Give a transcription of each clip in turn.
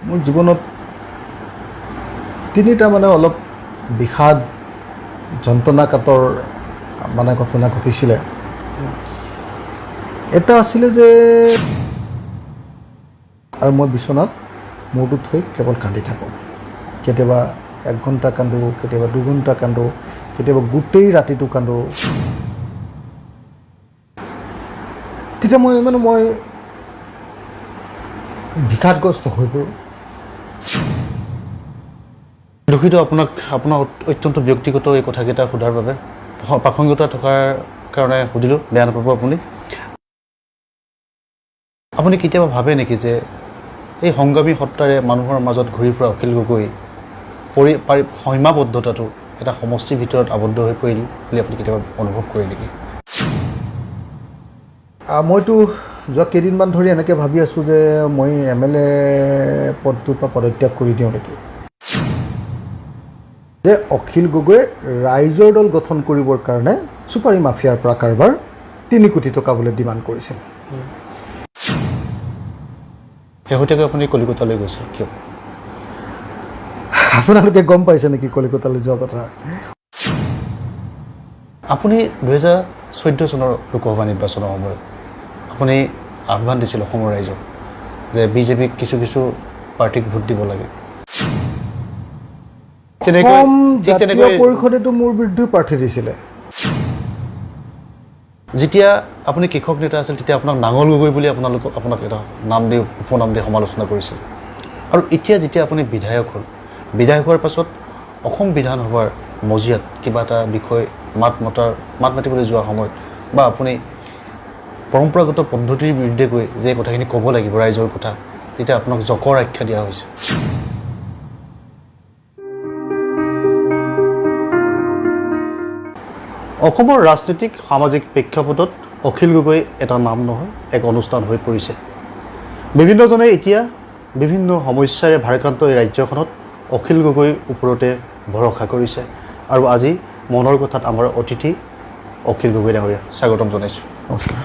মোৰ জীৱনত তিনিটা মানে অলপ বিষাদ যন্ত্ৰণাকাতৰ মানে ঘটনা ঘটিছিলে। এটা আছিলে যে আৰু মই বিচনাত মূৰটো থৈ কেৱল কান্দি থাকোঁ। কেতিয়াবা 1 ঘণ্টা কান্দোঁ, কেতিয়াবা 2 ঘণ্টা কান্দোঁ, কেতিয়াবা গোটেই ৰাতিটো কান্দোঁ। তেতিয়া মই বিষাদগ্ৰস্ত হৈ পৰোঁ। দুখিত আপোনাৰ অত্যন্ত ব্যক্তিগত এই কথাকেইটা সোধাৰ বাবে, প্ৰাসংগিকতা থকাৰ কাৰণে সুধিলোঁ, বেয়া নাপাব আপুনি। আপুনি কেতিয়াবা ভাবে নেকি যে এই সংগ্ৰামী সত্তাৰে মানুহৰ মাজত ঘূৰি ফুৰা অখিল গগৈ সীমাবদ্ধতাটো এটা সমষ্টিৰ ভিতৰত আবদ্ধ হৈ পৰিল বুলি আপুনি কেতিয়াবা অনুভৱ কৰে নেকি? মইতো যোৱা কেইদিনমান ধৰি এনেকৈ ভাবি আছোঁ যে মই MLA পদটোৰ পৰা পদত্যাগ কৰি দিওঁ নেকি। যে অখিল গগৈ ৰাইজৰ দল গঠন কৰিবৰ কাৰণে চুপাৰী মাফিয়াৰ পৰা কাৰোবাৰ 3 কোটি টকা বোলে ডিমাণ্ড কৰিছিল। শেহতীয়াকৈ আপুনি কলিকতালৈ গৈছে, কিয়? আপোনালোকে গম পাইছে নেকি কলিকতালৈ যোৱা কথা? আপুনি 2014 চনৰ লোকসভা নিৰ্বাচনৰ সময়ত আপুনি আহ্বান দিছিল অসমৰ ৰাইজক যে বিজেপিক কিছু পাৰ্টিক ভোট দিব লাগে। অসম জাতীয় পৰিষদেতো মোৰ বিৰুদ্ধে প্ৰাৰ্থী দিছিলে। যেতিয়া আপুনি কৃষক নেতা আছিল তেতিয়া আপোনাক নাঙল গগৈ বুলি আপোনাক এটা নাম দি উপনাম দি সমালোচনা কৰিছিল। আৰু এতিয়া যেতিয়া আপুনি বিধায়ক হ'ল, বিধায়ক হোৱাৰ পাছত অসম বিধানসভাৰ মজিয়াত কিবা এটা বিষয় মাত মাতিবলৈ যোৱা সময়ত বা আপুনি পৰম্পৰাগত পদ্ধতিৰ বিৰুদ্ধে গৈ যে কথাখিনি ক'ব লাগিব ৰাইজৰ কথা, তেতিয়া আপোনাক জকৰ আখ্যা দিয়া হৈছে। অসমৰ ৰাজনৈতিক সামাজিক প্ৰেক্ষাপটত অখিল গগৈ এটা নাম নহয়, এক অনুষ্ঠান হৈ পৰিছে। বিভিন্নজনে এতিয়া বিভিন্ন সমস্যাৰে ভাৰাক্ৰান্ত এই ৰাজ্যখনত অখিল গগৈৰ ওপৰতে ভৰসা কৰিছে। আৰু আজি মনৰ কথাত আমাৰ অতিথি অখিল গগৈ ডাঙৰীয়া, স্বাগতম জনাইছোঁ। নমস্কাৰ।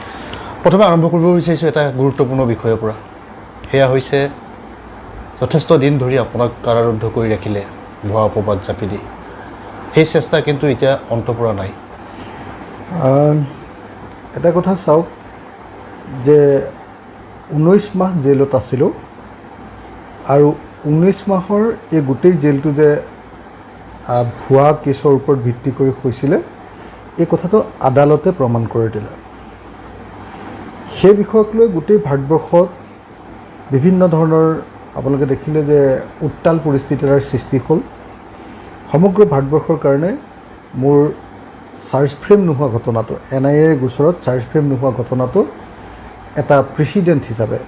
প্ৰথমে আৰম্ভ কৰিব বিচাৰিছোঁ এটা গুৰুত্বপূৰ্ণ বিষয়ৰ পৰা। সেয়া হৈছে যথেষ্ট দিন ধৰি আপোনাক কাৰাৰুদ্ধ কৰি ৰাখিলে ভুৱা অপবাদ জাপি দি। সেই চেষ্টা কিন্তু এতিয়া অন্ত পৰা নাই। এটা কথা চাওক যে 19 মাহ জেলত আছিলোঁ আৰু 19 মাহৰ এই গোটেই জেলটো যে ভুৱা কেছৰ ওপৰত ভিত্তি কৰি হৈছিলে, এই কথাটো আদালতে প্ৰমাণ কৰি দিলে। সেই বিষয়ক লৈ গোটেই ভাৰতবৰ্ষত বিভিন্ন ধৰণৰ আপোনালোকে দেখিলে যে উত্তাল পৰিস্থিতিৰ সৃষ্টি হ'ল। সমগ্ৰ ভাৰতবৰ্ষৰ কাৰণে মোৰ চাৰ্জ ফ্ৰেম নোহোৱা ঘটনাটো, NIA গোচৰত চাৰ্জ ফ্ৰেম নোহোৱা ঘটনাটো এটা প্ৰেচিডেণ্ট হিচাপে,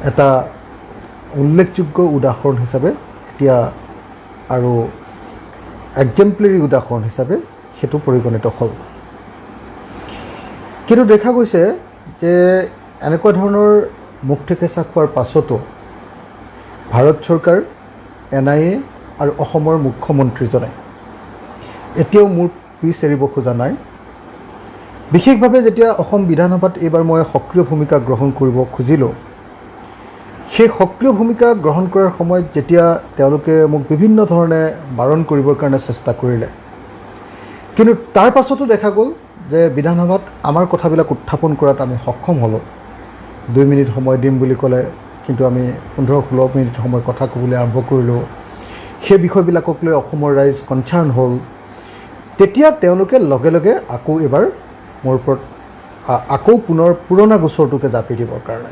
এটা উল্লেখযোগ্য উদাহৰণ হিচাপে এতিয়া আৰু এক্সাম্পলাৰী উদাহৰণ হিচাপে সেইটো পৰিগণিত হ'ল। কিন্তু দেখা গৈছে যে এনেকুৱা ধৰণৰ মুখ ঠেকেচা খোৱাৰ পাছতো ভাৰত চৰকাৰ, NIA আৰু অসমৰ মুখ্যমন্ত্ৰীজনে এতিয়াও মোৰ পিছ এৰিব খোজা নাই। বিশেষভাৱে যেতিয়া অসম বিধানসভাত এইবাৰ মই সক্ৰিয় ভূমিকা গ্ৰহণ কৰিব খুজিলোঁ, সেই সক্ৰিয় ভূমিকা গ্ৰহণ কৰাৰ সময়ত যেতিয়া তেওঁলোকে মোক বিভিন্ন ধৰণে বাৰণ কৰিবৰ কাৰণে চেষ্টা কৰিলে, কিন্তু তাৰ পাছতো দেখা গ'ল যে বিধানসভাত আমাৰ কথাবিলাক উত্থাপন কৰাত আমি সক্ষম হ'লোঁ। 2 মিনিট সময় দিম বুলি ক'লে, কিন্তু আমি 15-16 মিনিট সময় কথা ক'বলৈ আৰম্ভ কৰিলোঁ। সেই বিষয়বিলাকক লৈ অসমৰ ৰাইজ কনচাৰ্ণ হ'ল। তেতিয়া তেওঁলোকে লগে লগে আকৌ এবাৰ মোৰ ওপৰত আকৌ পুনৰ পুৰণা গোচৰটোকে জাপি দিবৰ কাৰণে,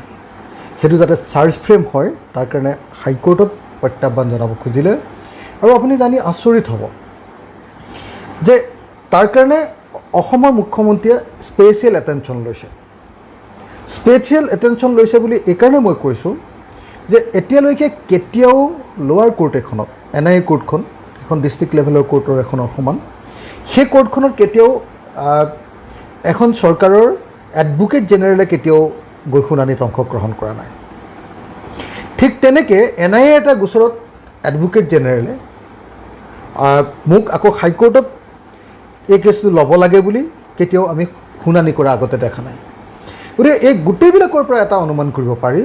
সেইটো যাতে চাৰ্জ ফ্ৰেম হয় তাৰ কাৰণে হাইকোৰ্টত প্ৰত্যাহ্বান জনাব খুজিলে। আৰু আপুনি জানি আচৰিত হ'ব যে তাৰ কাৰণে অসমৰ মুখ্যমন্ত্ৰীয়ে স্পেচিয়েল এটেনশ্যন লৈছে। স্পেচিয়েল এটেনশ্যন লৈছে বুলি এইকাৰণে মই কৈছোঁ যে এতিয়ালৈকে কেতিয়াও লোৱাৰ কোৰ্ট এখনত, NIA কোৰ্টখন, এখন ডিষ্ট্ৰিক্ট লেভেলৰ কোৰ্টৰ এখনৰ সমান, সেই কোৰ্টখনত কেতিয়াও এখন চৰকাৰৰ এডভোকেট জেনেৰেলে কেতিয়াও গৈ শুনানিত অংশগ্ৰহণ কৰা নাই। ঠিক তেনেকৈ NIA এটা গোচৰত এডভোকেট জেনেৰেলে মোক আকৌ হাইকোৰ্টত এই কেছটো ল'ব লাগে বুলি কেতিয়াও আমি শুনানি কৰা আগতে দেখা নাই। গতিকে এই গোটেইবিলাকৰ পৰা এটা অনুমান কৰিব পাৰি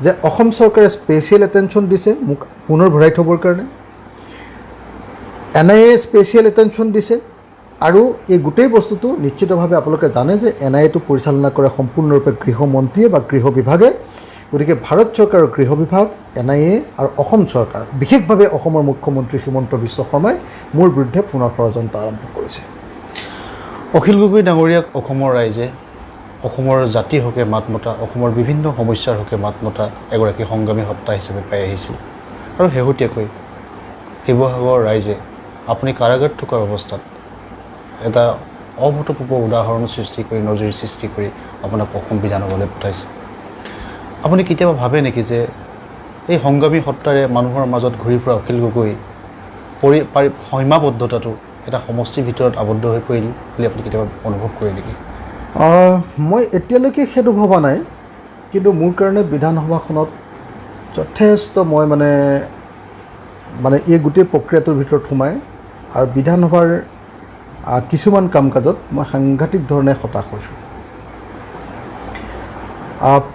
যে অসম চৰকাৰে স্পেচিয়েল এটেনশ্যন দিছে মোক পুনৰ ভৰাই থ'বৰ কাৰণে, NIA স্পেচিয়েল এটেনশ্যন দিছে, আৰু এই গোটেই বস্তুটো নিশ্চিতভাৱে আপোনালোকে জানে যে NIAটো পৰিচালনা কৰে সম্পূৰ্ণৰূপে গৃহমন্ত্ৰীয়ে বা গৃহ বিভাগে। গতিকে ভাৰত চৰকাৰৰ গৃহ বিভাগ, NIA আৰু অসম চৰকাৰ, বিশেষভাৱে অসমৰ মুখ্যমন্ত্ৰী হিমন্ত বিশ্ব শৰ্মাই মোৰ বিৰুদ্ধে পুনৰ ষড়যন্ত্ৰ আৰম্ভ কৰিছে। অখিল গগৈ ডাঙৰীয়াক অসমৰ ৰাইজে, অসমৰ জাতিৰ হকে মাত মতা, অসমৰ বিভিন্ন সমস্যাৰ হকে মাত মতা এগৰাকী সংগ্ৰামী সত্তা হিচাপে পাই আহিছিল। আৰু শেহতীয়াকৈ শিৱসাগৰ ৰাইজে আপুনি কাৰাগাৰত থকাৰ অৱস্থাত এটা অভূতপূৰ্ব উদাহৰণ সৃষ্টি কৰি, নজিৰ সৃষ্টি কৰি আপোনাক অসম বিধানসভালৈ পঠাইছে। আপুনি কেতিয়াবা ভাবে নেকি যে এই সংগ্ৰামী সত্তাৰে মানুহৰ মাজত ঘূৰি ফুৰা অখিল গগৈ সীমাবদ্ধতাটো এটা সমষ্টিৰ ভিতৰত আবদ্ধ হৈ পৰিল বুলি আপুনি কেতিয়াবা অনুভৱ কৰে নেকি? মই এতিয়ালৈকে সেইটো ভবা নাই, কিন্তু মোৰ কাৰণে বিধানসভাখনত যথেষ্ট মই মানে এই গোটেই প্ৰক্ৰিয়াটোৰ ভিতৰত সোমাই আৰু বিধানসভাৰ কিছুমান কাম কাজত মই সাংঘাতিক ধৰণে হতাশ হৈছোঁ।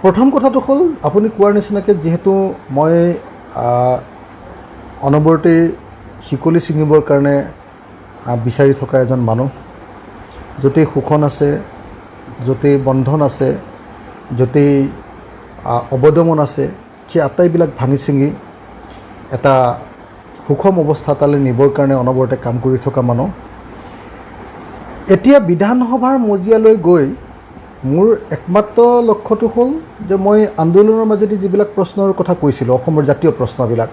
প্ৰথম কথাটো হ'ল আপুনি কোৱাৰ নিচিনাকৈ যিহেতু মই অনবৰতে শিকলি ছিঙিবৰ কাৰণে বিচাৰি থকা এজন মানুহ, য'তেই শোষণ আছে, য'তেই বন্ধন আছে, য'তেই অৱদমন আছে, সেই আটাইবিলাক ভাঙি ছিঙি এটা সুষম অৱস্থা এটালৈ নিবৰ কাৰণে অনবৰতে কাম কৰি থকা মানুহ। এতিয়া বিধানসভাৰ মজিয়ালৈ গৈ মোৰ একমাত্ৰ লক্ষ্যটো হ'ল যে মই আন্দোলনৰ মাজেদি যিবিলাক প্ৰশ্নৰ কথা কৈছিলোঁ, অসমৰ জাতীয় প্ৰশ্নবিলাক,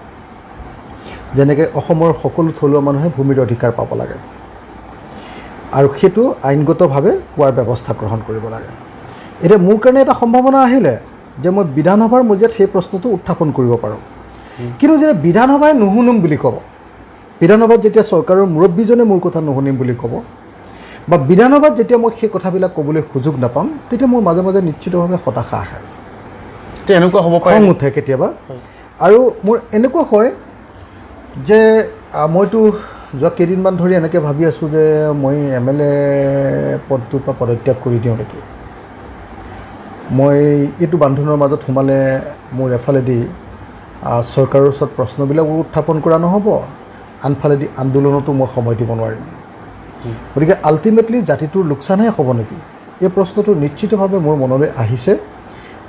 যেনেকৈ অসমৰ সকলো থলুৱা মানুহে ভূমিৰ অধিকাৰ পাব লাগে আৰু সেইটো আইনগতভাৱে পোৱাৰ ব্যৱস্থা গ্ৰহণ কৰিব লাগে। এতিয়া মোৰ কাৰণে এটা সম্ভাৱনা আহিলে যে মই বিধানসভাৰ মজিয়াত সেই প্ৰশ্নটো উত্থাপন কৰিব পাৰোঁ। কিন্তু যেতিয়া বিধানসভাই নুশুনিম বুলি ক'ব, বিধানসভাত যেতিয়া চৰকাৰৰ মুৰব্বীজনে মোৰ কথা নুশুনিম বুলি ক'ব, বা বিধানসভাত যেতিয়া মই সেই কথাবিলাক ক'বলৈ সুযোগ নাপাম, তেতিয়া মোৰ মাজে মাজে নিশ্চিতভাৱে হতাশা আহে, এনেকুৱা হ'ব পাৰে, খং উঠে কেতিয়াবা। আৰু মোৰ এনেকুৱা হয় যে মইতো যোৱা কেইদিনমান ধৰি এনেকৈ ভাবি আছোঁ যে মই MLA পদটোৰ পৰা পদত্যাগ কৰি দিওঁ নেকি। মই এইটো বান্ধোনৰ মাজত সোমালে মোৰ এফালেদি চৰকাৰৰ ওচৰত প্ৰশ্নবিলাকো উত্থাপন কৰা নহ'ব, আনফালেদি আন্দোলনতো মই সময় দিব নোৱাৰিম। গতিকে আল্টিমেটলি জাতিটোৰ লোকচানহে হ'ব নেকি, এই প্ৰশ্নটো নিশ্চিতভাৱে মোৰ মনলৈ আহিছে।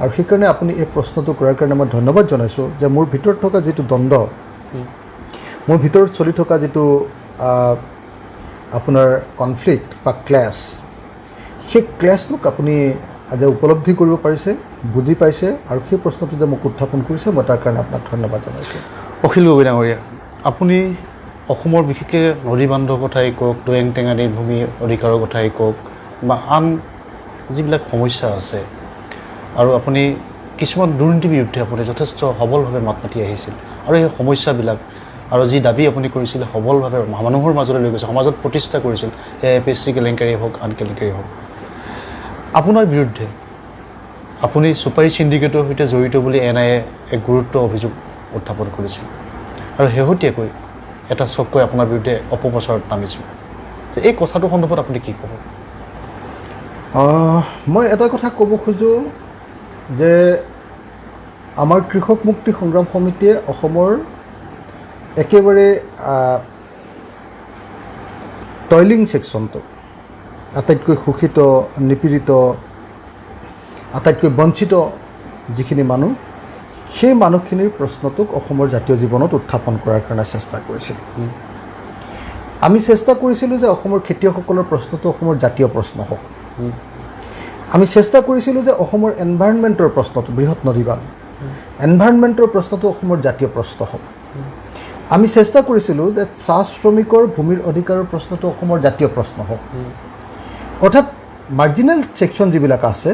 আৰু সেইকাৰণে আপুনি এই প্ৰশ্নটো কৰাৰ কাৰণে মই ধন্যবাদ জনাইছোঁ যে মোৰ ভিতৰত থকা যিটো দ্বন্দ্ব, মোৰ ভিতৰত চলি থকা যিটো আপোনাৰ কনফ্লিক্ট বা ক্লেছ, সেই ক্লেছটোক আপুনি আজি উপলব্ধি কৰিব পাৰিছে, বুজি পাইছে, আৰু সেই প্ৰশ্নটো যে মোক উত্থাপন কৰিছে, মই তাৰ কাৰণে আপোনাক ধন্যবাদ জনাইছোঁ। অখিল গগৈ ডাঙৰীয়া, আপুনি অসমৰ বিশেষকৈ নদী বান্ধৰ কথাই কওক, দৈয়াং টেঙানী ভূমি অধিকাৰৰ কথাই কওক, বা আন যিবিলাক সমস্যা আছে, আৰু আপুনি কিছুমান দুৰ্নীতিৰ বিৰুদ্ধে আপুনি যথেষ্ট সবলভাৱে মাত মাতি আহিছিল, আৰু সেই সমস্যাবিলাক আৰু যি দাবী আপুনি কৰিছিল সবলভাৱে মানুহৰ মাজলৈ লৈ গৈছে, সমাজত প্ৰতিষ্ঠা কৰিছিল, সেয়া APSC কেলেংকাৰী হওক, আন কেলেংকাৰী হওক। আপোনাৰ বিৰুদ্ধে আপুনি চুপাৰী চিণ্ডিকেটৰ সৈতে জড়িত বুলি NIA এক গুৰুত্ব অভিযোগ উত্থাপন কৰিছিল, আৰু শেহতীয়াকৈ এটা চককৈ আপোনাৰ বিৰুদ্ধে অপপ্ৰচাৰত নামিছিল। যে এই কথাটো সন্দৰ্ভত আপুনি কি ক'ব? মই এটা কথা ক'ব খোজোঁ যে আমাৰ কৃষক মুক্তি সংগ্ৰাম সমিতিয়ে অসমৰ একেবাৰে টইলিং ছেকশ্যনটো, আটাইতকৈ শোষিত, নিপীড়িত, আটাইতকৈ বঞ্চিত যিখিনি মানুহ, সেই মানুহখিনিৰ প্ৰশ্নটোক অসমৰ জাতীয় জীৱনত উত্থাপন কৰাৰ কাৰণে চেষ্টা কৰিছিলোঁ। আমি চেষ্টা কৰিছিলোঁ যে অসমৰ খেতিয়কসকলৰ প্ৰশ্নটো অসমৰ জাতীয় প্ৰশ্ন হওক। আমি চেষ্টা কৰিছিলোঁ যে অসমৰ এনভাইৰণমেণ্টৰ প্ৰশ্নটো, বৃহৎ নদীবান এনভাইৰণমেণ্টৰ প্ৰশ্নটো অসমৰ জাতীয় প্ৰশ্ন হওক। আমি চেষ্টা কৰিছিলোঁ যে চাহ শ্ৰমিকৰ ভূমিৰ অধিকাৰৰ প্ৰশ্নটো অসমৰ জাতীয় প্ৰশ্ন হওক। অৰ্থাৎ মাৰ্জিনেল ছেকশ্যন যিবিলাক আছে,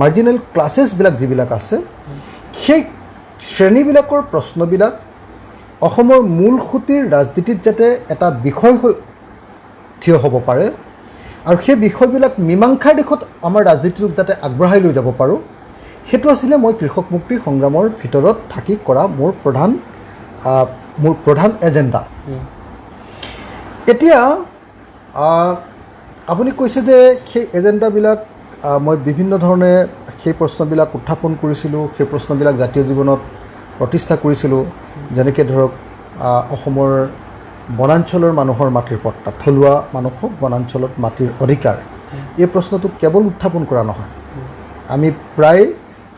মাৰ্জিনেল ক্লাছেছবিলাক যিবিলাক আছে, সেই শ্ৰেণীবিলাকৰ প্ৰশ্নবিলাক অসমৰ মূল সুঁতিৰ ৰাজনীতিত যাতে এটা বিষয় হৈ থিয় হ'ব পাৰে, আৰু সেই বিষয়বিলাক মীমাংসাৰ দিশত আমাৰ ৰাজনীতিটোক যাতে আগবঢ়াই লৈ যাব পাৰোঁ, সেইটো আছিলে মই কৃষক মুক্তি সংগ্ৰামৰ ভিতৰত থাকি কৰা মোৰ প্ৰধান এজেণ্ডা। এতিয়া আপুনি কৈছে যে সেই এজেণ্ডাবিলাক মই বিভিন্ন ধৰণে সেই প্ৰশ্নবিলাক উত্থাপন কৰিছিলোঁ, সেই প্ৰশ্নবিলাক জাতীয় জীৱনত প্ৰতিষ্ঠা কৰিছিলোঁ। যেনেকৈ ধৰক অসমৰ বনাঞ্চলৰ মানুহৰ মাটিৰ পট্টা, থলুৱা মানুহক বনাঞ্চলত মাটিৰ অধিকাৰ, এই প্ৰশ্নটো কেৱল উত্থাপন কৰা নহয়, আমি প্ৰায়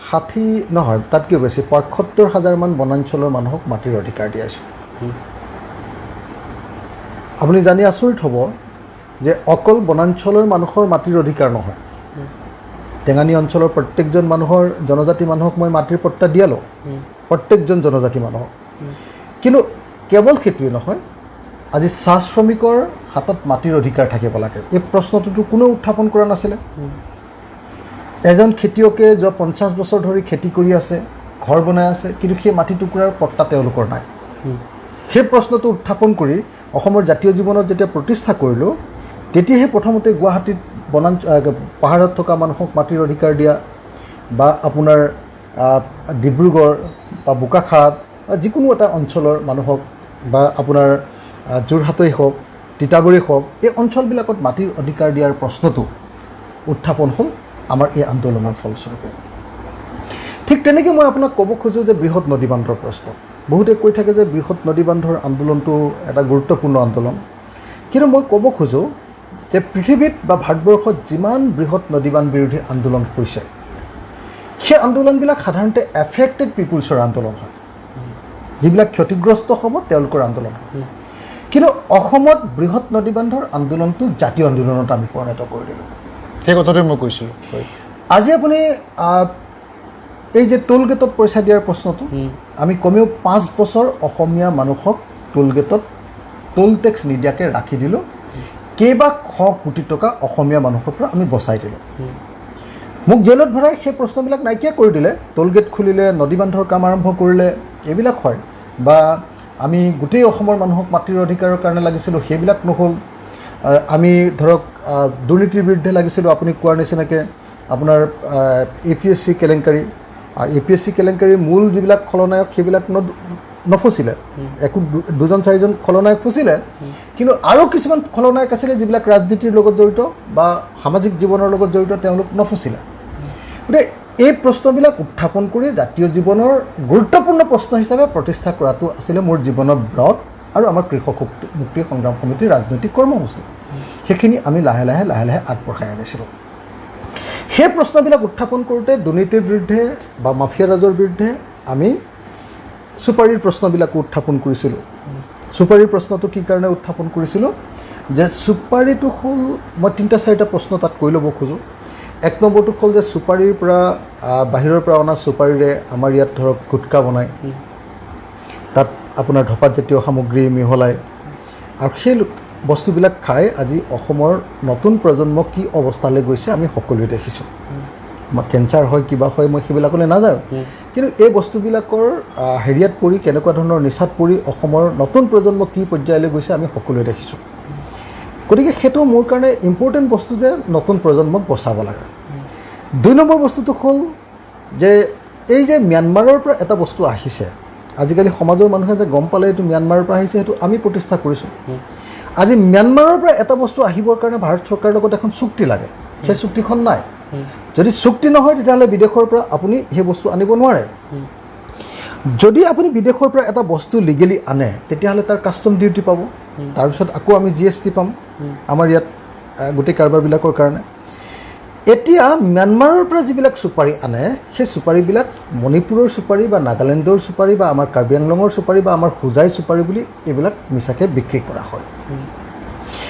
60 নহয় তাতকৈ বেছি ৭৫,০০০মান বনাঞ্চলৰ মানুহক মাটিৰ অধিকাৰ দিয়াইছোঁ। আপুনি জানি আচৰিত হ'ব যে অকল বনাঞ্চলৰ মানুহৰ মাটিৰ অধিকাৰ নহয়, টেঙানী অঞ্চলৰ প্ৰত্যেকজন মানুহৰ জনজাতি মানুহক মই মাটিৰ পট্টা দিয়ালোঁ, প্ৰত্যেকজন জনজাতি মানুহক। কিন্তু কেৱল সেইটোৱে নহয়, আজি চাহ শ্ৰমিকৰ হাতত মাটিৰ অধিকাৰ থাকিব লাগে, এই প্ৰশ্নটোতো কোনেও উত্থাপন কৰা নাছিলে। এজন খেতিয়কে যোৱা 50 বছৰ ধৰি খেতি কৰি আছে, ঘৰ বনাই আছে, কিন্তু সেই মাটি টুকুৰাৰ পট্টা তেওঁলোকৰ নাই। সেই প্ৰশ্নটো উত্থাপন কৰি অসমৰ জাতীয় জীৱনত যেতিয়া প্ৰতিষ্ঠা কৰিলোঁ, তেতিয়াহে প্ৰথমতে গুৱাহাটীত পাহাৰত থকা মানুহক মাটিৰ অধিকাৰ দিয়া, বা আপোনাৰ ডিব্ৰুগড় বা বোকাখাট বা যিকোনো এটা অঞ্চলৰ মানুহক, বা আপোনাৰ যোৰহাটেই হওক, তিতাবৰেই হওক, এই অঞ্চলবিলাকত মাটিৰ অধিকাৰ দিয়াৰ প্ৰশ্নটো উত্থাপন হ'ল আমাৰ এই আন্দোলনৰ ফলস্বৰূপে। ঠিক তেনেকৈ মই আপোনাক ক'ব খোজোঁ যে বৃহৎ নদীবান্ধৰ প্ৰশ্ন, বহুতে কৈ থাকে যে বৃহৎ নদীবান্ধৰ আন্দোলনটো এটা গুৰুত্বপূৰ্ণ আন্দোলন, কিন্তু মই ক'ব খোজোঁ যে পৃথিৱীত বা ভাৰতবৰ্ষত যিমান বৃহৎ নদীবান্ধ বিৰোধী আন্দোলন হৈছে, সেই আন্দোলনবিলাক সাধাৰণতে এফেক্টেড পিপুলছৰ আন্দোলন হয়, যিবিলাক ক্ষতিগ্ৰস্ত হ'ব তেওঁলোকৰ আন্দোলন হয়। কিন্তু অসমত বৃহৎ নদীবান্ধৰ আন্দোলনটো জাতীয় আন্দোলনত আমি পৰিণত কৰি দিলোঁ। সেই কথাটোৱে মই কৈছিলোঁ। আজি আপুনি এই যে টোল গেটত পইচা দিয়াৰ প্ৰশ্নটো, আমি কমেও 5 বছৰ অসমীয়া মানুহক টোল গেটত টোল টেক্স নিদিয়াকৈ ৰাখি দিলোঁ, কেইবা শ কোটি টকা অসমীয়া মানুহৰ পৰা আমি বচাই দিলোঁ। মোক জেলত ভৰাই সেই প্ৰশ্নবিলাক নাইকিয়া কৰি দিলে, টোল গেট খুলিলে, নদীবান্ধৰ কাম আৰম্ভ কৰিলে, এইবিলাক হয়। বা আমি গোটেই অসমৰ মানুহক মাটিৰ অধিকাৰৰ কাৰণে লাগিছিলোঁ, সেইবিলাক নহ'ল। আমি ধৰক দুৰ্নীতিৰ বিৰুদ্ধে লাগিছিলোঁ, আপুনি কোৱাৰ নিচিনাকৈ আপোনাৰ APSC কেলেংকাৰী, APSC কেলেংকাৰীৰ মূল যিবিলাক খলনায়ক সেইবিলাক নফচিলে, একো 2-4জন খলনায়ক ফচিলে, কিন্তু আৰু কিছুমান খলনায়ক আছিলে যিবিলাক ৰাজনীতিৰ লগত জড়িত বা সামাজিক জীৱনৰ লগত জড়িত, তেওঁলোক নফচিলে। গতিকে এই প্ৰশ্নবিলাক উত্থাপন কৰি জাতীয় জীৱনৰ গুৰুত্বপূৰ্ণ প্ৰশ্ন হিচাপে প্ৰতিষ্ঠা কৰাটো আছিলে মোৰ জীৱনৰ ব্ৰত আৰু আমাৰ কৃষক মুক্তি সংগ্ৰাম সমিতিৰ ৰাজনৈতিক কৰ্মসূচী। সেইখিনি আমি লাহে লাহে আগবঢ়াই আনিছিলোঁ। সেই প্ৰশ্নবিলাক উত্থাপন কৰোঁতে দুৰ্নীতিৰ বিৰুদ্ধে বা মাফিয়া ৰাজৰ বিৰুদ্ধে আমি চুপাৰীৰ প্ৰশ্নবিলাকো উত্থাপন কৰিছিলোঁ। চুপাৰীৰ প্ৰশ্নটো কি কাৰণে উত্থাপন কৰিছিলোঁ যে চুপাৰীটো হ'ল, মই 3-4টা প্ৰশ্ন তাত কৈ ল'ব খোজোঁ। 1 নম্বৰটো হ'ল যে চুপাৰীৰ পৰা বাহিৰৰ পৰা অনা চুপাৰীৰে আমাৰ ইয়াত ধৰক গুটকা বনায়, তাত আপোনাৰ ধপাত জাতীয় সামগ্ৰী মিহলাই, আৰু সেই বস্তুবিলাক খাই আজি অসমৰ নতুন প্ৰজন্ম কি অৱস্থালৈ গৈছে আমি সকলোৱে দেখিছোঁ। কেঞ্চাৰ হয়, কিবা হয়, মই সেইবিলাকলৈ নাযাওঁ, কিন্তু এই বস্তুবিলাকৰ হেৰিয়াত পৰি, কেনেকুৱা ধৰণৰ নিচাত পৰি অসমৰ নতুন প্ৰজন্ম কি পৰ্যায়লৈ গৈছে আমি সকলোৱে দেখিছোঁ। গতিকে সেইটো মোৰ কাৰণে ইম্পৰ্টেণ্ট বস্তু যে নতুন প্ৰজন্মক বচাব লাগে। 2 নম্বৰ বস্তুটো হ'ল যে এই যে ম্যানমাৰৰ পৰা এটা বস্তু আহিছে, আজিকালি সমাজৰ মানুহে যে গম পালে এইটো ম্যানমাৰৰ পৰা আহিছে, সেইটো আমি প্ৰতিষ্ঠা কৰিছোঁ। আজি ম্যানমাৰৰ পৰা এটা বস্তু আহিবৰ কাৰণে ভাৰত চৰকাৰৰ লগত এখন চুক্তি লাগে, সেই চুক্তিখন নাই। যদি চুক্তি নহয় তেতিয়াহ'লে বিদেশৰ পৰা আপুনি সেই বস্তু আনিব নোৱাৰে। যদি আপুনি বিদেশৰ পৰা এটা বস্তু লিগেলি আনে তেতিয়াহ'লে তাৰ কাষ্টম ডিউটি পাব, তাৰপিছত আকৌ আমি GST পাম আমাৰ ইয়াত গোটেই কাৰবাৰবিলাকৰ কাৰণে। এতিয়া ম্যানমাৰৰ পৰা যিবিলাক চুপাৰী আনে, সেই চুপাৰীবিলাক মণিপুৰৰ চুপাৰী বা নাগালেণ্ডৰ চুপাৰী বা আমাৰ কাৰ্বি আংলঙৰ চুপাৰী বা আমাৰ হোজাই চুপাৰী বুলি এইবিলাক মিছাকৈ বিক্ৰী কৰা হয়।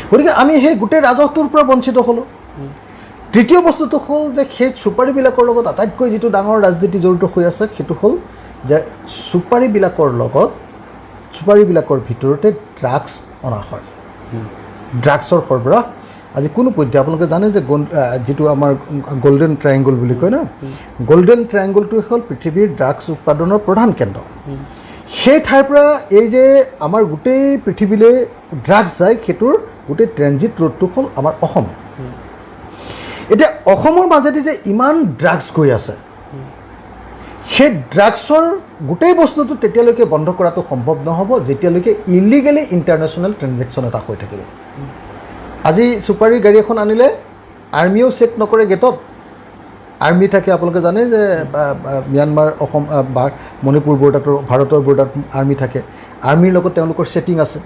গতিকে আমি সেই গোটেই ৰাজহটোৰ পৰা বঞ্চিত হ'লোঁ। তৃতীয় বস্তুটো হ'ল যে সেই চুপাৰীবিলাকৰ লগত আটাইতকৈ যিটো ডাঙৰ ৰাজনীতি জড়িত হৈ আছে সেইটো হ'ল যে চুপাৰীবিলাকৰ ভিতৰতে ড্ৰাগছ অনা হয়, ড্ৰাগছৰ সৰবৰাহ। আজি কোনো পধ্যে আপোনালোকে জানে যে যিটো আমাৰ গল্ডেন ট্ৰায়েংগল বুলি কয় ন, গল্ডেন ট্ৰায়েংগলটো হ'ল পৃথিৱীৰ ড্ৰাগছ উৎপাদনৰ প্ৰধান কেন্দ্ৰ। সেই ঠাইৰ পৰা এই যে আমাৰ গোটেই পৃথিৱীলৈ ড্ৰাগছ যায়, সেইটোৰ গোটেই ট্ৰেনজিট ৰোডটো হ'ল আমাৰ অসম। এতিয়া অসমৰ মাজেদি যে ইমান ড্ৰাগছ গৈ আছে, সেই ড্ৰাগছৰ গোটেই বস্তুটো তেতিয়ালৈকে বন্ধ কৰাটো সম্ভৱ নহ'ব যেতিয়ালৈকে ইলিগেলি ইণ্টাৰনেশ্যনেল ট্ৰেনজেকশ্যন এটা হৈ থাকিব। আজি চুপাৰী গাড়ী এখন আনিলে আৰ্মিয়েও চেক নকৰে গেটত, আৰ্মি থাকে আপোনালোকে জানে যে ম্যানমাৰ অসম মণিপুৰ বৰ্ডাৰটো ভাৰতৰ বৰ্ডাৰত আৰ্মি থাকে আৰ্মিৰ লগত তেওঁলোকৰ চেকিং আছে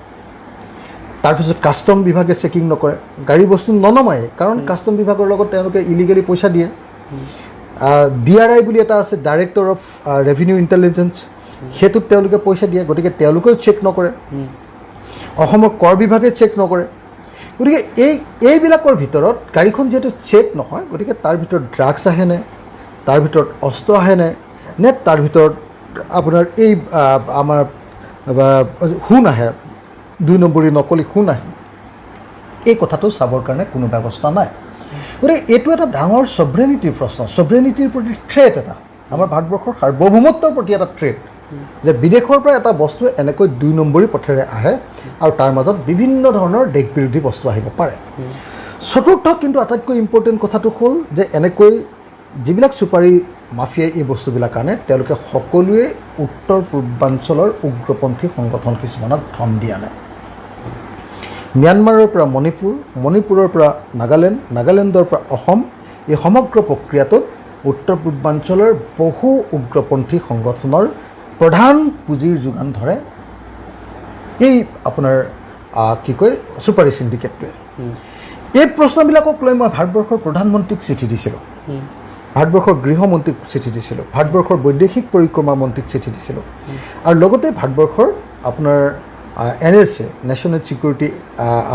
তাৰপিছত কাষ্টম বিভাগে চেকিং নকৰে গাড়ী বস্তু ননমায় কাৰণ কাষ্টম বিভাগৰ লগত তেওঁলোকে ইলিগেলি পইচা দিয়ে DRI বুলি এটা আছে ডাইৰেক্টৰ অফ ৰেভিনিউ ইণ্টেলিজেঞ্চ সেইটোত তেওঁলোকে পইচা দিয়ে গতিকে তেওঁলোকেও চেক নকৰে অসমৰ কৰ বিভাগে চেক নকৰে গতিকে এইবিলাকৰ ভিতৰত গাড়ীখন যিহেতু চেক নহয় গতিকে তাৰ ভিতৰত ড্ৰাগছ আহেনে তাৰ ভিতৰত অস্ত্ৰ আহেনে নে তাৰ ভিতৰত আপোনাৰ এই আমাৰ সোণ আহে 2 নম্বৰী নকলি সোণ আহে এই কথাটো চাবৰ কাৰণে কোনো ব্যৱস্থা নাই গতিকে এইটো এটা ডাঙৰ ছভৰেনিটিৰ প্ৰশ্ন ছভৰেনিটিৰ প্ৰতি থ্ৰেট এটা আমাৰ ভাৰতবৰ্ষৰ সাৰ্বভৌমত্বৰ প্ৰতি এটা থ্ৰেট যে বিদেশৰ পৰা এটা বস্তু এনেকৈ 2 নম্বৰী পথেৰে আহে আৰু তাৰ মাজত বিভিন্ন ধৰণৰ দেশ বিৰোধী বস্তু আহিব পাৰে চতুৰ্থ কিন্তু আটাইতকৈ ইম্পৰ্টেণ্ট কথাটো হ'ল যে এনেকৈ যিবিলাক চুপাৰী মাফিয়াই এই বস্তুবিলাক আনে তেওঁলোকে সকলোৱে উত্তৰ পূৰ্বাঞ্চলৰ উগ্ৰপন্থী সংগঠন কিছুমানক ধন দি আনে ম্যানমাৰৰ পৰা মণিপুৰ মণিপুৰৰ পৰা নাগালেণ্ডৰ পৰা অসম এই সমগ্ৰ প্ৰক্ৰিয়াটোত উত্তৰ পূৰ্বাঞ্চলৰ বহু উগ্ৰপন্থী সংগঠনৰ প্ৰধান পুঁজিৰ যোগান ধৰে এই আপোনাৰ কি কয় চুপাৰী চিণ্ডিকেটটোৱে এই প্ৰশ্নবিলাকক লৈ মই ভাৰতবৰ্ষৰ প্ৰধানমন্ত্ৰীক চিঠি দিছিলোঁ ভাৰতবৰ্ষৰ গৃহমন্ত্ৰীক চিঠি দিছিলোঁ ভাৰতবৰ্ষৰ বৈদেশিক পৰিক্ৰমা মন্ত্ৰীক চিঠি দিছিলোঁ আৰু লগতে ভাৰতবৰ্ষৰ আপোনাৰ NSA নেশ্যনেল ছিকিউৰিটি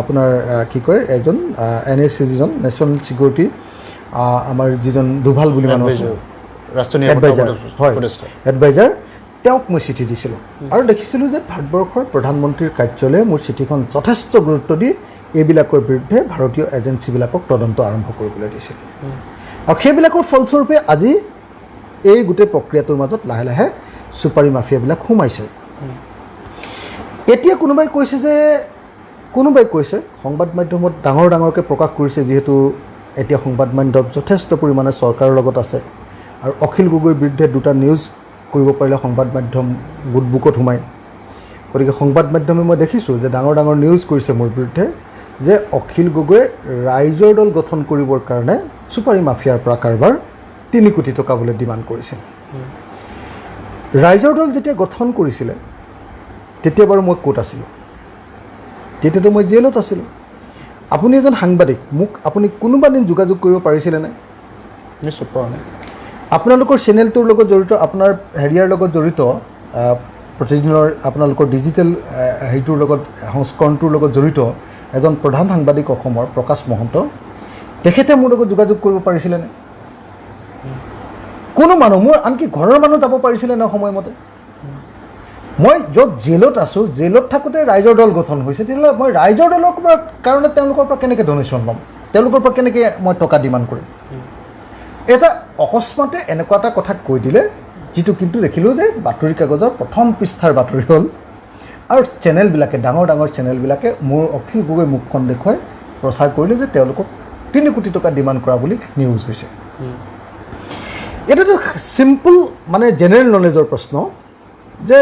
আপোনাৰ কি কয় এজন NSA যিজন নেশ্যনেল ছিকিউৰিটি আমাৰ যিজন দুভাল বুলি মানুহ আছে ৰাষ্ট্ৰীয় এডভাইজাৰ তেওঁক মই চিঠি দিছিলোঁ আৰু দেখিছিলোঁ যে ভাৰতবৰ্ষৰ প্ৰধানমন্ত্ৰীৰ কাৰ্যালয়ে মোৰ চিঠিখন যথেষ্ট গুৰুত্ব দি এইবিলাকৰ বিৰুদ্ধে ভাৰতীয় এজেঞ্চিবিলাকক তদন্ত আৰম্ভ কৰিবলৈ দিছিল আৰু সেইবিলাকৰ ফলস্বৰূপে আজি এই গোটেই প্ৰক্ৰিয়াটোৰ মাজত লাহে লাহে চুপাৰী মাফিয়াবিলাক সোমাইছে এতিয়া কোনোবাই কৈছে সংবাদ মাধ্যমত ডাঙৰকৈ প্ৰকাশ কৰিছে যিহেতু এতিয়া সংবাদ মাধ্যম যথেষ্ট পৰিমাণে চৰকাৰৰ লগত আছে আৰু অখিল গগৈৰ বিৰুদ্ধে 2টা নিউজ কৰিব পাৰিলে সংবাদ মাধ্যম গুডবুকত সোমায় গতিকে সংবাদ মাধ্যমে মই দেখিছোঁ যে ডাঙৰ নিউজ কৰিছে মোৰ বিৰুদ্ধে যে অখিল গগৈয়ে ৰাইজৰ দল গঠন কৰিবৰ কাৰণে চুপাৰী মাফিয়াৰ পৰা কাৰোবাৰ 3 কোটি টকা বোলে ডিমাণ্ড কৰিছিল ৰাইজৰ দল যেতিয়া গঠন কৰিছিলে তেতিয়া বাৰু মই ক'ত আছিলোঁ তেতিয়াতো মই জেলত আছিলোঁ আপুনি এজন সাংবাদিক মোক আপুনি কোনোবা দিন যোগাযোগ কৰিব পাৰিছিলেনে নিশ্চয় পৰা নাই আপোনালোকৰ চেনেলটোৰ লগত জড়িত আপোনাৰ হেৰিয়াৰ লগত জড়িত প্ৰতিদিনৰ আপোনালোকৰ ডিজিটেল হেৰিটোৰ লগত সংস্কৰণটোৰ লগত জড়িত এজন প্ৰধান সাংবাদিক অসমৰ প্ৰকাশ মহন্ত তেখেতে মোৰ লগত যোগাযোগ কৰিব পাৰিছিলেনে কোনো মানুহ মোৰ আনকি ঘৰৰ মানুহ যাব পাৰিছিলেনে সময়মতে মই য'ত জেলত আছোঁ জেলত থাকোঁতে ৰাইজৰ দল গঠন হৈছে তেতিয়াহ'লে মই ৰাইজৰ দলৰ কাৰণে তেওঁলোকৰ পৰা কেনেকৈ ডনেশ্যন ল'ম তেওঁলোকৰ পৰা কেনেকৈ মই টকা ডিমাণ্ড কৰিম এটা অকস্মাতে এনেকুৱা এটা কথা কৈ দিলে যিটো কিন্তু দেখিলোঁ যে বাতৰি কাগজৰ প্ৰথম পৃষ্ঠাৰ বাতৰি হ'ল আৰু চেনেলবিলাকে ডাঙৰ চেনেলবিলাকে মোৰ অখিল গগৈ মুখখন দেখুৱাই প্ৰচাৰ কৰিলে যে তেওঁলোকক 3 কোটি টকা ডিমাণ্ড কৰা বুলি নিউজ হৈছে এটাতো চিম্পল মানে জেনেৰেল নলেজৰ প্ৰশ্ন যে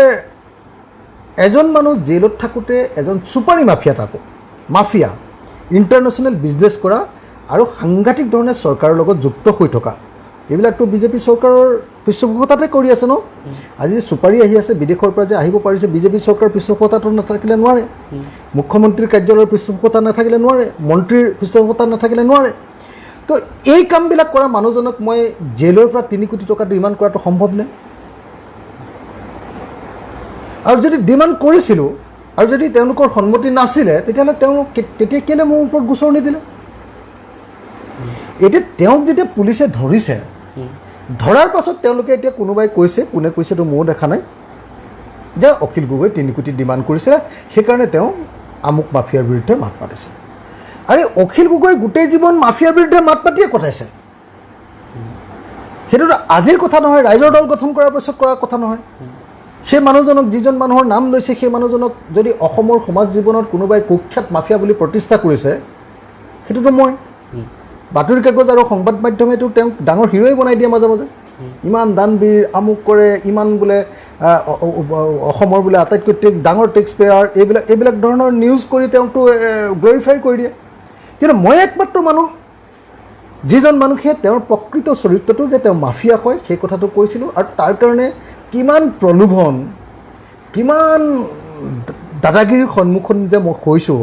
এজন মানুহ জেলত থাকোঁতে এজন চুপাৰী মাফিয়া ইণ্টাৰনেশ্যনেল বিজনেছ কৰা আৰু সাংঘাতিক ধৰণে চৰকাৰৰ লগত যুক্ত হৈ থকা এইবিলাকতো বিজেপি চৰকাৰৰ পৃষ্ঠপোষকতাতে কৰি আছে ন আজি চুপাৰী আহি আছে বিদেশৰ পৰা যে আহিব পাৰিছে বিজেপি চৰকাৰৰ পৃষ্ঠপোষকতাটো নাথাকিলে নোৱাৰে মুখ্যমন্ত্ৰীৰ কাৰ্যালয়ৰ পৃষ্ঠপোষকতা নাথাকিলে নোৱাৰে মন্ত্ৰীৰ পৃষ্ঠপোষকতা নাথাকিলে নোৱাৰে তো এই কামবিলাক কৰা মানুহজনক মই জেলৰ পৰা 3 কোটি টকা ডিমাণ্ড কৰাটো সম্ভৱনে আৰু যদি ডিমাণ্ড কৰিছিলোঁ আৰু যদি তেওঁলোকৰ সন্মতি নাছিলে তেতিয়াহ'লে তেতিয়া কেলৈ মোৰ ওপৰত গোচৰ নিদিলে এতিয়া তেওঁক যেতিয়া পুলিচে ধৰিছে ধৰাৰ পাছত তেওঁলোকে এতিয়া কোনোবাই কৈছে কোনে কৈছেতো ময়ো দেখা নাই যে অখিল গগৈ 3 কোটি ডিমাণ্ড কৰিছিলে সেইকাৰণে তেওঁ আমুক মাফিয়াৰ বিৰুদ্ধে মাত মাতিছে আৰু অখিল গগৈ গোটেই জীৱন মাফিয়াৰ বিৰুদ্ধে মাত মাতিয়ে কটাইছে সেইটোতো আজিৰ কথা নহয় ৰাইজৰ দল গঠন কৰাৰ পাছত কৰা কথা নহয় সেই মানুহজনক যিজন মানুহৰ নাম লৈছে সেই মানুহজনক যদি অসমৰ সমাজ জীৱনত কোনোবাই কুখ্যাত মাফিয়া বুলি প্ৰতিষ্ঠা কৰিছে সেইটোতো মই বাতৰি কাগজ আৰু সংবাদ মাধ্যমেতো তেওঁক ডাঙৰ হিৰোই বনাই দিয়ে মাজে ইমান দানবীৰ আমুক কৰে ইমান বোলে অসমৰ বোলে আটাইতকৈ ডাঙৰ টেক্স পেয়াৰ এইবিলাক ধৰণৰ নিউজ কৰি তেওঁকতো গ্লৰিফাই কৰি দিয়ে কিন্তু মই একমাত্ৰ মানুহ যিজন মানুহে তেওঁৰ প্ৰকৃত চৰিত্ৰটো যে তেওঁ মাফিয়া হয় সেই কথাটো কৈছিলোঁ আৰু তাৰ কাৰণে কিমান প্ৰলোভন কিমান দাদাগিৰিৰ সন্মুখত যে মই কৈছোঁ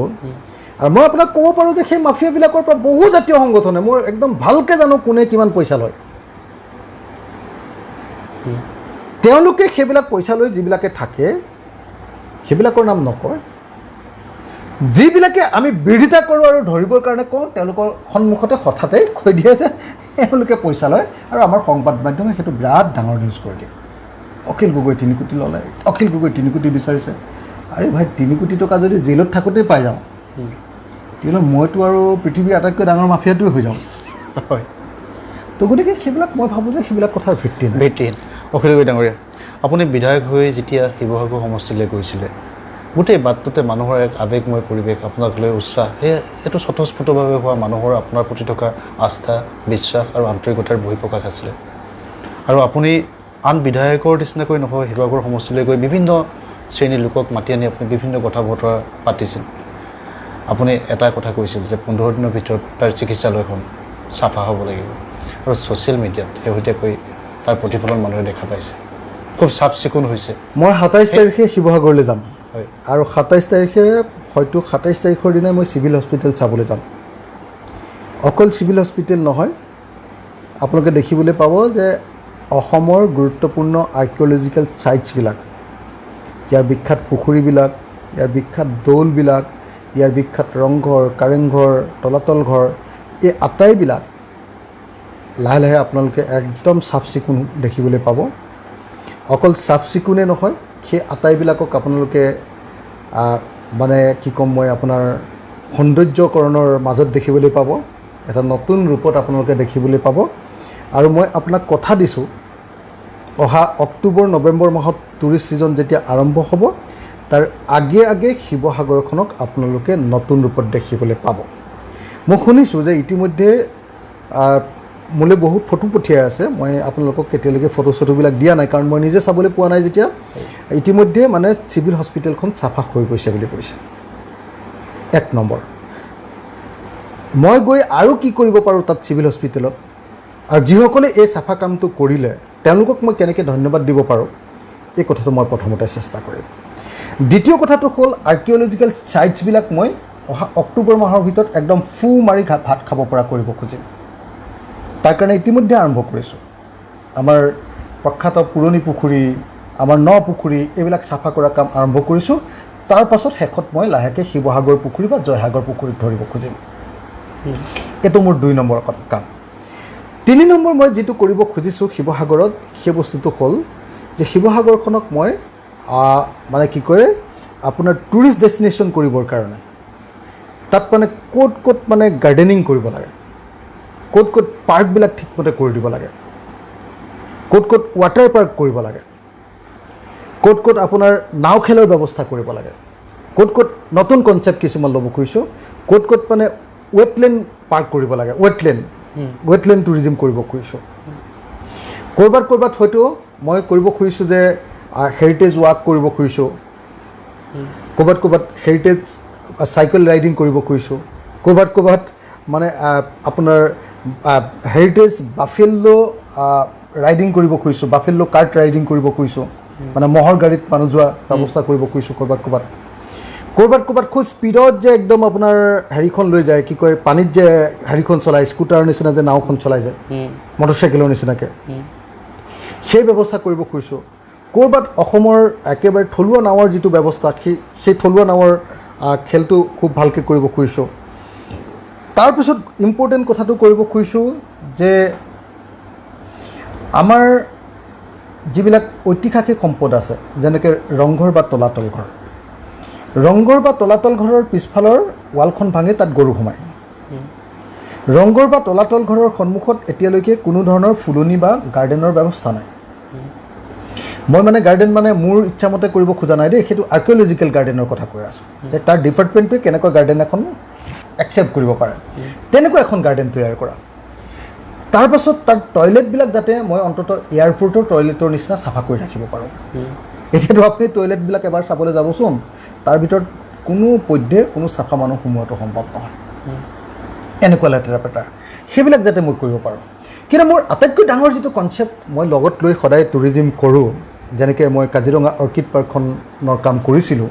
আৰু মই আপোনাক ক'ব পাৰোঁ যে সেই মাফিয়াবিলাকৰ পৰা বহু জাতীয় সংগঠনে মই একদম ভালকৈ জানো কোনে কিমান পইচা লয় তেওঁলোকে সেইবিলাক পইচা লৈ যিবিলাকে থাকে সেইবিলাকৰ নাম নকয় যিবিলাকে আমি বিৰোধিতা কৰোঁ আৰু ধৰিবৰ কাৰণে কওঁ তেওঁলোকৰ সন্মুখতে হঠাতে কৈ দিয়ে যে এওঁলোকে পইচা লয় আৰু আমাৰ সংবাদ মাধ্যমে সেইটো বিৰাট ডাঙৰ নিউজ কৰি দিয়ে অখিল গগৈ 3 কোটি ল'লে অখিল গগৈ 3 কোটি বিচাৰিছে আৰে ভাই 3 কোটি টকা যদি জেলত থাকোঁতেই পাই যাওঁ তেতিয়াহ'লে মইতো আৰু পৃথিৱীৰ আটাইতকৈ ডাঙৰ মাফিয়াটোৱে হৈ যাওঁ হয় তো গতিকে সেইবিলাক মই ভাবোঁ যে সেইবিলাক কথাৰ ভিত্তি নাই ভিত্তিহীন অখিল গগৈ ডাঙৰীয়া আপুনি বিধায়ক হৈ যেতিয়া শিৱসাগৰ সমষ্টিলৈ গৈছিলে গোটেই বাটটোতে মানুহৰ এক আৱেগময় পৰিৱেশ আপোনাক লৈ উৎসাহ এইটো স্বতঃস্ফূৰ্তভাৱে হোৱা মানুহৰ আপোনাৰ প্ৰতি থকা আস্থা বিশ্বাস আৰু আন্তৰিকতাৰ বহিঃপ্ৰকাশ আছিলে আৰু আপুনি আন বিধায়কৰ নিচিনাকৈ নহয় শিৱসাগৰ সমষ্টিলৈ গৈ বিভিন্ন শ্ৰেণীৰ লোকক মাতি আনি আপুনি বিভিন্ন কথা বতৰা পাতিছিল আপুনি এটা কথা কৈছিল যে 15 দিনৰ ভিতৰত তাৰ চিকিৎসালয়খন চাফা হ'ব লাগিব আৰু ছ'চিয়েল মিডিয়াত শেহতীয়াকৈ তাৰ প্ৰতিফলন মানুহে দেখা পাইছে খুব চাফ চিকুণ হৈছে মই 27 তাৰিখে শিৱসাগৰলৈ যাম হয় আৰু 27 তাৰিখে হয়তো 27 তাৰিখৰ দিনাই মই চিভিল হস্পিটেল চাবলৈ যাম অকল চিভিল হস্পিটেল নহয় আপোনালোকে দেখিবলৈ পাব যে অসমৰ গুৰুত্বপূৰ্ণ আৰ্কিঅলজিকেল ছাইটছবিলাক ইয়াৰ বিখ্যাত পুখুৰীবিলাক ইয়াৰ বিখ্যাত দৌলবিলাক ইয়াৰ বিখ্যাত ৰংঘৰ কাৰেংঘৰ তলাতল ঘৰ এই আটাইবিলাক লাহে লাহে আপোনালোকে একদম চাফ চিকুণ দেখিবলৈ পাব অকল চাফ চিকুণে নহয় সেই আটাইবিলাকক আপোনালোকে মানে কি ক'ম মই আপোনাৰ সৌন্দৰ্যকৰণৰ মাজত দেখিবলৈ পাব এটা নতুন ৰূপত আপোনালোকে দেখিবলৈ পাব আৰু মই আপোনাক কথা দিছোঁ অহা অক্টোবৰ নৱেম্বৰ মাহত টুৰিষ্ট ছিজন যেতিয়া আৰম্ভ হ'ব তাৰ আগে আগে শিৱসাগৰখনক আপোনালোকে নতুন ৰূপত দেখিবলৈ পাব মই শুনিছোঁ যে ইতিমধ্যে মোলৈ বহুত ফটো পঠিয়াই আছে মই আপোনালোকক কেতিয়ালৈকে ফটোবিলাক দিয়া নাই কাৰণ মই নিজে চাবলৈ পোৱা নাই যেতিয়া ইতিমধ্যে মানে চিভিল হস্পিটেলখন চাফা হৈ গৈছে বুলি কৈছে 1 নম্বৰ মই গৈ আৰু কি কৰিব পাৰোঁ তাত চিভিল হস্পিটেলত আৰু যিসকলে এই চাফা কামটো কৰিলে তেওঁলোকক মই কেনেকৈ ধন্যবাদ দিব পাৰোঁ এই কথাটো মই প্ৰথমতে চেষ্টা কৰিম দ্বিতীয় কথাটো হ'ল আৰ্কিঅলজিকেল ছাইটছবিলাক মই অহা অক্টোবৰ মাহৰ ভিতৰত একদম ফু মাৰি ভাত খাব পৰা কৰিব খুজিম তাৰ কাৰণে ইতিমধ্যে আৰম্ভ কৰিছোঁ আমাৰ প্ৰখ্যাত পুৰণি পুখুৰী আমাৰ ন পুখুৰী এইবিলাক চাফা কৰা কাম আৰম্ভ কৰিছোঁ তাৰ পাছত শেষত মই লাহেকৈ শিৱসাগৰ পুখুৰী বা জয়সাগৰ পুখুৰীত ধৰিব খুজিম এইটো মোৰ 2 নম্বৰ কাম 3 নম্বৰ মই যিটো কৰিব খুজিছোঁ শিৱসাগৰত সেই বস্তুটো হ'ল যে শিৱসাগৰখনক মই মানে কি কৰে আপোনাৰ টুৰিষ্ট ডেষ্টিনেশ্যন কৰিবৰ কাৰণে তাত মানে ক'ত মানে গাৰ্ডেনিং কৰিব লাগে ক'ত পাৰ্কবিলাক ঠিকমতে কৰি দিব লাগে ক'ত ৱাটাৰ পাৰ্ক কৰিব লাগে ক'ত আপোনাৰ নাও খেলৰ ব্যৱস্থা কৰিব লাগে ক'ত নতুন কনচেপ্ট কিছুমান ল'ব খুজিছোঁ ক'ত মানে ৱেটলেণ্ড পাৰ্ক কৰিব লাগে ৱেটলেণ্ড টুৰিজিম কৰিব খুজিছোঁ ক'ৰবাত হয়তো মই কৰিব খুজিছোঁ যে হেৰিটেজ ৱাক কৰিব খুজিছোঁ ক'ৰবাত হেৰিটেজ চাইকেল ৰাইডিং কৰিব খুজিছোঁ ক'ৰবাত মানে আপোনাৰ হেৰিটেজ বাফেল্লো ৰাইডিং কৰিব খুজিছোঁ বাফেল্লো কাৰ্ট ৰাইডিং কৰিব খুজিছোঁ মানে মহৰ গাড়ীত মানুহ যোৱা ব্যৱস্থা কৰিব খুজিছোঁ ক'ৰবাত খুব স্পীডত যে একদম আপোনাৰ হেৰিখন লৈ যায় কি কয় পানীত যে হেৰিখন চলায় স্কুটাৰৰ নিচিনা যে নাওখন চলাই যায় মটৰচাইকেলৰ নিচিনাকৈ সেই ব্যৱস্থা কৰিব খুজিছোঁ ক'ৰবাত অসমৰ একেবাৰে থলুৱা নাৱৰ যিটো ব্যৱস্থা সেই থলুৱা নাৱৰ খেলটো খুব ভালকৈ কৰিব খুজিছোঁ তাৰপিছত ইম্পৰ্টেণ্ট কথাটো কৰিব খুজিছোঁ যে আমাৰ যিবিলাক ঐতিহাসিক সম্পদ আছে যেনেকৈ ৰংঘৰ বা তলাতল ঘৰৰ পিছফালৰ ৱালখন ভাঙি তাত গৰু সোমায় ৰংঘৰ বা তলাতল ঘৰৰ সন্মুখত এতিয়ালৈকে কোনো ধৰণৰ ফুলনি বা গাৰ্ডেনৰ ব্যৱস্থা নাই মই মানে গাৰ্ডেন মানে মোৰ ইচ্ছামতে কৰিব খোজা নাই দেই সেইটো আৰ্কিঅলজিকেল গাৰ্ডেনৰ কথা কৈ আছোঁ যে তাৰ ডিপাৰ্টমেণ্টটোৱে কেনেকুৱা গাৰ্ডেন এখন একচেপ্ট কৰিব পাৰে তেনেকুৱা এখন গাৰ্ডেন তৈয়াৰ কৰা তাৰপাছত তাৰ টয়লেটবিলাক যাতে মই অন্ততঃ এয়াৰপৰ্টৰ টয়লেটৰ নিচিনা চাফা কৰি ৰাখিব পাৰোঁ এতিয়াতো আপুনি টয়লেটবিলাক এবাৰ চাবলৈ যাবচোন তাৰ ভিতৰত কোনো পধ্যে কোনো চাফা মানুহ সোমোৱাটো সম্ভৱ নহয় এনেকুৱা লেতেৰা পেটাৰ সেইবিলাক যাতে মই কৰিব পাৰোঁ। কিন্তু মোৰ আটাইতকৈ ডাঙৰ যিটো কনচেপ্ট মই লগত লৈ সদায় টুৰিজিম কৰোঁ, যেনেকৈ মই কাজিৰঙা অৰ্কিড পাৰ্কখনৰ কাম কৰিছিলোঁ,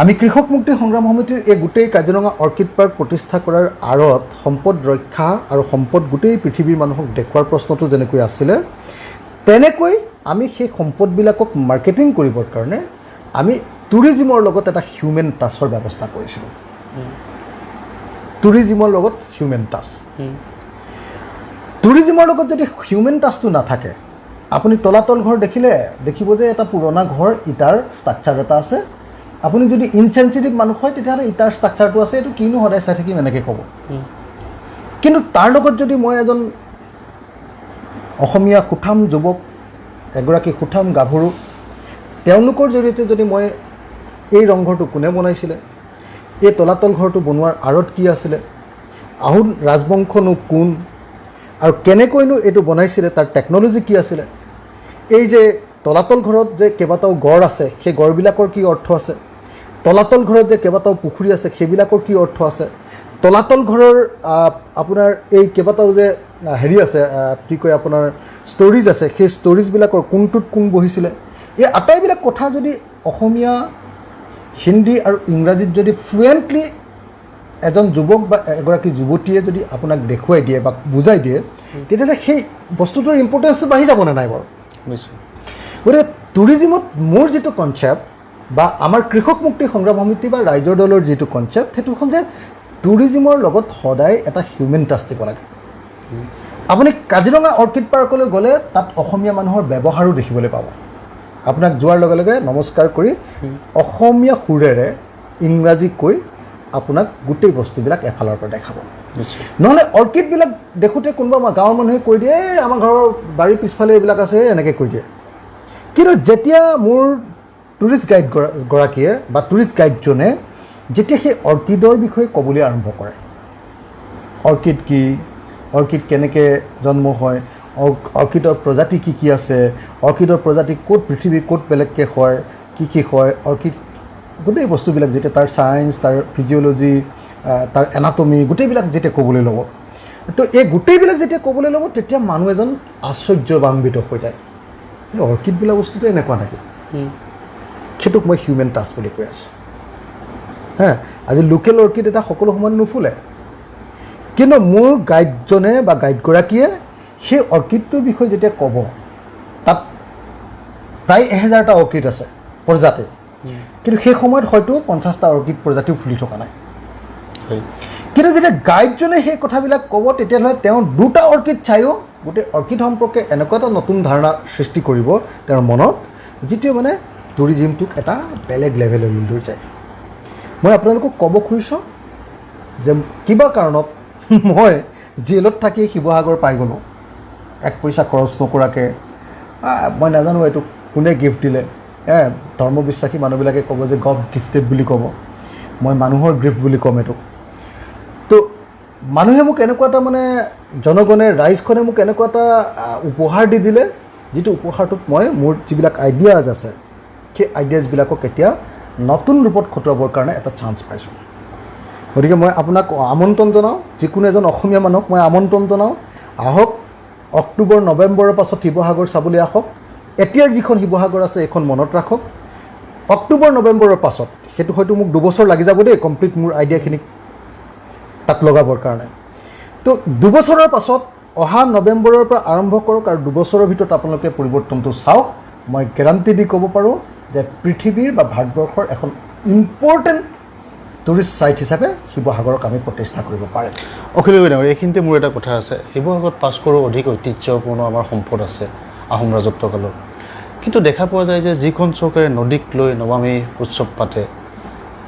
আমি কৃষক মুক্তি সংগ্ৰাম সমিতিৰ এই গোটেই কাজিৰঙা অৰ্কিড পাৰ্ক প্ৰতিষ্ঠা কৰাৰ আঁৰত সম্পদ ৰক্ষা আৰু সম্পদ গোটেই পৃথিৱীৰ মানুহক দেখুওৱাৰ প্ৰশ্নটো যেনেকৈ আছিলে, তেনেকৈ আমি সেই সম্পদবিলাকক মাৰ্কেটিং কৰিবৰ কাৰণে আমি টুৰিজিমৰ লগত এটা হিউমেন টাচৰ ব্যৱস্থা কৰিছিলোঁ। টুৰিজিমৰ লগত হিউমেন টাচ, টুৰিজিমৰ লগত যদি হিউমেন টাচটো নাথাকে, আপুনি তলাতল ঘৰ দেখিব যে এটা পুৰণা ঘৰ, ইটাৰ ষ্ট্ৰাকচাৰ এটা আছে। আপুনি যদি ইনচেনচিটিভ মানুহ হয় তেতিয়াহ'লে ইটাৰ ষ্ট্ৰাকচাৰটো আছে, এইটো কিনো সদায় চাই থাকিম এনেকৈ ক'ব। কিন্তু তাৰ লগত যদি মই এজন অসমীয়া সুঠাম যুৱক, এগৰাকী সুঠাম গাভৰু, তেওঁলোকৰ জৰিয়তে যদি মই এই ৰংঘৰটো কোনে বনাইছিলে, এই তলাতল ঘৰটো বনোৱাৰ আঁৰত কি আছিলে, আহোম ৰাজবংশনো কোন আৰু কেনেকৈনো এইটো বনাইছিলে, তাৰ টেকন'লজি কি আছিলে, এই যে তলাতল ঘৰত যে কেইবাটাও গড় আছে সেই গড়বিলাকৰ কি অৰ্থ আছে, তলাতল ঘৰত যে কেইবাটাও পুখুৰী আছে সেইবিলাকৰ কি অৰ্থ আছে, তলাতল ঘৰৰ আপোনাৰ এই কেইবাটাও যে হেৰি আছে, কি কয় আপোনাৰ ষ্ট'ৰিজ আছে, সেই ষ্ট'ৰিজবিলাকৰ কোনটোত কোন বহিছিলে, এই আটাইবিলাক কথা যদি অসমীয়া, হিন্দী আৰু ইংৰাজীত যদি ফ্লুৱেণ্টলি এজন যুৱক বা এগৰাকী যুৱতীয়ে যদি আপোনাক দেখুৱাই দিয়ে বা বুজাই দিয়ে, তেতিয়াহ'লে সেই বস্তুটোৰ ইম্পৰ্টেঞ্চটো বাঢ়ি যাবনে নাই বাৰু? নিশ্চয়। গতিকে টুৰিজিমত মোৰ যিটো কনচেপ্ট বা আমাৰ কৃষক মুক্তি সংগ্ৰাম সমিতি বা ৰাইজৰ দলৰ যিটো কনচেপ্ট, সেইটো হ'ল যে টুৰিজিমৰ লগত সদায় এটা হিউমেন টাচ দিব লাগে। আপুনি কাজিৰঙা অৰ্কিড পাৰ্কলৈ গ'লে তাত অসমীয়া মানুহৰ ব্যৱহাৰো দেখিবলৈ পাব। আপোনাক যোৱাৰ লগে লগে নমস্কাৰ কৰি অসমীয়া সুৰেৰে ইংৰাজী কৈ আপোনাক গোটেই বস্তুবিলাক এফালৰ পৰা দেখাব। নহ'লে অৰ্কিডবিলাক দেখোঁতে কোনোবা গাঁৱৰ মানুহে কৈ দিয়ে, এই আমাৰ ঘৰৰ বাৰীৰ পিছফালে এইবিলাক আছে, এনেকৈ কৈ দিয়ে। কিন্তু যেতিয়া মোৰ টুৰিষ্ট গাইডগৰাকীয়ে বা টুৰিষ্ট গাইডজনে যেতিয়া সেই অৰ্কিডৰ বিষয়ে ক'বলৈ আৰম্ভ কৰে, অৰ্কিড কি, অৰ্কিড কেনেকৈ জন্ম হয়, অৰ্কিডৰ প্ৰজাতি কি কি আছে, অৰ্কিডৰ প্ৰজাতি ক'ত পৃথিৱীৰ ক'ত বেলেগকৈ হয়, কি হয়, অৰ্কিড গোটেই বস্তুবিলাক যেতিয়া তাৰ ছায়েন্স, তাৰ ফিজিঅ'লজি, তাৰ এনাটমি গোটেইবিলাক যেতিয়া ক'বলৈ ল'ব, তো এই গোটেইবিলাক যেতিয়া ক'বলৈ ল'ব, তেতিয়া মানুহ এজন আশ্চৰ্যৱান্বিত হৈ যায়। অৰ্কিড বোলা বস্তুটো এনেকুৱা নেকি? সেইটোক মই হিউমেন টাচ বুলি কৈ আছোঁ। আজি লোকেল অৰ্কিড এটা সকলো সময়ত নুফুলে, কিন্তু মোৰ গাইডজনে বা গাইডগৰাকীয়ে সেই অৰ্কিডটোৰ বিষয়ে যেতিয়া ক'ব, তাত প্ৰায় 1000টা অৰ্কিড আছে প্ৰজাতি, কিন্তু সেই সময়ত হয়তো 50টা অৰ্কিড প্ৰজাতিও ফুলি থকা নাই। কিন্তু যেতিয়া গাইডজনে সেই কথাবিলাক ক'ব, তেতিয়াহ'লে তেওঁ 2টা অৰ্কিড চায়ো গোটেই অৰ্কিড সম্পৰ্কে এনেকুৱা এটা নতুন ধাৰণা সৃষ্টি কৰিব তেওঁৰ মনত, যিটোৱে মানে টুৰিজিমটোক এটা বেলেগ লেভেললৈ লৈ যায়। মই আপোনালোকক ক'ব খুজিছোঁ যে কিবা কাৰণত মই জেলত থাকি শিৱসাগৰ পাই গ'লোঁ, 1 পইচা খৰচ নকৰাকৈ। মই নাজানো এইটো কোনে গিফ্ট দিলে, ধৰ্মবিশ্বাসী মানুহবিলাকে ক'ব যে গড গিফ্টেড বুলি ক'ব, মই মানুহৰ গিফ্ট বুলি ক'ম এইটো। তো মানুহে মোক এনেকুৱা এটা মানে জনগণে, ৰাইজখনে মোক এনেকুৱা এটা উপহাৰ দি দিলে, যিটো উপহাৰটোত মই মোৰ যিবিলাক আইডিয়াজ আছে সেই আইডিয়াজবিলাকক এতিয়া নতুন ৰূপত খটুৱাবৰ কাৰণে এটা চান্স পাইছোঁ। গতিকে মই আপোনাক আমন্ত্ৰণ জনাওঁ, যিকোনো এজন অসমীয়া মানুহক মই আমন্ত্ৰণ জনাওঁ, আহক অক্টোবৰ নৱেম্বৰৰ পাছত শিৱসাগৰ চাবলৈ আহক। এতিয়াৰ যিখন শিৱসাগৰ আছে এইখন মনত ৰাখক। অক্টোবৰ নৱেম্বৰৰ পাছত, সেইটো হয়তো মোক 2 বছৰ লাগি যাব দেই কমপ্লিট মোৰ আইডিয়াখিনিক তাত লগাবৰ কাৰণে। তো 2 বছৰৰ পাছত অহা নৱেম্বৰৰ পৰা আৰম্ভ কৰক আৰু 2 বছৰৰ ভিতৰত আপোনালোকে পৰিৱৰ্তনটো চাওক। মই গেৰাণ্টি দি ক'ব পাৰোঁ যে পৃথিৱীৰ বা ভাৰতবৰ্ষৰ এখন ইম্পৰ্টেণ্ট টুৰিষ্ট ছাইট হিচাপে শিৱসাগৰক আমি প্ৰতিষ্ঠা কৰিব পাৰিম। অখিল গগৈ, এইখিনিতে মোৰ এটা কথা আছে। শিৱসাগৰত 500ৰো অধিক ঐতিহ্যপূৰ্ণ আমাৰ সম্পদ আছে আহোম ৰাজত্বকালৰ, কিন্তু দেখা পোৱা যায় যে যিখন চৰকাৰে নদীক লৈ নমামী উৎসৱ পাতে,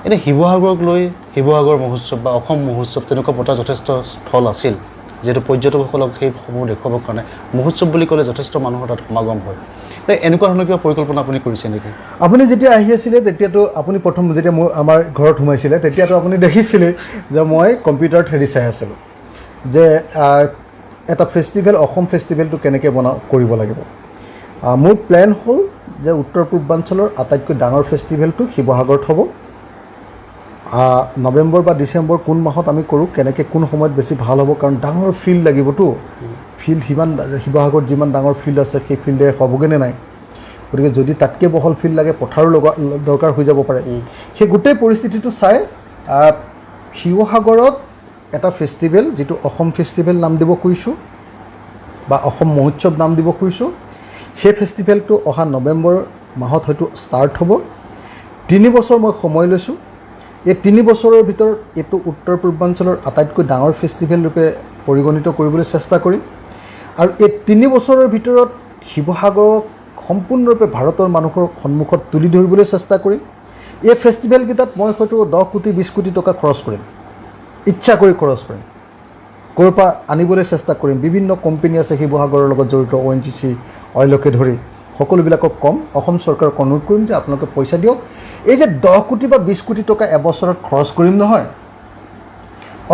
এনে শিৱসাগৰক লৈ শিৱসাগৰ মহোৎসৱ বা অসম মহোৎসৱ তেনেকুৱা পতা যথেষ্ট স্থল আছিল, যিহেতু পৰ্যটকসকলক সেইসমূহ দেখুৱাবৰ কাৰণে মহোৎসৱ বুলি ক'লে যথেষ্ট মানুহৰ তাত সমাগম হয়। এনেকুৱা ধৰণৰ কিবা পৰিকল্পনা আপুনি কৰিছে নেকি? আপুনি যেতিয়া আহি আছিলে তেতিয়াতো আপুনি প্ৰথম যেতিয়া আমাৰ ঘৰত সোমাইছিলে তেতিয়াতো আপুনি দেখিছিলে যে মই কম্পিউটাৰত হেৰি চাই আছিলোঁ যে এটা ফেষ্টিভেল, অসম ফেষ্টিভেলটো কেনেকৈ কৰিব লাগিব। মোৰ প্লেন হ'ল যে উত্তৰ পূৰ্বাঞ্চলৰ আটাইতকৈ ডাঙৰ ফেষ্টিভেলটো শিৱসাগৰত হ'ব নৱেম্বৰ বা ডিচেম্বৰ কোন মাহত আমি কৰোঁ, কেনেকৈ কোন সময়ত বেছি ভাল হ'ব, কাৰণ ডাঙৰ ফিল্ড লাগিবতো। ফিল্ড সিমান শিৱসাগৰত যিমান ডাঙৰ ফিল্ড আছে সেই ফিল্ডে হ'বগৈনে নাই, গতিকে যদি তাতকৈ বহল ফিল্ড লাগে পথাৰো দৰকাৰ হৈ যাব পাৰে। সেই গোটেই পৰিস্থিতিটো চাই শিৱসাগৰত এটা ফেষ্টিভেল, যিটো অসম ফেষ্টিভেল নাম দিব খুজিছোঁ বা অসম মহোৎসৱ নাম দিব খুজিছোঁ, সেই ফেষ্টিভেলটো অহা নৱেম্বৰ মাহত হয়তো ষ্টাৰ্ট হ'ব। 3 বছৰ মই সময় লৈছোঁ। এই 3 বছৰৰ ভিতৰত এইটো উত্তৰ পূৰ্বাঞ্চলৰ আটাইতকৈ ডাঙৰ ফেষ্টিভেল ৰূপে পৰিগণিত কৰিবলৈ চেষ্টা কৰিম। আৰু এই 3 বছৰৰ ভিতৰত শিৱসাগৰক সম্পূৰ্ণৰূপে ভাৰতৰ মানুহৰ সন্মুখত তুলি ধৰিবলৈ চেষ্টা কৰিম। এই ফেষ্টিভেলকেইটাত মই হয়তো 10 কোটি 20 কোটি টকা খৰচ কৰিম, ইচ্ছা কৰি খৰচ কৰিম, ক'ৰ পৰা আনিবলৈ চেষ্টা কৰিম। বিভিন্ন কোম্পানী আছে শিৱসাগৰৰ লগত জড়িত, ONGC অইলকে ধৰি সকলোবিলাকক কম, অসম চৰকাৰক অনুৰোধ কৰিম যে আপোনালোকে পইচা দিয়ক। এই যে 10 কোটি বা 20 কোটি টকা এবছৰত খৰচ কৰিম নহয়,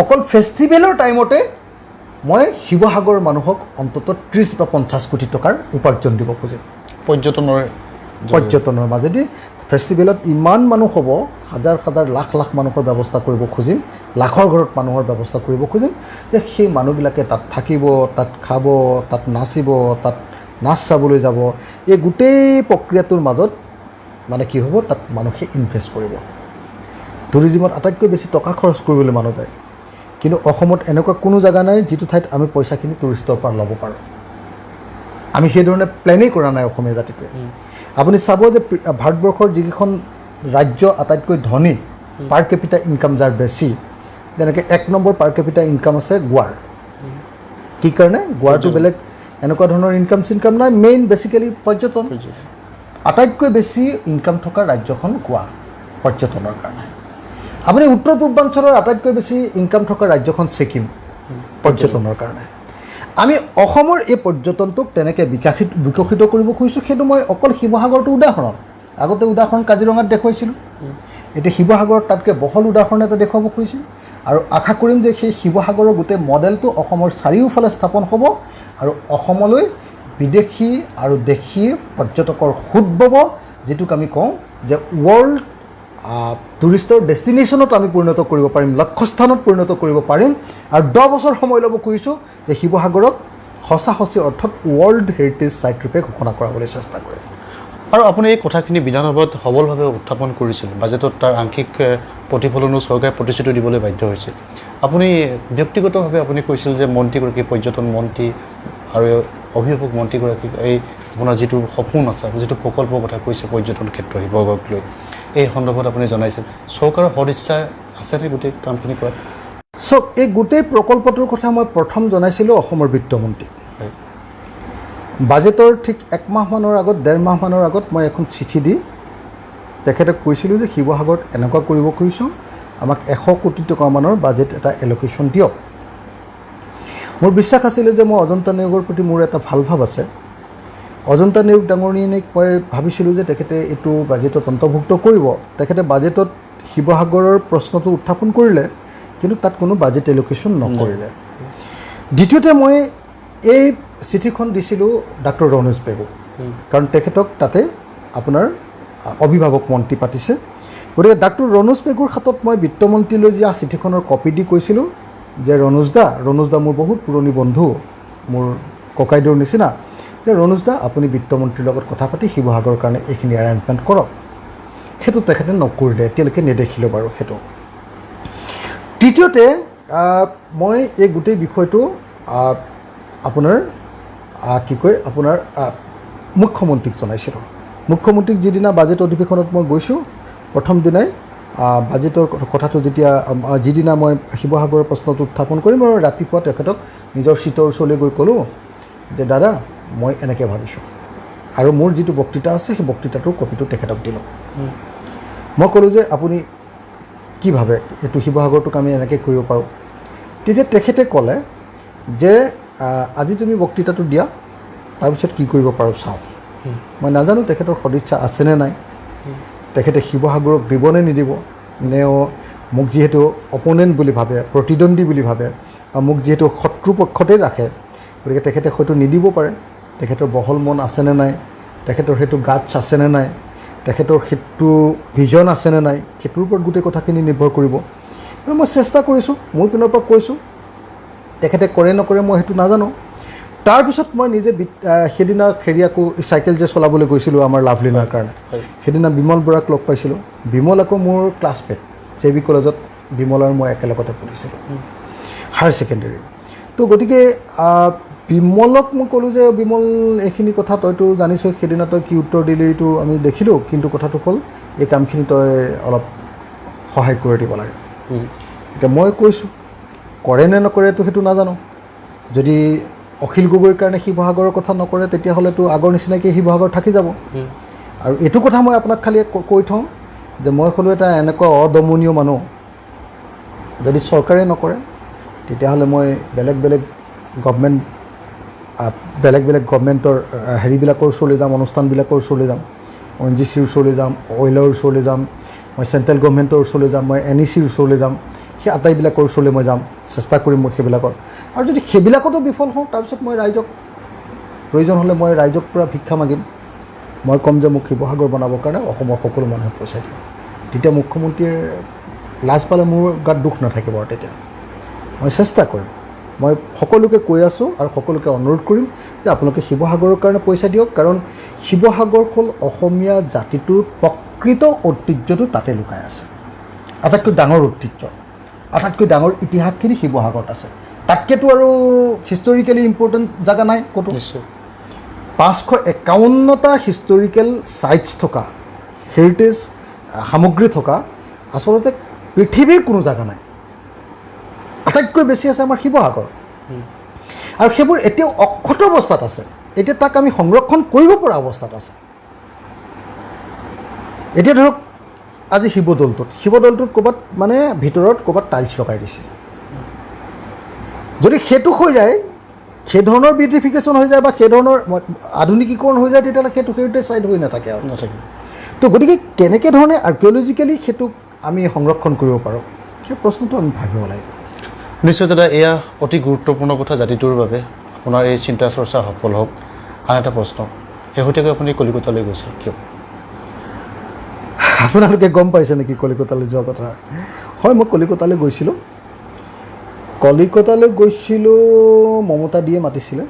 অকল ফেষ্টিভেলৰ টাইমতে মই শিৱসাগৰৰ মানুহক অন্ততঃ 30 বা 50 কোটি টকাৰ উপাৰ্জন দিব খুজিম। পৰ্যটনৰ মাজেদি ফেষ্টিভেলত ইমান মানুহ হ'ব, হাজাৰ হাজাৰ লাখ লাখ মানুহৰ ব্যৱস্থা কৰিব খুজিম, লাখৰ ঘৰত মানুহৰ ব্যৱস্থা কৰিব খুজিম, যে সেই মানুহবিলাকে তাত থাকিব, তাত খাব, তাত নাচিব, তাত নাচ চাবলৈ যাব। এই গোটেই প্ৰক্ৰিয়াটোৰ মাজত মানে কি হ'ব, তাত মানুহে ইনভেষ্ট কৰিব। টুৰিজিমত আটাইতকৈ বেছি টকা খৰচ কৰিবলৈ মানুহ যায়, কিন্তু অসমত এনেকুৱা কোনো জেগা নাই যিটো ঠাইত আমি পইচাখিনি টুৰিষ্টৰ পৰা ল'ব পাৰোঁ। আমি সেইধৰণে প্লেনেই কৰা নাই অসমীয়া জাতিটোৱে। আপুনি চাব যে ভাৰতবৰ্ষৰ যিকেইখন ৰাজ্য আটাইতকৈ ধনী, পাৰ কেপিটা ইনকাম যাৰ বেছি, যেনেকৈ 1 নম্বৰ পাৰ কেপিটা ইনকাম আছে গোৱাৰ। কি কাৰণে? গোৱাৰটো বেলেগ এনেকুৱা ধৰণৰ ইনকাম চিনকাম নাই, মেইন বেচিকেলি পৰ্যটন। আটাইতকৈ বেছি ইনকাম থকা ৰাজ্যখন গোৱা পৰ্যটনৰ কাৰণে। আপুনি উত্তৰ পূৰ্বাঞ্চলৰ আটাইতকৈ বেছি ইনকাম থকা ৰাজ্যখন ছিকিম পৰ্যটনৰ কাৰণে। আমি অসমৰ এই পৰ্যটনটোক তেনেকৈ বিকশিত কৰিব খুজিছোঁ। সেইটো মই অকল শিৱসাগৰটো উদাহৰণ, আগতে উদাহৰণ কাজিৰঙাত দেখুৱাইছিলোঁ, এতিয়া শিৱসাগৰত তাতকৈ বহল উদাহৰণ এটা দেখুৱাব খুজিছোঁ। আৰু আশা কৰিম যে সেই শিৱসাগৰৰ গোটেই মডেলটো অসমৰ চাৰিওফালে স্থাপন হ'ব আৰু অসমলৈ বিদেশী আৰু দেশী পৰ্যটকৰ সোঁত বব, যিটোক আমি কওঁ যে ৱৰ্ল্ড টুৰিষ্টৰ ডেষ্টিনেশ্যনত আমি পৰিণত কৰিব পাৰিম, লক্ষ্যস্থানত পৰিণত কৰিব পাৰিম। আৰু 10 বছৰ সময় ল'ব খুজিছোঁ যে শিৱসাগৰক সঁচা সঁচি অৰ্থত ৱৰ্ল্ড হেৰিটেজ চাইট ৰূপে ঘোষণা কৰাবলৈ চেষ্টা কৰিম। আৰু আপুনি এই কথাখিনি বিধানসভাত সবলভাৱে উত্থাপন কৰিছিল, বাজেটত তাৰ আংশিক প্ৰতিফলনো চৰকাৰে প্ৰতিশ্ৰুতি দিবলৈ বাধ্য হৈছিল। আপুনি ব্যক্তিগতভাৱে আপুনি কৈছিল যে মন্ত্ৰীগৰাকী, পৰ্যটন মন্ত্ৰী আৰু অভিভাৱক মন্ত্ৰীগৰাকীক এই আপোনাৰ যিটো সপোন আছে, যিটো প্ৰকল্পৰ কথা কৈছে পৰ্যটন ক্ষেত্ৰ শিৱসাগৰক লৈ, এই সন্দৰ্ভত আপুনি জনাইছিল চৰকাৰৰ সদিচ্ছা আছেনে গোটেই কামখিনি কৰাত? চাওক, এই গোটেই প্ৰকল্পটোৰ কথা মই প্ৰথম জনাইছিলোঁ অসমৰ বিত্তমন্ত্ৰীক। বাজেটৰ ঠিক 1 মাহমানৰ আগত, 1.5 মাহমানৰ আগত মই এখন চিঠি দি তেখেতক কৈছিলোঁ যে শিৱসাগৰত এনেকুৱা কৰিব খুজিছোঁ, আমাক 100 কোটি টকামানৰ বাজেট এটা এল'কেশ্যন দিয়ক। মোৰ বিশ্বাস আছিলে যে মই অজন্তা নেওগৰ প্ৰতি মোৰ এটা ভাল ভাৱ আছে। অজন্তা নেওগ ডাঙৰীয়ানীক মই ভাবিছিলোঁ যে তেখেতে এইটো বাজেটত অন্তৰ্ভুক্ত কৰিব। তেখেতে বাজেটত শিৱসাগৰৰ প্ৰশ্নটো উত্থাপন কৰিলে, কিন্তু তাত কোনো বাজেট এল'কেশ্যন নকৰিলে। দ্বিতীয়তে মই এই চিঠিখন দিছিলোঁ ডাক্তৰ ৰণোজ পেগুক, কাৰণ তেখেতক তাতে আপোনাৰ অভিভাৱক মন্ত্ৰী পাতিছে। গতিকে ডাক্তৰ ৰণোজ পেগুৰ হাতত মই বিত্তমন্ত্ৰীলৈ দিয়া চিঠিখনৰ কপি দি কৈছিলোঁ যে ৰণোজ দা মোৰ বহুত পুৰণি বন্ধু, মোৰ ককাইদেউৰ নিচিনা, যে ৰণোজ দা আপুনি বিত্তমন্ত্ৰীৰ লগত কথা পাতি শিৱসাগৰৰ কাৰণে এইখিনি এৰেঞ্জমেণ্ট কৰক। সেইটো তেখেতে নকৰিলে, এতিয়ালৈকে নেদেখিলোঁ বাৰু সেইটো। তৃতীয়তে মই এই গোটেই বিষয়টো আপোনাৰ মুখ্যমন্ত্ৰীক জনাইছিলোঁ। মুখ্যমন্ত্ৰীক যিদিনা বাজেট অধিৱেশনত মই গৈছোঁ, প্ৰথম দিনাই বাজেটৰ কথাটো যিদিনা মই শিৱসাগৰৰ প্ৰশ্নটো উত্থাপন কৰিম, আৰু ৰাতিপুৱা তেখেতক নিজৰ চিটৰ ওচৰলৈ গৈ ক'লোঁ যে দাদা মই এনেকৈ ভাবিছোঁ, আৰু মোৰ যিটো বক্তৃতা আছে সেই বক্তৃতাটোৰ কপিটো তেখেতক দিলোঁ। মই ক'লোঁ যে আপুনি কি ভাবে এইটো শিৱসাগৰটোক আমি এনেকৈ কৰিব পাৰোঁ? তেতিয়া তেখেতে ক'লে যে আজি তুমি বক্তৃতাটো দিয়া, তাৰপিছত কি কৰিব পাৰোঁ চাওঁ। মই নাজানো তেখেতৰ সদিচ্ছা আছেনে নাই, তেখেতে শিৱসাগৰক দিবনে নিদিব, নে মোক যিহেতু অপনেণ্ট বুলি ভাবে, প্ৰতিদ্বন্দ্বী বুলি ভাবে, বা মোক যিহেতু শত্ৰুপক্ষতেই ৰাখে, গতিকে তেখেতে হয়তো নিদিব পাৰে। তেখেতৰ বহল মন আছেনে নাই, তেখেতৰ সেইটো গাটছ আছেনে নাই, তেখেতৰ সেইটো ভিজন আছেনে নাই সেইটোৰ ওপৰত গোটেই কথাখিনি নিৰ্ভৰ কৰিব আৰু মই চেষ্টা কৰিছোঁ মোৰ পিনৰ পৰা কৈছোঁ তেখেতে কৰে নকৰে মই সেইটো নাজানো তাৰপিছত মই নিজে সেইদিনা খেৰিয়াকো চাইকেল যে চলাবলৈ গৈছিলোঁ আমাৰ লাভলীনাৰ কাৰণে সেইদিনা বিমল বৰাক লগ পাইছিলোঁ বিমল আকৌ মোৰ ক্লাছমেট JB কলেজত বিমল আৰু মই একেলগতে পঢ়িছিলোঁ হায়াৰ ছেকেণ্ডেৰী তো গতিকে বিমলক মই ক'লোঁ যে বিমল এইখিনি কথা তইতো জানিছোঁ সেইদিনা তই কি উত্তৰ দিলি এইটো আমি দেখিলোঁ কিন্তু কথাটো হ'ল এই কামখিনি তই অলপ সহায় কৰি দিব লাগে এতিয়া মই কৈছোঁ কৰে নে নকৰেতো সেইটো নাজানো যদি অখিল গগৈৰ কাৰণে শিৱসাগৰৰ কথা নকৰে তেতিয়াহ'লেতো আগৰ নিচিনাকৈ শিৱসাগৰ থাকি যাব আৰু এইটো কথা মই আপোনাক খালি কৈ থওঁ যে মই হ'লোঁ এটা এনেকুৱা অদমনীয় মানুহ যদি চৰকাৰে নকৰে তেতিয়াহ'লে মই বেলেগ বেলেগ গভৰ্ণমেণ্টৰ হেৰিবিলাকৰ ওচৰলৈ যাম অনুষ্ঠানবিলাকৰ ওচৰলৈ যাম ONGCৰ ওচৰলৈ যাম অইলৰ ওচৰলৈ যাম মই চেণ্ট্ৰেল গভৰ্ণমেণ্টৰ ওচৰলৈ যাম মই NECৰ ওচৰলৈ যাম সেই আটাইবিলাকৰ ওচৰলৈ মই যাম চেষ্টা কৰিম মই সেইবিলাকত আৰু যদি সেইবিলাকতো বিফল হওঁ তাৰপিছত মই ৰাইজক প্ৰয়োজন হ'লে মই ৰাইজক পূৰা ভিক্ষা মাগিম মই ক'ম যে মোক শিৱসাগৰ বনাবৰ কাৰণে অসমৰ সকলো মানুহে পইচা দিওঁ তেতিয়া মুখ্যমন্ত্ৰীয়ে লাজ পালে মোৰ গাত দুখ নাথাকিব আৰু তেতিয়া মই চেষ্টা কৰিম মই সকলোকে কৈ আছোঁ আৰু সকলোকে অনুৰোধ কৰিম যে আপোনালোকে শিৱসাগৰৰ কাৰণে পইচা দিয়ক কাৰণ শিৱসাগৰ হ'ল অসমীয়া জাতিটোৰ প্ৰকৃত ঐতিহ্যটো তাতে লুকাই আছে আটাইতকৈ ডাঙৰ ঐতিহ্য আটাইতকৈ ডাঙৰ ইতিহাসখিনি শিৱসাগৰত আছে তাতকৈতো আৰু হিষ্টৰিকেলি ইম্পৰ্টেণ্ট জেগা নাই ক'তো 551টা হিষ্টৰিকেল ছাইটছ থকা হেৰিটেজ সামগ্ৰী থকা আচলতে পৃথিৱীৰ কোনো জেগা নাই আটাইতকৈ বেছি আছে আমাৰ শিৱসাগৰ আৰু সেইবোৰ এতিয়াও অক্ষত অৱস্থাত আছে এতিয়া তাক আমি সংৰক্ষণ কৰিব পৰা অৱস্থাত আছে এতিয়া ধৰক আজি শিৱদৌলটোত ক'ৰবাত মানে ভিতৰত ক'ৰবাত টাইলছ লগাই দিছে যদি সেইটো হৈ যায় সেই ধৰণৰ বিউটিফিকেশ্যন হৈ যায় বা সেই ধৰণৰ আধুনিকীকৰণ হৈ যায় তেতিয়াহ'লে সেইটো হেৰিটেজ চাইড হৈ নাথাকে আৰু তো গতিকে কেনেকৈ ধৰণে আৰ্কিঅ'লজিকেলি সেইটোক আমি সংৰক্ষণ কৰিব পাৰোঁ সেই প্ৰশ্নটো আমি ভাবিব লাগিব নিশ্চয় দাদা এয়া অতি গুৰুত্বপূৰ্ণ কথা জাতিটোৰ বাবে আপোনাৰ এই চিন্তা চৰ্চা সফল হওক আন এটা প্ৰশ্ন শেহতীয়াকৈ আপুনি কলিকতালৈ গৈছিল কিয় আপোনালোকে গম পাইছে নেকি কলিকতালৈ যোৱা কথা হয় মই কলিকতালৈ গৈছিলোঁ মমতা দিয়ে মাতিছিলে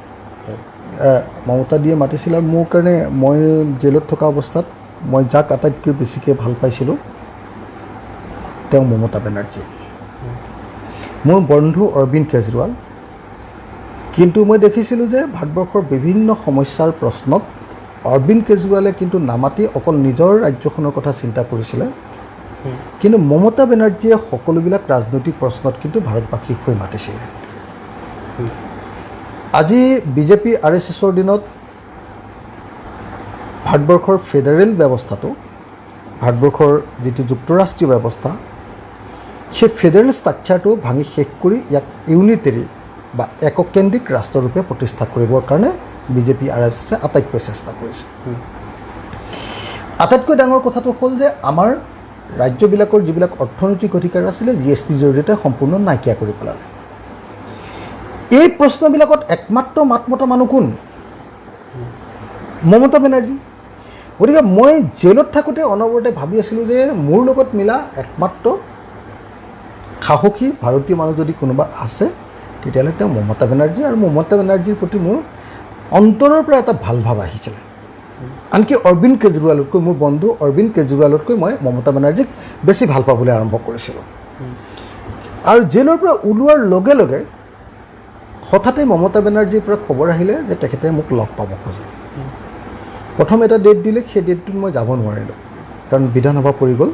আৰু মোৰ কাৰণে মই জেলত থকা অৱস্থাত মই যাক আটাইতকৈ বেছিকৈ ভাল পাইছিলোঁ তেওঁ মমতা বেনাৰ্জী মোৰ বন্ধু অৰবিন্দ কেজৰিৱাল কিন্তু মই দেখিছিলোঁ যে ভাৰতবৰ্ষৰ বিভিন্ন সমস্যাৰ প্ৰশ্নত অৰবিন্দ কেজৰিৱালে কিন্তু নামাতি অকল নিজৰ ৰাজ্যখনৰ কথা চিন্তা কৰিছিলে কিন্তু মমতা বেনাৰ্জীয়ে সকলোবিলাক ৰাজনৈতিক প্ৰশ্নত কিন্তু ভাৰতবাসীক হৈ মাতিছিলে আজি বিজেপি RSSৰ দিনত ভাৰতবৰ্ষৰ ফেডাৰেল ব্যৱস্থাটো ভাৰতবৰ্ষৰ যিটো যুক্তৰাষ্ট্ৰীয় ব্যৱস্থা সেই ফেডাৰেল ষ্ট্ৰাকচাৰটো ভাঙি শেষ কৰি ইয়াক ইউনিটেৰী বা এককেন্দ্ৰিক ৰাষ্ট্ৰৰূপে প্ৰতিষ্ঠা কৰিবৰ কাৰণে বিজেপি RSSে আটাইতকৈ চেষ্টা কৰিছে আটাইতকৈ ডাঙৰ কথাটো হ'ল যে আমাৰ ৰাজ্যবিলাকৰ যিবিলাক অৰ্থনৈতিক অধিকাৰ আছিলে GSTৰ জৰিয়তে সম্পূৰ্ণ নাইকিয়া কৰি পেলালে এই প্ৰশ্নবিলাকত একমাত্ৰ মাত মতা মানুহ কোন মমতা বেনাৰ্জী গতিকে মই জেলত থাকোঁতে অনবৰতে ভাবি আছিলোঁ যে মোৰ লগত মিলা একমাত্ৰ সাহসী ভাৰতীয় মানুহ যদি কোনোবা আছে তেতিয়াহ'লে তেওঁ মমতা বেনাৰ্জী আৰু মমতা বেনাৰ্জীৰ প্ৰতি মোৰ অন্তৰৰ পৰা এটা ভাল ভাৱ আহিছিলে আনকি অৰবিন্দ কেজৰিৱালতকৈ মোৰ বন্ধু অৰবিন্দ কেজৰিৱালতকৈ মই মমতা বেনাৰ্জীক বেছি ভাল পাবলৈ আৰম্ভ কৰিছিলোঁ আৰু জেলৰ পৰা ওলোৱাৰ লগে লগে হঠাতে মমতা বেনাৰ্জীৰ পৰা খবৰ আহিলে যে তেখেতে মোক লগ পাব খোজে প্ৰথম এটা ডেট দিলে সেই ডেটটোত মই যাব নোৱাৰিলোঁ কাৰণ বিধানসভা পৰি গ'ল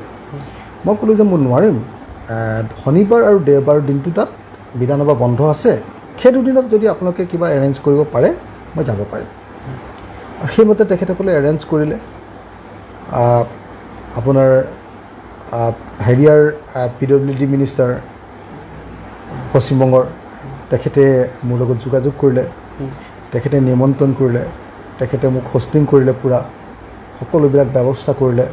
মই ক'লোঁ যে মই নোৱাৰিম শনিবাৰ আৰু দেওবাৰ দিনটো তাত বিধানসভা বন্ধ আছে সেই দুদিনত যদি আপোনালোকে কিবা এৰেঞ্জ কৰিব পাৰে মই যাব পাৰিম আৰু সেইমতে তেখেতসকলে এৰেঞ্জ কৰিলে আপোনাৰ হেৰিয়াৰ PWD মিনিষ্টাৰ পশ্চিমবংগৰ তেখেতে মোৰ লগত যোগাযোগ কৰিলে তেখেতে নিমন্ত্ৰণ কৰিলে তেখেতে মোক হোষ্টিং কৰিলে পূৰা সকলোবিলাক ব্যৱস্থা কৰিলে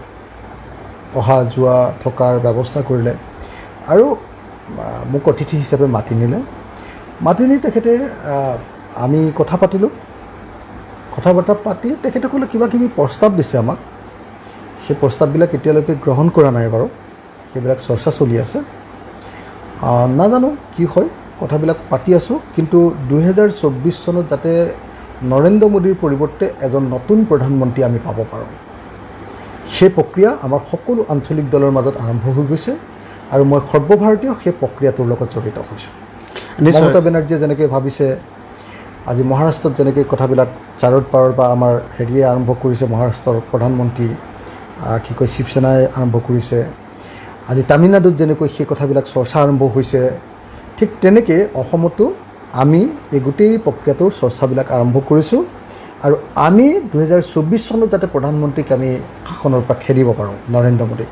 অহা যোৱা থকাৰ ব্যৱস্থা কৰিলে আৰু মোক অতিথি হিচাপে মাতি নি তেখেতে আমি কথা পাতিলোঁ কথা বাৰ্তা পাতি তেখেতসকলে কিবা কিবি প্ৰস্তাৱ দিছে আমাক সেই প্ৰস্তাৱবিলাক এতিয়ালৈকে গ্ৰহণ কৰা নাই বাৰু, সেইবিলাক চৰ্চা চলি আছে। নাজানো কি হয়, কথাবিলাক পাতি আছোঁ। কিন্তু 2024 চনত যাতে নৰেন্দ্ৰ মোদীৰ পৰিৱৰ্তে এজন নতুন প্ৰধানমন্ত্ৰী আমি পাব পাৰোঁ, সেই প্ৰক্ৰিয়া আমাৰ সকলো আঞ্চলিক দলৰ মাজত আৰম্ভ হৈ গৈছে আৰু মই সৰ্বভাৰতীয় সেই প্ৰক্ৰিয়াটোৰ লগত জড়িত হৈছোঁ। মমতা বেনাৰ্জীয়ে যেনেকৈ ভাবিছে, আজি মহাৰাষ্ট্ৰত যেনেকৈ কথাবিলাক চাৰত পাৰৰ বা আমাৰ হেৰিয়ে আৰম্ভ কৰিছে, মহাৰাষ্ট্ৰৰ প্ৰধানমন্ত্ৰী কি কয় শিৱসেনাই আৰম্ভ কৰিছে, আজি তামিলনাডুত যেনেকৈ সেই কথাবিলাক চৰ্চা আৰম্ভ হৈছে, ঠিক তেনেকৈ অসমতো আমি এই গোটেই প্ৰক্ৰিয়াটোৰ চৰ্চাবিলাক আৰম্ভ কৰিছোঁ আৰু আমি 2024 চনত যাতে প্ৰধানমন্ত্ৰীক আমি শাসনৰ পৰা খেদিব পাৰোঁ নৰেন্দ্ৰ মোদীক,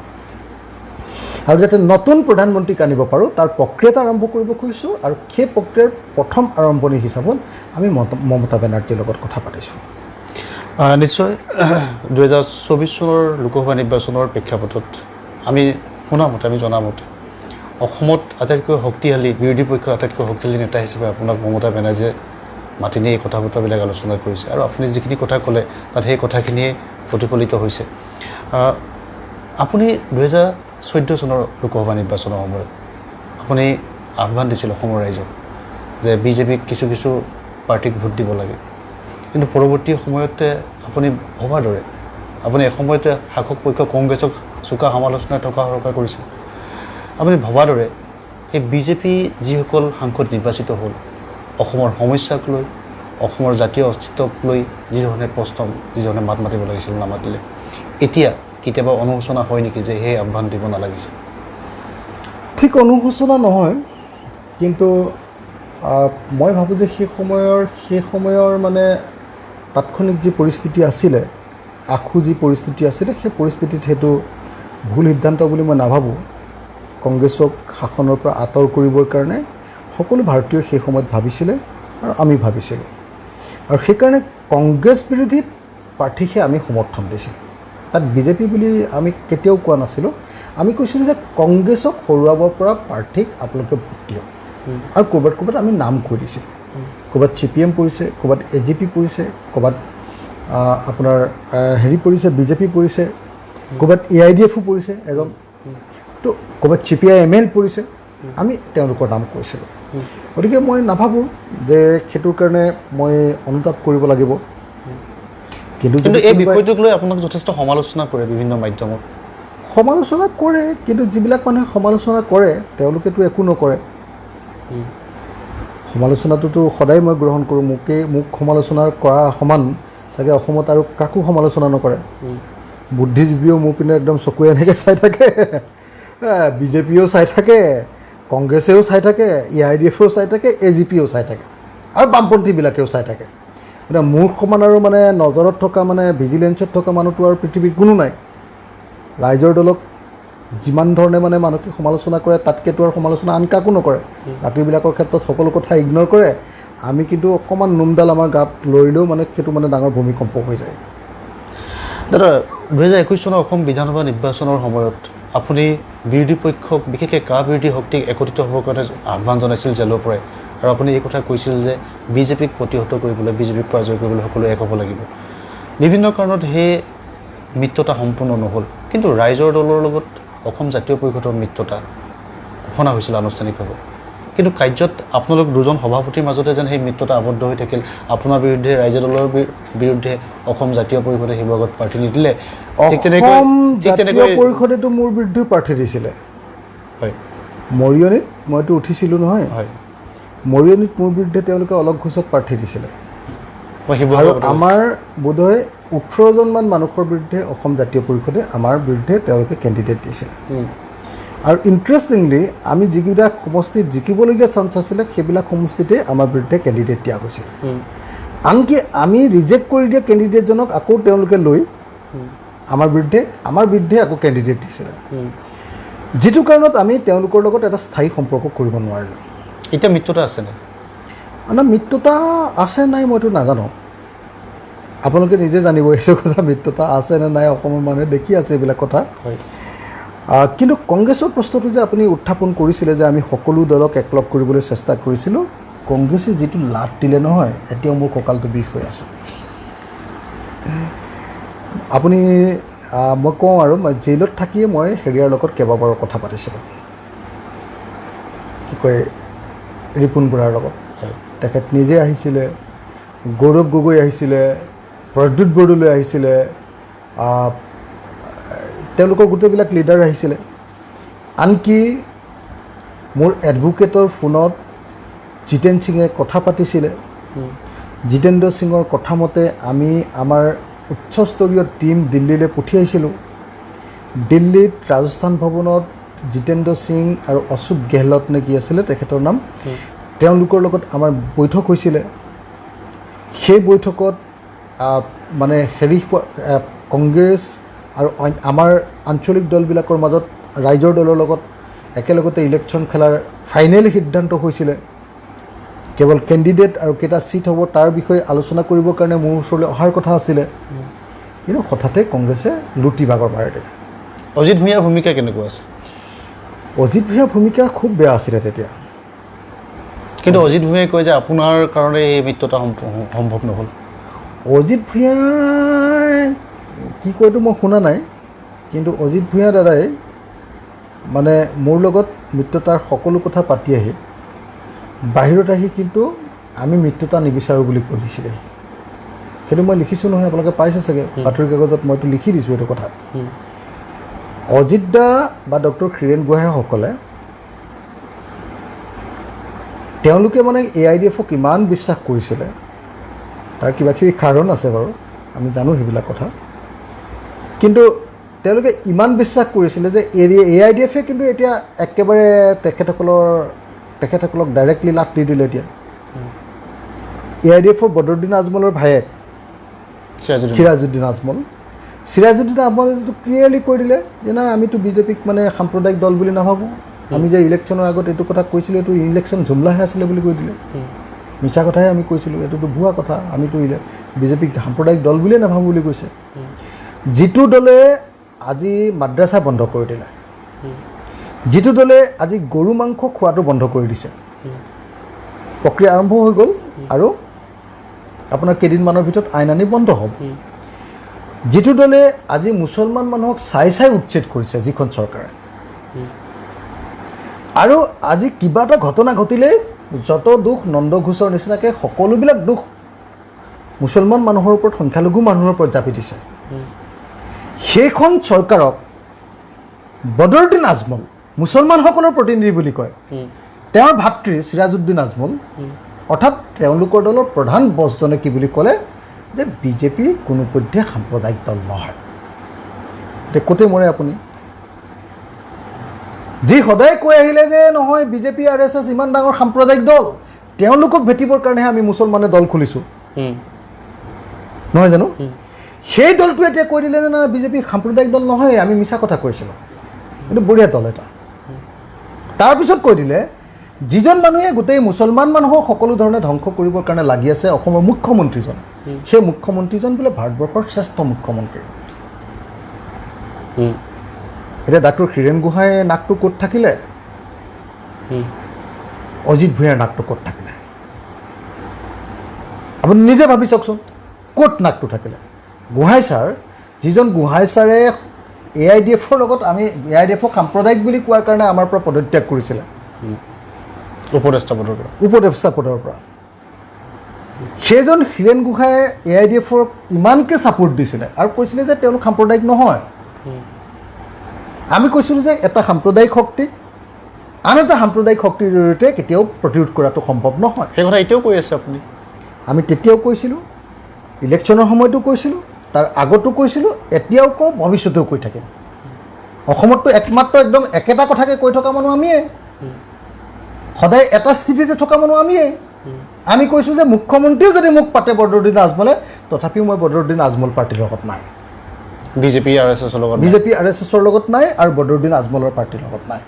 আৰু যাতে নতুন প্ৰধানমন্ত্ৰীক আনিব পাৰোঁ তাৰ প্ৰক্ৰিয়াটো আৰম্ভ কৰিব খুজিছোঁ। আৰু সেই প্ৰক্ৰিয়াৰ প্ৰথম আৰম্ভণি হিচাপত আমি মমতা বেনাৰ্জীৰ লগত কথা পাতিছোঁ। নিশ্চয় 2024 চনৰ লোকসভা নিৰ্বাচনৰ প্ৰেক্ষাপটত আমি শুনামতে, আমি জনামতে অসমত আটাইতকৈ শক্তিশালী, বিৰোধী পক্ষৰ আটাইতকৈ শক্তিশালী নেতা হিচাপে আপোনাক মমতা বেনাৰ্জীয়ে মাতি নি এই কথা বতৰাবিলাক আলোচনা কৰিছে আৰু আপুনি যিখিনি কথা ক'লে তাত সেই কথাখিনিয়ে প্ৰতিফলিত হৈছে। আপুনি 2014 চনৰ লোকসভা নিৰ্বাচনৰ সময়ত আপুনি আহ্বান দিছিল অসমৰ ৰাইজক যে বিজেপিক কিছু কিছু পাৰ্টিক ভোট দিব লাগে, কিন্তু পৰৱৰ্তী সময়তে আপুনি ভবাৰ দৰে আপুনি এসময়তে শাসক পক্ষ কংগ্ৰেছক চোকা সমালোচনাই থকা কৰিছিল। আপুনি ভবাৰ দৰে সেই বিজেপি যিসকল সাংসদ নিৰ্বাচিত হ'ল, অসমৰ সমস্যাক লৈ, অসমৰ জাতীয় অস্তিত্বক লৈ যিধৰণে প্ৰশ্ন, যিধৰণে মাত মাতিব লাগিছিল নামাতিলে, এতিয়া কেতিয়াবা অনুশোচনা হয় নেকি যে সেই আহ্বান দিব নালাগিছিল? ঠিক অনুশোচনা নহয়, কিন্তু মই ভাবোঁ যে সেই সময়ৰ মানে তাৎক্ষণিক যি পৰিস্থিতি আছিলে, আখু যি পৰিস্থিতি আছিলে, সেই পৰিস্থিতিত সেইটো ভুল সিদ্ধান্ত বুলি মই নাভাবোঁ। কংগ্ৰেছক শাসনৰ পৰা আঁতৰ কৰিবৰ কাৰণে সকলো ভাৰতীয়ই সেই সময়ত ভাবিছিলে আৰু আমি ভাবিছিলোঁ, আৰু সেইকাৰণে কংগ্ৰেছ বিৰোধী প্ৰাৰ্থীকহে আমি সমৰ্থন দিছিলোঁ। তাত বিজেপি বুলি আমি কেতিয়াও কোৱা নাছিলোঁ। আমি কৈছিলোঁ যে কংগ্ৰেছক হৰুৱাব পৰা প্ৰাৰ্থীক আপোনালোকে ভোট দিয়ক, আৰু ক'ৰবাত ক'ৰবাত আমি নাম কৈ দিছিলোঁ। ক'ৰবাত CPM পৰিছে, ক'ৰবাত AGP পৰিছে, ক'ৰবাত আপোনাৰ হেৰি পৰিছে, বিজেপি পৰিছে, ক'ৰবাত AIDFও পৰিছে এজন, তো ক'ৰবাত CPI-ML পৰিছে, আমি তেওঁলোকৰ নাম কৈছিলোঁ। গতিকে মই নাভাবোঁ যে সেইটোৰ কাৰণে মই অনুতাপ কৰিব লাগিব। কিন্তু এই বিষয়টোক লৈ আপোনাক যথেষ্ট সমালোচনা কৰে বিভিন্ন মাধ্যমত। সমালোচনা কৰে, কিন্তু যিবিলাক মানুহে সমালোচনা কৰে তেওঁলোকেতো একো নকৰে। সমালোচনাটোতো সদায় মই গ্ৰহণ কৰোঁ। মোক সমালোচনা কৰা সমান চাগে অসমত আৰু কাকো সমালোচনা নকৰে। বুদ্ধিজীৱীও মোৰ পিনে একদম চকুৱে এনেকৈ চাই থাকে, বিজেপিও চাই থাকে, কংগ্ৰেছেও চাই থাকে, AIDFও চাই থাকে, AGPও চাই থাকে, আৰু বামপন্থীবিলাকেও চাই থাকে। এতিয়া মোৰ সমান আৰু মানে নজৰত থকা, মানে ভিজিলেঞ্চত থকা মানুহটো আৰু পৃথিৱীত কোনো নাই। ৰাইজৰ দলক যিমান ধৰণে মানে মানুহে সমালোচনা কৰে তাতকৈতো আৰু সমালোচনা আন কাকো নকৰে। বাকীবিলাকৰ ক্ষেত্ৰত সকলো কথা ইগন'ৰ কৰে, আমি কিন্তু অকণমান নোমডাল আমাৰ গাত লৰিলেও মানে সেইটো মানে ডাঙৰ ভূমিকম্প হৈ যায়। দাদা, 2021 চনৰ অসম বিধানসভা নিৰ্বাচনৰ সময়ত আপুনি বিৰোধী পক্ষক, বিশেষকৈ কা বিৰোধী শক্তিক একত্ৰিত হ'বৰ কাৰণে আহ্বান জনাইছিল জেলৰ পৰাই, আৰু আপুনি এই কথা কৈছিল যে বিজেপিক প্ৰতিহত কৰিবলৈ, বিজেপিক পৰাজয় কৰিবলৈ সকলোৱে এক হ'ব লাগিব। বিভিন্ন কাৰণত সেই মিত্ৰতা সম্পূৰ্ণ নহ'ল, কিন্তু ৰাইজৰ দলৰ লগত অসম জাতীয় পৰিষদৰ মিত্ৰতা ঘোষণা হৈছিল আনুষ্ঠানিকভাৱে, কিন্তু কাৰ্যত আপোনালোক দুজন সভাপতিৰ মাজতে যেন সেই মিত্ৰতা আবদ্ধ হৈ থাকিল। আপোনাৰ বিৰুদ্ধে ৰাইজৰ দলৰ বিৰুদ্ধে অসম জাতীয় পৰিষদে শিৱসাগৰত প্ৰাৰ্থী নিদিলে। অসম জাতীয় পৰিষদেতো মোৰ বিৰুদ্ধে প্ৰাৰ্থী দিছিলে। হয়, মৰিয়নিত মইতো উঠিছিলোঁ নহয়। হয়, মৰিয়নিত মোৰ বিৰুদ্ধে তেওঁলোকে অলক ঘোষক প্ৰাৰ্থী দিছিলে, আৰু আমাৰ বোধহয় 18জনমান মানুহৰ বিৰুদ্ধে অসম জাতীয় পৰিষদে আমাৰ বিৰুদ্ধে তেওঁলোকে কেণ্ডিডেট দিছিলে। আৰু ইণ্টাৰেষ্টিংলি আমি যিবিলাক সমষ্টিত জিকিবলগীয়া চান্স আছিলে সেইবিলাক সমষ্টিতে আমাৰ বিৰুদ্ধে কেণ্ডিডেট দিয়া গৈছিল। আনকি আমি ৰিজেক্ট কৰি দিয়া কেণ্ডিডেটজনক আকৌ তেওঁলোকে লৈ আমাৰ বিৰুদ্ধে আকৌ কেণ্ডিডেট দিছিলে, যিটো কাৰণত আমি তেওঁলোকৰ লগত এটা স্থায়ী সম্পৰ্ক কৰিব নোৱাৰিলোঁ। এতিয়া মিত্ৰতা আছেনে? মিত্ৰতা আছে নাই মইতো নাজানো, আপোনালোকে নিজে জানিব এইটো কথা। মিত্ৰতা আছে নে নাই অসমৰ মানুহে দেখি আছে এইবিলাক কথা। কিন্তু কংগ্ৰেছৰ প্ৰশ্নটো যে আপুনি উত্থাপন কৰিছিলে যে আমি সকলো দলক একলগ কৰিবলৈ চেষ্টা কৰিছিলোঁ, কংগ্ৰেছে যিটো লাট দিলে নহয়, এতিয়াও মোৰ কঁকালটো বিষ হৈ আছে। আপুনি মই কওঁ আৰু মই জেইলত থাকিয়ে মই হেৰিয়াৰ লগত কেইবাবাৰো কথা পাতিছিলোঁ, কি কয় ৰিপুণ বৰাৰ লগত। তেখেত নিজে আহিছিলে, গৌৰৱ গগৈ আহিছিলে, প্ৰদ্যুৎ বৰদলৈ আহিছিলে, তেওঁলোকৰ গোটেইবিলাক লিডাৰ আহিছিলে। আনকি মোৰ এডভোকেটৰ ফোনত জিতেন সিঙে কথা পাতিছিলে। জিতেন্দ্ৰ সিঙৰ কথা মতে আমি আমাৰ উচ্চস্তৰীয় টীম দিল্লীলৈ পঠিয়াইছিলোঁ। দিল্লীত ৰাজস্থান ভৱনত জিতেন্দ্ৰ সিং আৰু অশোক গেহলট নে কি আছিলে তেখেতৰ নাম, তেওঁলোকৰ লগত আমাৰ বৈঠক হৈছিলে। সেই বৈঠকত মানে কংগ্ৰেছ আৰু আমাৰ আঞ্চলিক দলবিলাকৰ মাজত ৰাইজৰ দলৰ লগত একেলগতে ইলেকশ্যন খেলাৰ ফাইনেল সিদ্ধান্ত হৈছিলে। কেৱল কেণ্ডিডেট আৰু কেইটা ছিট হ'ব তাৰ বিষয়ে আলোচনা কৰিবৰ কাৰণে মোৰ ওচৰলৈ অহাৰ কথা আছিলে, কিন্তু হঠাতে কংগ্ৰেছে লুটি বাগৰ মাৰি দিলে। অজিত ভূঞাৰ ভূমিকা কেনেকুৱা আছিল? অজিত ভূঞাৰ ভূমিকা খুব বেয়া আছিলে তেতিয়া। কিন্তু অজিত ভূঞাই কয় যে আপোনাৰ কাৰণে এই মিত্ৰতা সম্ভৱ নহ'ল। অজিত ভূঞাই কি কয়তো মই শুনা নাই, কিন্তু অজিত ভূঞা দাদাই মানে মোৰ লগত মিত্ৰতাৰ সকলো কথা পাতি আহি বাহিৰত আহি কিন্তু আমি মিত্ৰতা নিবিচাৰোঁ বুলি কৈ দিছিলে। সেইটো মই লিখিছোঁ নহয়, আপোনালোকে পাইছে চাগে বাতৰি কাগজত, মইতো লিখি দিছোঁ এইটো কথা। অজিত দা বা ডক্টৰ হীৰেণ গোহাঁইসকলে তেওঁলোকে মানে AIDFক ইমান বিশ্বাস কৰিছিলে, তাৰ কিবাকিবি কাৰণ আছে বাৰু, আমি জানো সেইবিলাক কথা, কিন্তু তেওঁলোকে ইমান বিশ্বাস কৰিছিলে যে AIDFে কিন্তু এতিয়া একেবাৰে তেখেতসকলক ডাইৰেক্টলি লাট দি দিলে। এতিয়া AIDFৰ বদৰুদ্দিন আজমলৰ ভায়েক চিৰাজুদ্দিন আজমল যিটো ক্লিয়াৰলি কৈ দিলে যে নাই আমিতো বিজেপিক মানে সাম্প্ৰদায়িক দল বুলি নাভাবোঁ, আমি যে ইলেকশ্যনৰ আগত এইটো কথা কৈছিলোঁ এইটো ইলেকশ্যন জুমলাহে আছিলে বুলি কৈ দিলে। মিছা কথাহে আমি কৈছিলোঁ, এইটোতো ভুৱা কথা, আমিতো বিজেপিক সাম্প্ৰদায়িক দল বুলিয়ে নাভাবোঁ বুলি কৈছে। যিটো দলে আজি মাদ্ৰাছা বন্ধ কৰি দিলে, যিটো দলে আজি গৰু মাংস খোৱাটো বন্ধ কৰি দিছে, প্ৰক্ৰিয়া আৰম্ভ হৈ গ'ল আৰু আপোনাৰ কেইদিনমানৰ ভিতৰত আইন আনি বন্ধ হ'ব। যিটো দলে আজি মুছলমান মানুহক চাই উচ্ছেদ কৰিছে যিখন চৰকাৰে, আৰু আজি কিবা এটা ঘটনা ঘটিলেই যত দুখ নন্দ ঘোষৰ নিচিনাকৈ সকলোবিলাক দুখ মুছলমান মানুহৰ ওপৰত, সংখ্যালঘু মানুহৰ ওপৰত জাপি দিছে, সেইখন চৰকাৰক বদৰুদ্দিন আজমল মুছলমানসকলৰ প্ৰতিনিধি বুলি কয়। তেওঁৰ ভাতৃ চিৰাজুদ্দিন আজমল অৰ্থাৎ তেওঁলোকৰ দলৰ প্ৰধান বছজনে কি বুলি ক'লে যে বিজেপি কোনোপধ্যে সাম্প্ৰদায়িক দল নহয়। এতিয়া ক'তে মৰে আপুনি, যি সদায় কৈ আহিলে যে নহয় বিজেপি RSS ইমান ডাঙৰ সাম্প্ৰদায়িক দল, তেওঁলোকক ভেটিবৰ কাৰণেহে আমি মুছলমানে দল খুলিছোঁ, নহয় জানো? সেই দলটো এতিয়া কৈ দিলে যে না বিজেপি সাম্প্ৰদায়িক দল নহয়, আমি মিছা কথা কৈছিলোঁ, কিন্তু বঢ়িয়া দল এটা। তাৰপিছত কৈ দিলে যিজন মানুহে গোটেই মুছলমান মানুহক সকলো ধৰণে ধ্বংস কৰিবৰ কাৰণে লাগি আছে, অসমৰ মুখ্যমন্ত্ৰীজন, সেই মুখ্যমন্ত্ৰীজন বোলে ভাৰতবৰ্ষৰ শ্ৰেষ্ঠ মুখ্যমন্ত্ৰী। এতিয়া ডাক্তৰ হীৰেণ গোহাঁইৰ নাকটো ক'ত থাকিলে, অজিত ভূঞাৰ নাকটো ক'ত থাকিলে, আপুনি নিজে ভাবি চাওকচোন, ক'ত নাকটো থাকিলে? গোহাঁই ছাৰ, যিজন গোহাঁই ছাৰে AIDFৰ লগত আমি AIDFক সাম্প্ৰদায়িক বুলি কোৱাৰ কাৰণে আমাৰ পৰা পদত্যাগ কৰিছিলে, উপদেষ্টা পদৰ পৰা, সেইজন হীৰেণ গোহাঁইয়ে AIDFক ইমানকৈ ছাপোৰ্ট দিছিলে আৰু কৈছিলে যে তেওঁলোক সাম্প্ৰদায়িক নহয়। আমি কৈছিলোঁ যে এটা সাম্প্ৰদায়িক শক্তিক আন এটা সাম্প্ৰদায়িক শক্তিৰ জৰিয়তে কেতিয়াও প্ৰতিৰোধ কৰাটো সম্ভৱ নহয়। সেই কথা এতিয়াও কৈ আছে আপুনি। আমি তেতিয়াও কৈছিলোঁ, ইলেকশ্যনৰ সময়তো কৈছিলোঁ, তাৰ আগতো কৈছিলোঁ, এতিয়াও কওঁ, ভৱিষ্যতেও কৈ থাকিম। অসমততো একমাত্ৰ একদম একেটা কথাকে কৈ থকা মানুহ আমিয়ে, সদায় এটা স্থিতিতে থকা মানুহ আমিয়ে। আমি কৈছোঁ যে মুখ্যমন্ত্ৰীও যদি মোক পাতে বদৰুদ্দিন আজমলে, তথাপিও মই বদৰুদ্দিন আজমল পাৰ্টিৰ লগত নাই, বিজেপি RSSৰ লগত নাই আৰু বদৰুদ্দিন আজমলৰ পাৰ্টিৰ লগত নাই।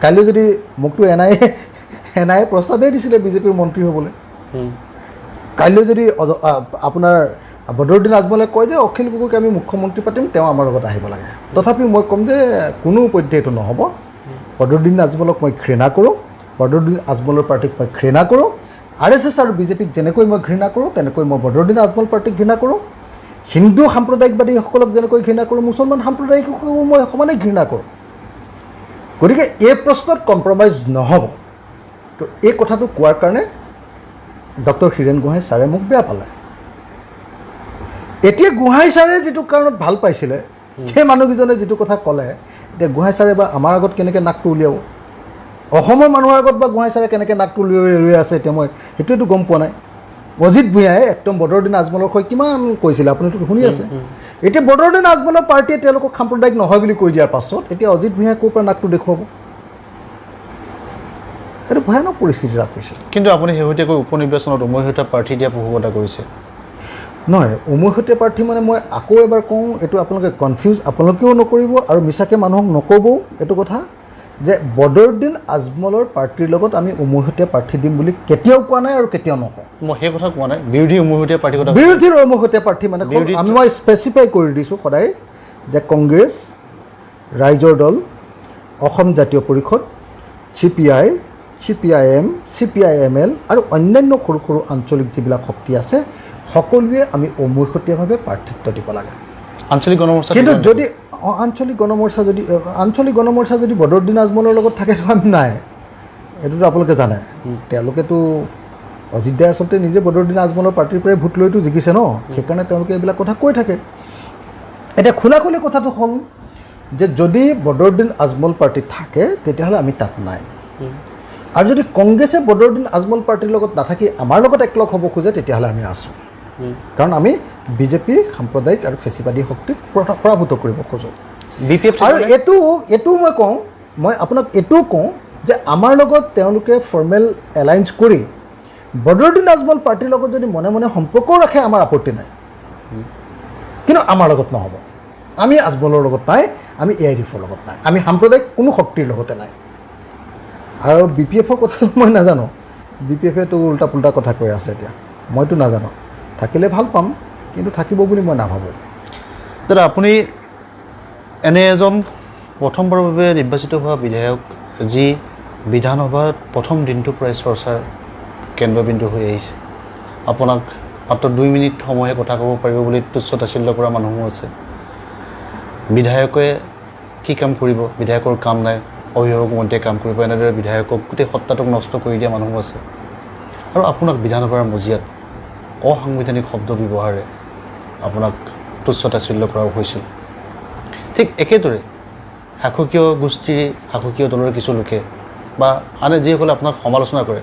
কাইলৈ যদি মোকতো NIA প্ৰস্তাৱেই দিছিলে বিজেপিৰ মন্ত্ৰী হ'বলৈ, কাইলৈ যদি আপোনাৰ বদৰুদ্দিন আজমলে কয় যে অখিল গগৈক আমি মুখ্যমন্ত্ৰী পাতিম, তেওঁ আমাৰ লগত আহিব লাগে, তথাপিও মই ক'ম যে কোনো পধ্যে এইটো নহ'ব। বদৰুদ্দিন আজমলক মই ঘৃণা কৰোঁ, বদৰুদ্দিন আজমলৰ পাৰ্টিক মই ঘৃণা কৰোঁ, RSS আৰু বিজেপিক যেনেকৈ মই ঘৃণা কৰোঁ তেনেকৈ মই বদৰুদ্দিন আজমল পাৰ্টিক ঘৃণা কৰোঁ। হিন্দু সাম্প্ৰদায়িকবাদীসকলক যেনেকৈ ঘৃণা কৰোঁ, মুছলমান সাম্প্ৰদায়িকসকলক মই সমানে ঘৃণা কৰোঁ। গতিকে এই প্ৰশ্নত কম্প্ৰমাইজ নহ'ব। তো এই কথাটো কোৱাৰ কাৰণে ডক্টৰ হীৰেণ গোহাঁই ছাৰে মোক বেয়া পালে। এতিয়া গোহাঁই ছাৰে যিটো কাৰণত ভাল পাইছিলে, সেই মানুহকেইজনে যিটো কথা ক'লে, এতিয়া গোহাঁই ছাৰে বা আমাৰ আগত কেনেকৈ নাকটো উলিয়াব, অসমৰ মানুহৰ আগত বা গোহাঁই ছাৰে কেনেকৈ নাকটো উলিয়াই আছে, এতিয়া মই সেইটোৱেতো গম পোৱা নাই। অজিত ভূঞাই একদম বদৰুদ্দিন আজমলৰ হৈ কিমান কৈছিলে, আপুনিতো শুনি আছে। এতিয়া বদৰুদ্দিন আজমলৰ পাৰ্টীয়ে তেওঁলোকক সাম্প্ৰদায়িক নহয় বুলি কৈ দিয়াৰ পাছত এতিয়া অজিত ভূঞাই ক'ৰ পৰা নাকটো দেখুৱাব? এইটো ভয়ানক পৰিস্থিতি এটা কৈছে। কিন্তু আপুনি শেহতীয়াকৈ উপ নিৰ্বাচনত উমৈহতীয়া প্ৰাৰ্থী দিয়া পোষকতা কৰিছে। নহয়, উমৈহতীয়া প্ৰাৰ্থী মানে মই আকৌ এবাৰ কওঁ, এইটো আপোনালোকে কনফিউজ আপোনালোকেও নকৰিব আৰু মিছাকৈ মানুহক নক'বও এইটো কথা যে বদৰুদ্দিন আজমলৰ পাৰ্টীৰ লগত আমি উমৈহতীয়া প্ৰাৰ্থী দিম বুলি কেতিয়াও কোৱা নাই আৰু কেতিয়াও নকওঁ। মই সেই কথা কোৱা নাই, বিৰোধী উমৈহতীয়া প্ৰাৰ্থীৰ কথা। বিৰোধীৰ উমৈহতীয়া প্ৰাৰ্থী মানে মই স্পেচিফাই কৰি দিছোঁ সদায় যে কংগ্ৰেছ, ৰাইজৰ দল, অসম জাতীয় পৰিষদ, CPI, CPIM, CPIML আৰু অন্যান্য সৰু সৰু আঞ্চলিক যিবিলাক শক্তি আছে সকলোৱে আমি উমৈহতীয়াভাৱে প্ৰাৰ্থিত্ব দিব লাগে। আঞ্চলিক গণমৰ্চা কিন্তু যদি আঞ্চলিক গণমৰ্চা যদি বদৰুদ্দিন আজমলৰ লগত থাকে আমি নাই, এইটোতো আপোনালোকে জানে। তেওঁলোকেতো অজিত দাই আচলতে নিজে বদৰুদ্দিন আজমলৰ পাৰ্টীৰ পৰাই ভোট লৈতো জিকিছে ন, সেইকাৰণে তেওঁলোকে এইবিলাক কথা কৈ থাকে। এতিয়া খোলাখুলি কথাটো হ'ল যে যদি বদৰুদ্দিন আজমল পাৰ্টি থাকে তেতিয়াহ'লে আমি তাত নাই, আৰু যদি কংগ্ৰেছে বদৰুদ্দিন আজমল পাৰ্টীৰ লগত নাথাকি আমাৰ লগত একলগ হ'ব খোজে তেতিয়াহ'লে আমি আছোঁ। কাৰণ আমি বিজেপি সাম্প্ৰদায়িক আৰু ফেচিবাদী শক্তিক পৰাভূত কৰিব খোজোঁ। আৰু এইটো মই আপোনাক এইটোও কওঁ যে আমাৰ লগত তেওঁলোকে ফৰ্মেল এলায়েন্স কৰি বদৰুদ্দিন আজমল পাৰ্টীৰ লগত যদি মনে মনে সম্পৰ্কও ৰাখে আমাৰ আপত্তি নাই, কিন্তু আমাৰ লগত নহ'ব। আমি আজমলৰ লগত নাই, আমি AIDFৰ লগত নাই, আমি সাম্প্ৰদায়িক কোনো শক্তিৰ লগতে নাই। আৰু BPFৰ কথাটো মই নাজানো, BPFেতো উল্টা পুল্টা কথা কৈ আছে এতিয়া, মইতো নাজানো। থাকিলে ভাল পাম, কিন্তু থাকিব বুলি মই নাভাবোঁ। দাদা, আপুনি এনে এজন প্ৰথমবাৰৰ বাবে নিৰ্বাচিত হোৱা বিধায়ক যি বিধানসভাত প্ৰথম দিনটোৰ পৰাই চৰ্চাৰ কেন্দ্ৰবিন্দু হৈ আহিছে। আপোনাক মাত্ৰ 2 মিনিট সময়হে কথা ক'ব পাৰিব বুলি তুচ্ছ তাচ্ছিল্য কৰা মানুহো আছে। বিধায়কে কি কাম কৰিব, বিধায়কৰ কাম নাই, অভিভাৱক মন্ত্ৰীয়ে কাম কৰিব, এনেদৰে বিধায়কক গোটেই সত্তাটোক নষ্ট কৰি দিয়া মানুহো আছে। আৰু আপোনাক বিধানসভাৰ মজিয়াত অসাংবিধানিক শব্দ ব্যৱহাৰে আপোনাক তুচ্ছ তাচ্ছিল্য কৰাও হৈছিল। ঠিক একেদৰে শাসকীয় গোষ্ঠীৰ শাসকীয় দলৰ কিছু লোকে বা আনে যিসকলে আপোনাক সমালোচনা কৰে,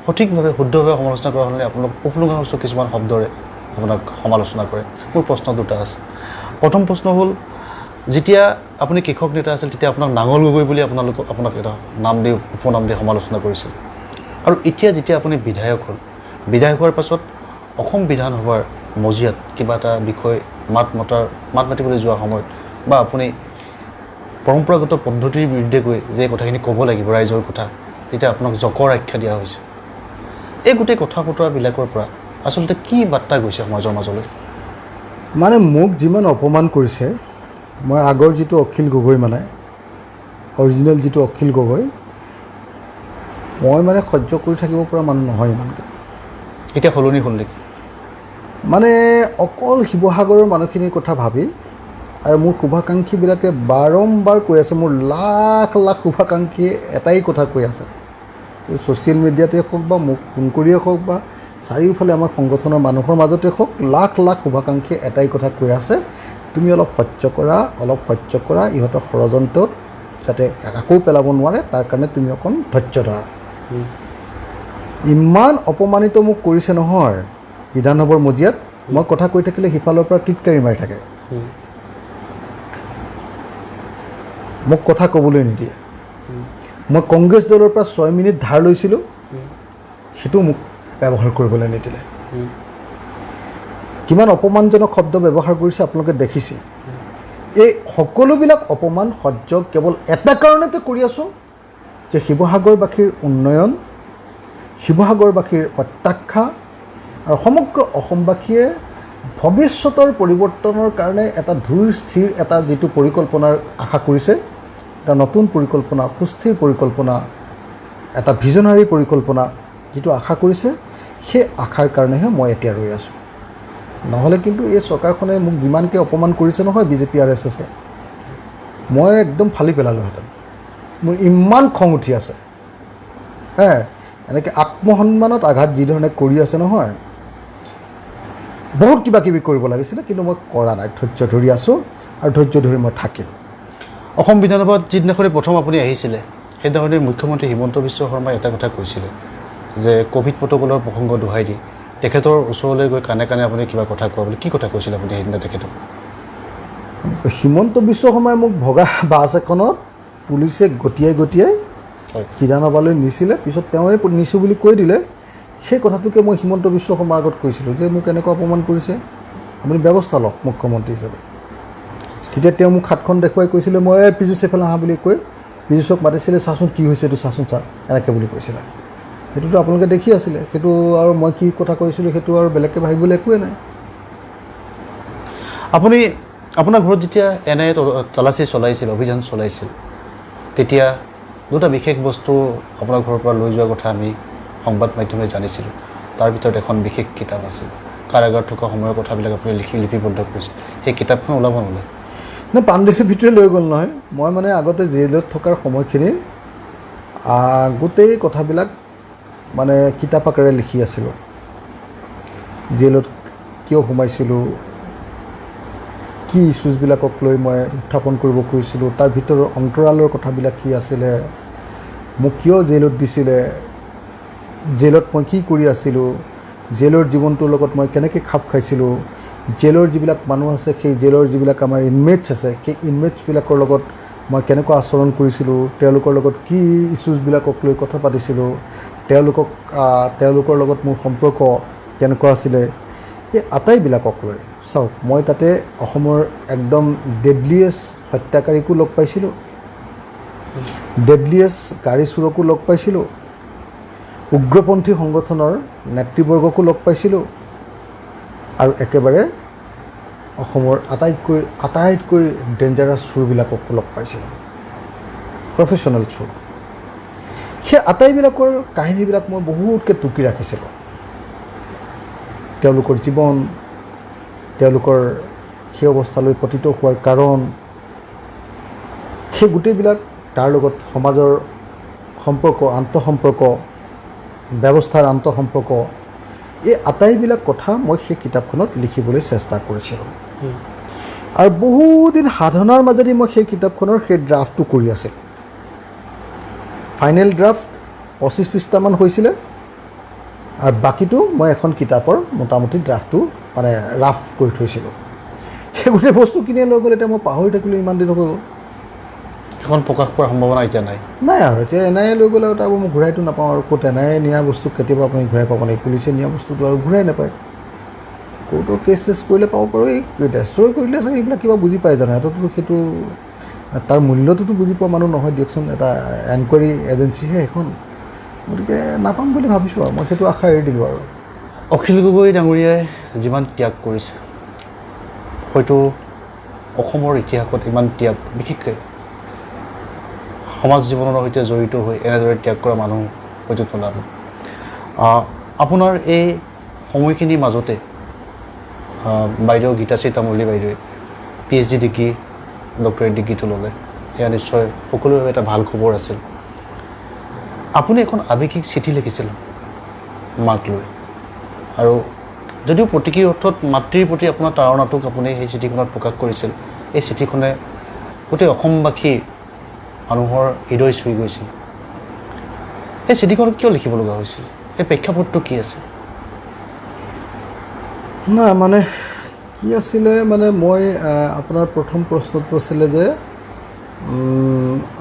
সঠিকভাৱে শুদ্ধভাৱে সমালোচনা কৰা হ'লে আপোনাক উপলুঙা কিছুমান শব্দৰে আপোনাক সমালোচনা কৰে। মোৰ প্ৰশ্ন দুটা আছে। প্ৰথম প্ৰশ্ন হ'ল, যেতিয়া আপুনি কৃষক নেতা আছিল তেতিয়া আপোনাক নাঙল গগৈ বুলি আপোনাক এটা নাম দি উপনাম দি সমালোচনা কৰিছিল। আৰু এতিয়া যেতিয়া আপুনি বিধায়ক হ'ল, বিধায়ক হোৱাৰ পাছত অসম বিধানসভাৰ মজিয়াত কিবা এটা বিষয় মাত মাতিবলৈ যোৱা সময়ত বা আপুনি পৰম্পৰাগত পদ্ধতিৰ বিৰুদ্ধে গৈ যে কথাখিনি ক'ব লাগিব ৰাইজৰ কথা, তেতিয়া আপোনাক জকৰ আখ্যা দিয়া হৈছে। এই গোটেই কথা বতৰাবিলাকৰ পৰা আচলতে কি বাৰ্তা গৈছে সমাজৰ মাজলৈ? মানে মোক যিমান অপমান কৰিছে, মই আগৰ যিটো অখিল গগৈ, মানে অৰিজিনেল যিটো অখিল গগৈ, মই মানে সহ্য কৰি থাকিব পৰা মানুহ নহয় ইমানকৈ। এতিয়া সলনি হ'ল নেকি? মানে অকল শিৱসাগৰৰ মানুহখিনিৰ কথা ভাবি, আৰু মোৰ শুভাকাংক্ষীবিলাকে বাৰম্বাৰ কৈ আছে, মোৰ লাখ লাখ শুভাকাংক্ষীয়ে এটাই কথা কৈ আছে, ছ'চিয়েল মিডিয়াতে হওক বা মোক ফোন কৰিয়ে হওক বা চাৰিওফালে আমাৰ সংগঠনৰ মানুহৰ মাজতে হওক, লাখ লাখ শুভাকাংক্ষীয়ে এটাই কথা কৈ আছে, তুমি অলপ সহ্য কৰা, ইহঁতৰ ষড়যন্ত্ৰত যাতে আকৌ পেলাব নোৱাৰে তাৰ কাৰণে তুমি অকণ ধৈৰ্য ধৰা। ইমান অপমানিত মোক কৰিছে নহয় বিধানসভাৰ মজিয়াত, মই কথা কৈ থাকিলে সিফালৰ পৰা টিটকাৰি মাৰি থাকে, মোক কথা ক'বলৈ নিদিয়ে। মই কংগ্ৰেছ দলৰ পৰা 6 মিনিট ধাৰ লৈছিলোঁ, সেইটো মোক ব্যৱহাৰ কৰিবলৈ নিদিলে। কিমান অপমানজনক শব্দ ব্যৱহাৰ কৰিছে আপোনালোকে দেখিছে। এই সকলোবিলাক অপমান সহ্য কেৱল এটা কাৰণতে কৰি আছোঁ যে শিৱসাগৰবাসীৰ উন্নয়ন, শিৱসাগৰবাসীৰ প্ৰত্যাশা আৰু সমগ্ৰ অসমবাসীয়ে ভৱিষ্যতৰ পৰিৱৰ্তনৰ কাৰণে এটা ধুৰ স্থিৰ এটা যিটো পৰিকল্পনাৰ আশা কৰিছে, এটা নতুন পৰিকল্পনা, সুস্থিৰ পৰিকল্পনা, এটা ভিজনাৰী পৰিকল্পনা যিটো আশা কৰিছে, সেই আশাৰ কাৰণেহে মই এতিয়া ৰৈ আছোঁ। নহ'লে কিন্তু এই চৰকাৰখনে মোক যিমানকৈ অপমান কৰিছে নহয় বিজেপি আৰ এছ এছে মই একদম ফালি পেলালোহেঁতেন মোৰ ইমান খং উঠি আছে এনেকৈ আত্মসন্মানত আঘাত যিধৰণে কৰি আছে নহয় বহুত কিবা কিবি কৰিব লাগিছিলে কিন্তু মই কৰা নাই ধৈৰ্য ধৰি আছোঁ আৰু ধৈৰ্য ধৰি মই থাকিম অসম বিধানসভাত যিদিনাখনি প্ৰথম আপুনি আহিছিলে সেইদিনাখনি মুখ্যমন্ত্ৰী হিমন্ত বিশ্ব শৰ্মাই এটা কথা কৈছিলে যে ক'ভিড প্ৰট'কলৰ প্ৰসংগ দোহাই দি তেখেতৰ ওচৰলৈ গৈ কাণে কাণে আপুনি কিবা কথা কোৱা বুলি কি কথা কৈছিলে আপুনি সেইদিনা তেখেতক হিমন্ত বিশ্ব শৰ্মাই মোক ভগা বাছ এখনত পুলিচে গটিয়াই বিধানসভালৈ নিছিলে পিছত তেওঁৱে নিছোঁ বুলি কৈ দিলে সেই কথাটোকে মই হিমন্ত বিশ্ব শৰ্মাৰ আগত কৈছিলোঁ যে মোক এনেকুৱা অপমান কৰিছে আপুনি ব্যৱস্থা লওক মুখ্যমন্ত্ৰী হিচাপে তেতিয়া তেওঁ মোক হাতখন দেখুৱাই কৈছিলে মই পীযুষ এইফালে আহা বুলি কৈ পীযুষক মাতিছিলে চাচোন কি হৈছে এইটো চাচোন চা এনেকৈ বুলি কৈছিলে সেইটোতো আপোনালোকে দেখি আছিলে সেইটো আৰু মই কি কথা কৈছিলোঁ সেইটো আৰু বেলেগকৈ ভাবিবলৈ একোৱে নাই আপুনি আপোনাৰ ঘৰত যেতিয়া এনে তালাচী চলাইছিল অভিযান চলাইছিল তেতিয়া দুটা বিশেষ বস্তু আপোনাৰ ঘৰৰ পৰা লৈ যোৱাৰ কথা আমি সংবাদ মাধ্যমে জানিছিলোঁ তাৰ ভিতৰত এখন বিশেষ কিতাপ আছিল কাৰাগাৰত থকা সময়ৰ কথাবিলাক আপুনি লিপিবদ্ধ কৰিছিল সেই কিতাপখন ওলাব নোলায় নাই পাণ্ডেলিৰ ভিতৰে লৈ গ'ল নহয় মই মানে আগতে জেইলত থকাৰ সময়খিনিৰ গোটেই কথাবিলাক মানে কিতাপ আকাৰে লিখি আছিলোঁ জেইলত কিয় সোমাইছিলোঁ কি ইছ্যুজবিলাকক লৈ মই উত্থাপন কৰিব খুজিছিলোঁ তাৰ ভিতৰৰ অন্তৰালৰ কথাবিলাক কি আছিলে মোক কিয় জেইলত দিছিলে জেইলত মই কি কৰি আছিলোঁ জেইলৰ জীৱনটোৰ লগত মই কেনেকৈ খাপ খাইছিলোঁ জেইলৰ যিবিলাক মানুহ আছে সেই জেইলৰ যিবিলাক আমাৰ ইনমেটছ আছে সেই ইনমেটছবিলাকৰ লগত মই কেনেকুৱা আচৰণ কৰিছিলোঁ তেওঁলোকৰ লগত কি ইছ্যুজবিলাকক লৈ কথা পাতিছিলোঁ তেওঁলোকৰ লগত মোৰ সম্পৰ্ক কেনেকুৱা আছিলে এই আটাইবিলাকক লৈ চাওক মই তাতে অসমৰ একদম ডেডলিয়েষ্ট হত্যাকাৰীকো লগ পাইছিলোঁ ডেডলিয়েষ্ট গাড়ী চোৰকো লগ পাইছিলোঁ উগ্ৰপন্থী সংগঠনৰ নেতৃবৰ্গকো লগ পাইছিলোঁ আৰু একেবাৰে অসমৰ আটাইতকৈ ডেঞ্জাৰাছ চোৰবিলাককো লগ পাইছিলোঁ প্ৰফেশ্যনেল চোৰ সেই আটাইবিলাকৰ কাহিনীবিলাক মই বহুতকৈ টুকি ৰাখিছিলোঁ তেওঁলোকৰ জীৱন তেওঁলোকৰ সেই অৱস্থালৈ পতিত হোৱাৰ কাৰণ সেই গোটেইবিলাক তাৰ লগত সমাজৰ সম্পৰ্ক আন্তঃসম্পৰ্ক ব্যৱস্থাৰ আন্তঃসম্পৰ্ক এই আটাইবিলাক কথা মই সেই কিতাপখনত লিখিবলৈ চেষ্টা কৰিছিলোঁ আৰু বহুদিন সাধনাৰ মাজেদি মই সেই কিতাপখনৰ সেই ড্ৰাফটটো কৰি আছিলোঁ ফাইনেল ড্ৰাফট 25 পৃষ্ঠামান হৈছিলে আৰু বাকীটো মই এখন কিতাপৰ মোটামুটি ড্ৰাফটটো মানে ৰাফ কৰি থৈছিলোঁ সেই গোটেই বস্তুখিনি লৈ গ'লে এতিয়া মই পাহৰি থাকিলোঁ ইমান দিন হৈ গ'ল এখন প্ৰকাশ কৰাৰ সম্ভাৱনা এতিয়া নাই আৰু এতিয়া এনআইএ লৈ গ'লে তাৰ মই ঘূৰাইতো নাপাওঁ আৰু ক'ত এনআইএ নিয়া বস্তু কেতিয়াবা আপুনি ঘূৰাই পাব নেকি পুলিচে নিয়া বস্তুটো আৰু ঘূৰাই নাপায় কোৰ্টৰ কেছ চেছ কৰিলে পাব পাৰোঁ এই ডেষ্ট্ৰয় কৰিলে চাগে এইবিলাক কিবা বুজি পাই জানো সিহঁততো সেইটো তাৰ মূল্যটোতো বুজি পোৱা মানুহ নহয় দিয়কচোন এটা এনকুৱাৰী এজেঞ্চিহে সেইখন গতিকে নাপাম বুলি ভাবিছোঁ আৰু মই সেইটো আশা এৰি দিলোঁ আৰু অখিল গগৈ ডাঙৰীয়াই যিমান ত্যাগ কৰিছে হয়তো অসমৰ ইতিহাসত ইমান ত্যাগ বিশেষকৈ সমাজ জীৱনৰ সৈতে জড়িত হৈ এনেদৰে ত্যাগ কৰা মানুহ হয়তো নোলাব আপোনাৰ এই সময়খিনিৰ মাজতে বাইদেউ গীতাশ্ৰী তামুলী বাইদেৱে PhD ডিগ্ৰী ডক্টৰেট ডিগ্ৰীটো ল'লে এয়া নিশ্চয় সকলোৰে এটা ভাল খবৰ আছিল আপুনি এখন আৱেগিক চিঠি লিখিছিল মাক লৈ আৰু যদিও প্ৰতীকী অৰ্থত মাতৃৰ প্ৰতি আপোনাৰ তাৰণাটোক আপুনি সেই চিঠিখনত প্ৰকাশ কৰিছিল এই চিঠিখনে গোটেই অসমবাসী মানুহৰ হৃদয় চুই গৈছিল এই চিঠিখনত কিয় লিখিব লগা হৈছিল এই প্ৰেক্ষাপটটো কি আছে না মানে কি আছিলে মানে মই আপোনাৰ প্ৰথম প্ৰশ্নটো আছিলে যে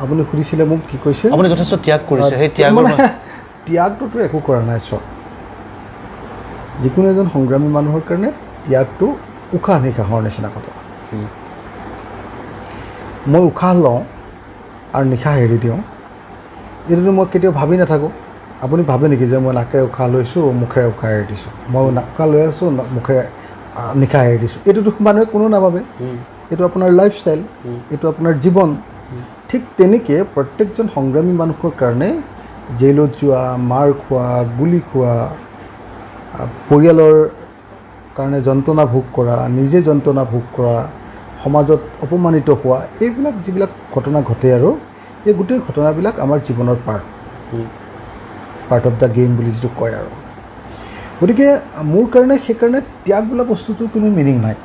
আপুনি সুধিছিলে মোক কি কৈছে আপুনি যথেষ্ট ত্যাগ কৰিছে সেই ত্যাগটোতো একো কৰা নাই চব যিকোনো এজন সংগ্ৰামী মানুহৰ কাৰণে ত্যাগটো উশাহ নিশাহৰ নিচিনা কথা মই উশাহ লওঁ আৰু নিশাহ এৰি দিওঁ এইটোতো মই কেতিয়াও ভাবি নাথাকোঁ আপুনি ভাবে নেকি যে মই নাকেৰে উশাহ লৈছোঁ মুখেৰে উশাহ এৰি দিছোঁ মই উশাহ লৈ আছোঁ মুখেৰে নিশাহ এৰি দিছোঁ এইটোতো মানুহে কোনো নাভাবে এইটো আপোনাৰ লাইফষ্টাইল এইটো আপোনাৰ জীৱন ঠিক তেনেকৈ প্ৰত্যেকজন সংগ্ৰামী মানুহৰ কাৰণে জেইলত যোৱা মাৰ খোৱা গুলি খোৱা পৰিয়ালৰ কাৰণে যন্ত্ৰণা ভোগ কৰা, নিজে যন্ত্ৰণা ভোগ কৰা, সমাজত অপমানিত হোৱা, এইবিলাক যিবিলাক ঘটনা ঘটে আৰু এই গোটেই ঘটনাবিলাক আমাৰ জীৱনৰ পাৰ্ট অফ দ্য গেম বুলি যিটো কয় আৰু। গতিকে মোৰ কাৰণে সেইকাৰণে ত্যাগ বোলা বস্তুটোৰ কোনো মিনিং নাই।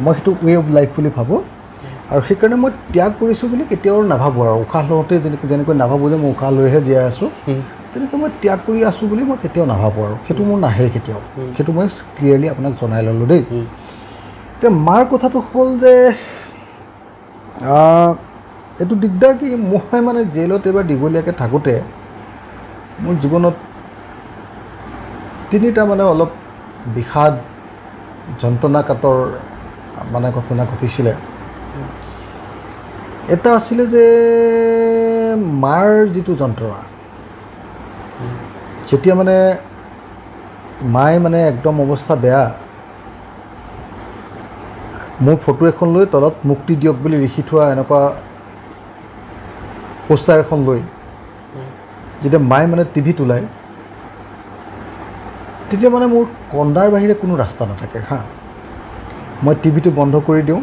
মই সেইটো ৱে অফ লাইফ বুলি ভাবোঁ আৰু সেইকাৰণে মই ত্যাগ কৰিছোঁ বুলি কেতিয়াও নাভাবোঁ আৰু। উশাহ লওঁতে যেনেকৈ নাভাবোঁ যে মই উশাহ লৈহে জীয়াই আছোঁ, তেনেকৈ মই ত্যাগ কৰি আছোঁ বুলি মই কেতিয়াও নাভাবোঁ আৰু। সেইটো মোৰ নাহে কেতিয়াও। সেইটো মই ক্লিয়াৰলি আপোনাক জনাই ল'লোঁ দেই। এতিয়া মাৰ কথাটো হ'ল যে এইটো দিগদাৰ কি, মই মানে জেইলত এইবাৰ দীঘলীয়াকৈ থাকোঁতে মোৰ জীৱনত তিনিটা মানে অলপ বিষাদ যন্ত্ৰণাকাতৰ মানে ঘটনা ঘটিছিলে। এটা আছিলে যে মাৰ যিটো যন্ত্ৰণা, যেতিয়া মানে মায়ে মানে একদম অৱস্থা বেয়া, মোৰ ফটো এখন লৈ তলত মুক্তি দিয়ক বুলি লিখি থোৱা এনেকুৱা পোষ্টাৰ এখন লৈ যেতিয়া মায়ে মানে টিভিত ওলায়, তেতিয়া মানে মোৰ কন্দাৰ বাহিৰে কোনো ৰাস্তা নাথাকে হা। মই টিভিটো বন্ধ কৰি দিওঁ।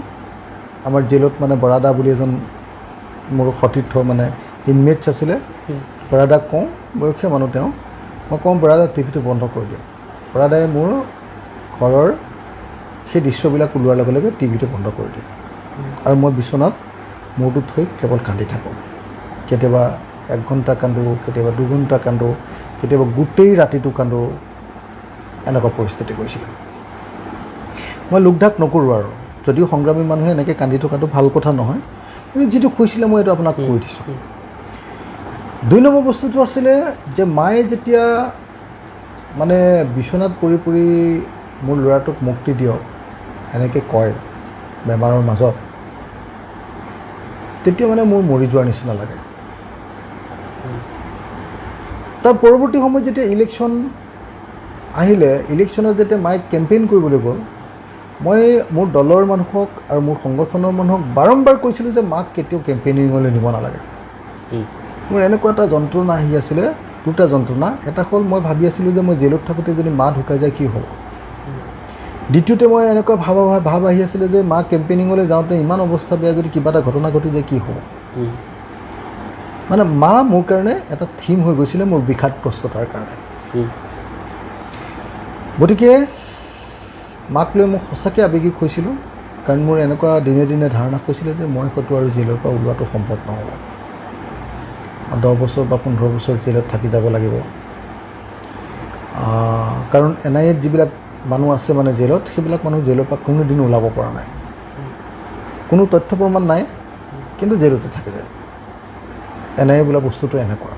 আমাৰ জেলত মানে বৰাদা বুলি এজন মোৰ সতীৰ্থ মানে ইনমেটছ আছিলে, বৰাদাক কওঁ, বয়সীয়া মানুহ তেওঁ, মই কওঁ বৰাদা টিভিটো বন্ধ কৰি দিওঁ। বৰাদাই মোৰ ঘৰৰ সেই দৃশ্যবিলাক ওলোৱাৰ লগে লগে টিভিটো বন্ধ কৰি দিয়ে আৰু মই বিচনাত মূৰটো থৈ কেৱল কান্দি থাকোঁ। কেতিয়াবা 1 ঘণ্টা কান্দোঁ, কেতিয়াবা 2 ঘণ্টা কান্দোঁ, কেতিয়াবা গোটেই ৰাতিটো কান্দোঁ। এনেকুৱা পৰিস্থিতি কৰিছিলে। মই লোকঢাক নকৰোঁ আৰু, যদিও সংগ্ৰামী মানুহে এনেকৈ কান্দি থকাটো ভাল কথা নহয়, কিন্তু যিটো কৈছিলে মই এইটো আপোনাক কৈ দিছোঁ। 2 নম্বৰ বস্তুটো আছিলে যে মায়ে যেতিয়া মানে বিচনাত পৰি পৰি মোৰ ল'ৰাটোক মুক্তি দিয়ক এনেকৈ কয় বেমাৰৰ মাজত, তেতিয়া মানে মোৰ মৰি যোৱাৰ নিচিনা লাগে। তাৰ পৰৱৰ্তী সময়ত যেতিয়া ইলেকশ্যন আহিলে, ইলেকশ্যনত যেতিয়া মায়ে কেম্পেইন কৰিবলৈ গ'ল, মই মোৰ দলৰ মানুহক আৰু মোৰ সংগঠনৰ মানুহক বাৰম্বাৰ কৈছিলোঁ যে মাক কেতিয়াও কেম্পেইনিঙলৈ নিব নালাগে। মোৰ এনেকুৱা এটা যন্ত্ৰণা আহি আছিলে, 2টা যন্ত্ৰণা। এটা হ'ল মই ভাবি আছিলোঁ যে মই জেলত থাকোঁতে যদি মা ঢুকাই যায় কি হ'ব। দ্বিতীয়তে মই এনেকুৱা ভাৱ আহি আছিলে যে মা কেম্পেইনিঙলৈ যাওঁতে ইমান অৱস্থা বেয়া, যদি কিবা এটা ঘটনা ঘটি যায় কি হ'ব। মানে মা মোৰ কাৰণে এটা থিম হৈ গৈছিলে মোৰ বিষাদগ্ৰস্ততাৰ কাৰণে। গতিকে মাক লৈ মোক সঁচাকৈ আৱেগিক হৈছিলোঁ, কাৰণ মোৰ এনেকুৱা দিনে দিনে ধাৰণা হৈছিলে যে মই হয়তো আৰু জেলৰ পৰা ওলোৱাটো সম্ভৱ নহ'ব। 10 বছৰ বা 15 বছৰ জেলত থাকি যাব লাগিব। কাৰণ NIAত যিবিলাক মানুহ আছে মানে জেলত, সেইবিলাক মানুহ জেলৰ পৰা কোনোদিন ওলাব পৰা নাই। কোনো তথ্য প্ৰমাণ নাই, কিন্তু জেলতে থাকি যায়। NIA বোলা বস্তুটো এনেকুৱা।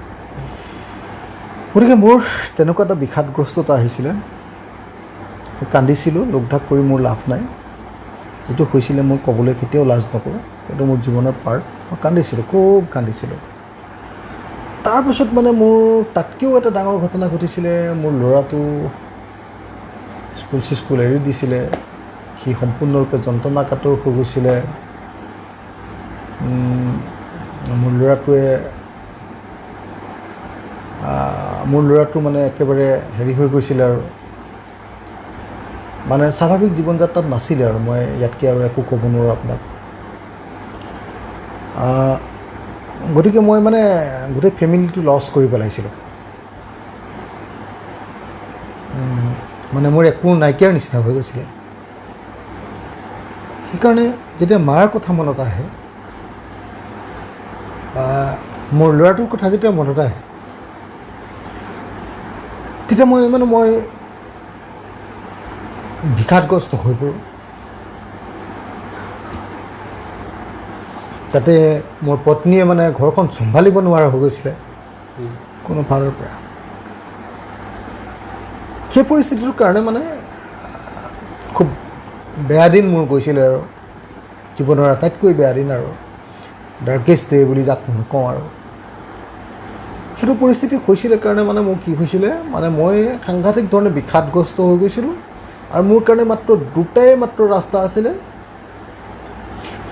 গতিকে মোৰ তেনেকুৱা এটা বিষাদগ্ৰস্ততা আহিছিলে। কান্দিছিলোঁ, লোকঢাক কৰি মোৰ লাভ নাই। যিটো হৈছিলে মই ক'বলৈ কেতিয়াও লাজ নকৰোঁ, কিন্তু মোৰ জীৱনৰ পাৰ্ট। মই কান্দিছিলোঁ, খুব কান্দিছিলোঁ। তাৰপিছত মানে মোৰ তাতকৈও এটা ডাঙৰ ঘটনা ঘটিছিলে। মোৰ ল'ৰাটো স্কুল এৰি দিছিলে, সি সম্পূৰ্ণৰূপে যন্ত্ৰণাকাতৰ হৈ গৈছিলে। মোৰ ল'ৰাটো মানে একেবাৰে হেৰি হৈ গৈছিলে আৰু, মানে স্বাভাৱিক জীৱন যাত্ৰাত নাছিলে আৰু। মই ইয়াতকৈ আৰু একো ক'ব নোৱাৰোঁ আপোনাক। গতিকে মই মানে গোটেই ফেমিলিটো লছ কৰি পেলাইছিলোঁ। মানে মোৰ একো নাইকিয়াৰ নিচিনা হৈ গৈছিলে। সেইকাৰণে যেতিয়া মাৰ কথা মনত আহে বা মোৰ ল'ৰাটোৰ কথা যেতিয়া মনত আহে, তেতিয়া মই বিষাদগ্ৰস্ত হৈ পৰোঁ। তাতে মোৰ পত্নীয়ে মানে ঘৰখন চম্ভালিব নোৱাৰা হৈ গৈছিলে কোনো ফালৰ পৰা। সেই পৰিস্থিতিটোৰ কাৰণে মানে খুব বেয়া দিন মোৰ গৈছিলে আৰু, জীৱনৰ আটাইতকৈ বেয়া দিন আৰু, ডাৰ্কেষ্ট ডে বুলি যাক কওঁ আৰু। সেইটো পৰিস্থিতি হৈছিলে কাৰণে মানে মোৰ কি হৈছিলে, মানে মই সাংঘাতিক ধৰণে বিষাদগ্ৰস্ত হৈ গৈছিলোঁ। আৰু মোৰ কাৰণে মাত্ৰ 2টাই ৰাস্তা আছিলে।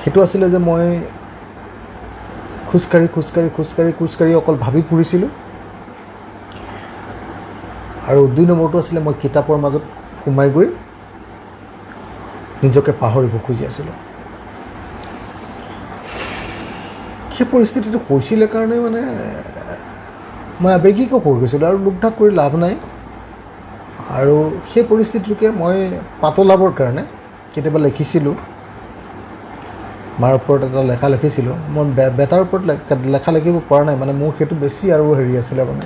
সেইটো আছিলে যে মই খোজকাঢ়ি অকল ভাবি ফুৰিছিলোঁ, আৰু 2 নম্বৰটো আছিলে মই কিতাপৰ মাজত সোমাই গৈ নিজকে পাহৰিব খুজি আছিলোঁ। সেই পৰিস্থিতিটো কৈছিলে কাৰণে মানে মই আৱেগিক হৈ গৈছিলোঁ আৰু লোক ঢাক কৰি লাভ নাই। আৰু সেই পৰিস্থিতিটোকে মই পাতলাবৰ কাৰণে কেতিয়াবা লিখিছিলোঁ, মাৰ ওপৰত এটা লেখা লিখিছিলোঁ। মই বেটাৰ ওপৰত লেখা লিখিব পৰা নাই, মানে মোৰ সেইটো বেছি আৰু হেৰি আছিলে, মানে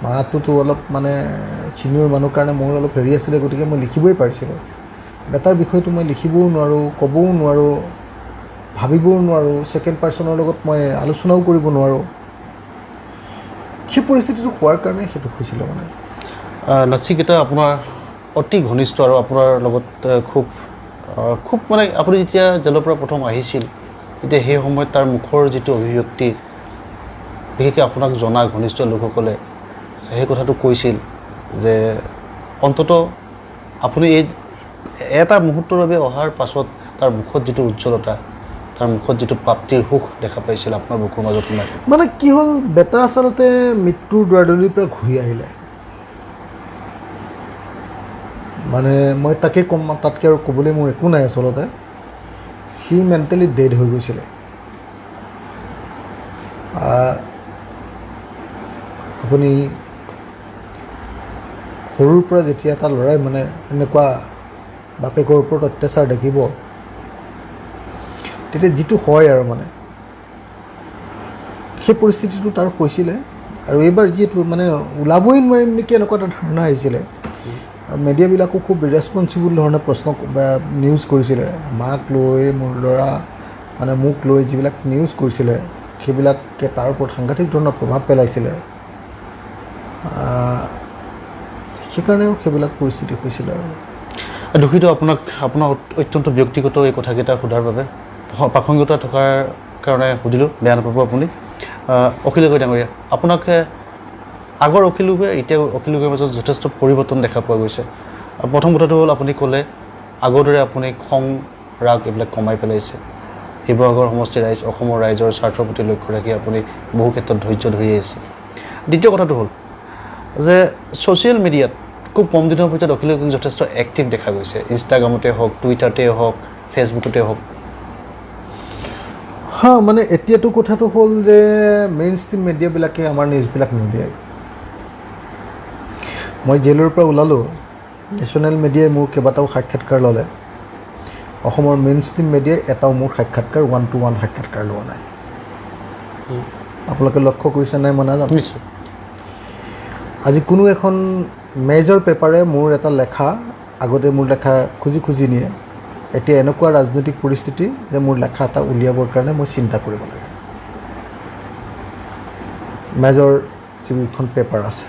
মাটোতো অলপ মানে চিনিয়ৰ মানুহ কাৰণে মোৰ অলপ হেৰি আছিলে, গতিকে মই লিখিবই পাৰিছিলোঁ। বেটাৰ বিষয়টো মই লিখিবও নোৱাৰোঁ, ক'বও নোৱাৰোঁ, ভাবিবও নোৱাৰোঁ, ছেকেণ্ড পাৰ্চনৰ লগত মই আলোচনাও কৰিব নোৱাৰোঁ। সেই পৰিস্থিতিটো হোৱাৰ কাৰণে সেইটো হৈছিলে। মানে নচিকেতা আপোনাৰ অতি ঘনিষ্ঠ আৰু আপোনাৰ লগত খুব মানে আপুনি যেতিয়া জেলৰ পৰা প্ৰথম আহিছিল, তেতিয়া সেই সময়ত তাৰ মুখৰ যিটো অভিব্যক্তি, বিশেষকৈ আপোনাক জনা ঘনিষ্ঠ লোকসকলে সেই কথাটো কৈছিল যে অন্ততঃ আপুনি এই এটা মুহূৰ্তৰ বাবে অহাৰ পাছত তাৰ মুখত যিটো উজ্জ্বলতা, তাৰ মুখত যিটো প্ৰাপ্তিৰ সুখ দেখা পাইছিল আপোনাৰ বুকুৰ মাজত সোমাই। মানে কি হ'ল, বেটা আচলতে মৃত্যুৰ দুৱাৰদলিৰ পৰা ঘূৰি আহিলে। মানে মই তাকে ক'ম, তাতকৈ আৰু ক'বলৈ মোৰ একো নাই। আচলতে সি মেণ্টেলি ডেড হৈ গৈছিলে। আপুনি সৰুৰ পৰা যেতিয়া এটা ল'ৰাই মানে এনেকুৱা বাপেকৰ ওপৰত অত্যাচাৰ দেখিব, তেতিয়া যিটো হয় আৰু মানে সেই পৰিস্থিতিটো তাৰ হৈছিলে। আৰু এইবাৰ যিটো মানে ওলাবই নোৱাৰিম নেকি এনেকুৱা এটা ধাৰণা আহিছিলে। আৰু মিডিয়াবিলাকো খুব ইৰেছপনচিবল ধৰণে প্ৰশ্ন নিউজ কৰিছিলে। মাক লৈ, মোৰ ল'ৰা মানে মোক লৈ যিবিলাক নিউজ কৰিছিলে, সেইবিলাকে তাৰ ওপৰত সাংঘাতিক ধৰণৰ প্ৰভাৱ পেলাইছিলে। সেইকাৰণেও সেইবিলাক পৰিস্থিতি হৈছিলে। আৰু দুখিত আপোনাৰ অত্যন্ত ব্যক্তিগত এই কথাকেইটা সোধাৰ বাবে, প্ৰাসংগিকতা থকাৰ কাৰণে সুধিলোঁ, বেয়া নাপাব আপুনি। অখিল গগৈ ডাঙৰীয়া, আপোনাক আগৰ অখিল গগৈ এতিয়া অখিল গগৈৰ মাজত যথেষ্ট পৰিৱৰ্তন দেখা পোৱা গৈছে। প্ৰথম কথাটো হ'ল, আপুনি ক'লে আগৰ দৰে আপুনি খং ৰাগ এইবিলাক কমাই পেলাইছে। শিৱসাগৰ সমষ্টিৰ ৰাইজ, অসমৰ ৰাইজৰ স্বাৰ্থৰ প্ৰতি লক্ষ্য ৰাখি আপুনি বহু ক্ষেত্ৰত ধৈৰ্য ধৰি আহিছে। দ্বিতীয় কথাটো হ'ল যে ছ'চিয়েল মিডিয়াত খুব কম দিনৰ ভিতৰত অখিল গগৈক যথেষ্ট এক্টিভ দেখা গৈছে, ইনষ্টাগ্ৰামতে হওক, টুইটাৰতে হওক, ফেচবুকতে হওক। মানে এতিয়াতো কথাটো হ'ল যে মেইন ষ্ট্ৰীম মিডিয়াবিলাকে আমাৰ নিউজবিলাক নিদিয়ে। মই জেলৰ পৰা ওলালোঁ, নেশ্যনেল মিডিয়াই মোৰ কেইবাটাও সাক্ষাৎকাৰ ল'লে। অসমৰ মেইন ষ্ট্ৰীম মিডিয়াই এটাও মোৰ সাক্ষাৎকাৰ 1-to-1 সাক্ষাৎকাৰ লোৱা নাই। আপোনালোকে লক্ষ্য কৰিছে নাই মই নাজানো। নিশ্চয়। আজি কোনো এখন মেজৰ পেপাৰে মোৰ এটা লেখা, আগতে মোৰ লেখা খুজি খুজি নিয়ে। এতিয়া এনেকুৱা ৰাজনৈতিক পৰিস্থিতি যে মোৰ লেখা এটা উলিয়াবৰ কাৰণে মই চিন্তা কৰিব লাগে। মেজৰ যিখন পেপাৰ আছে,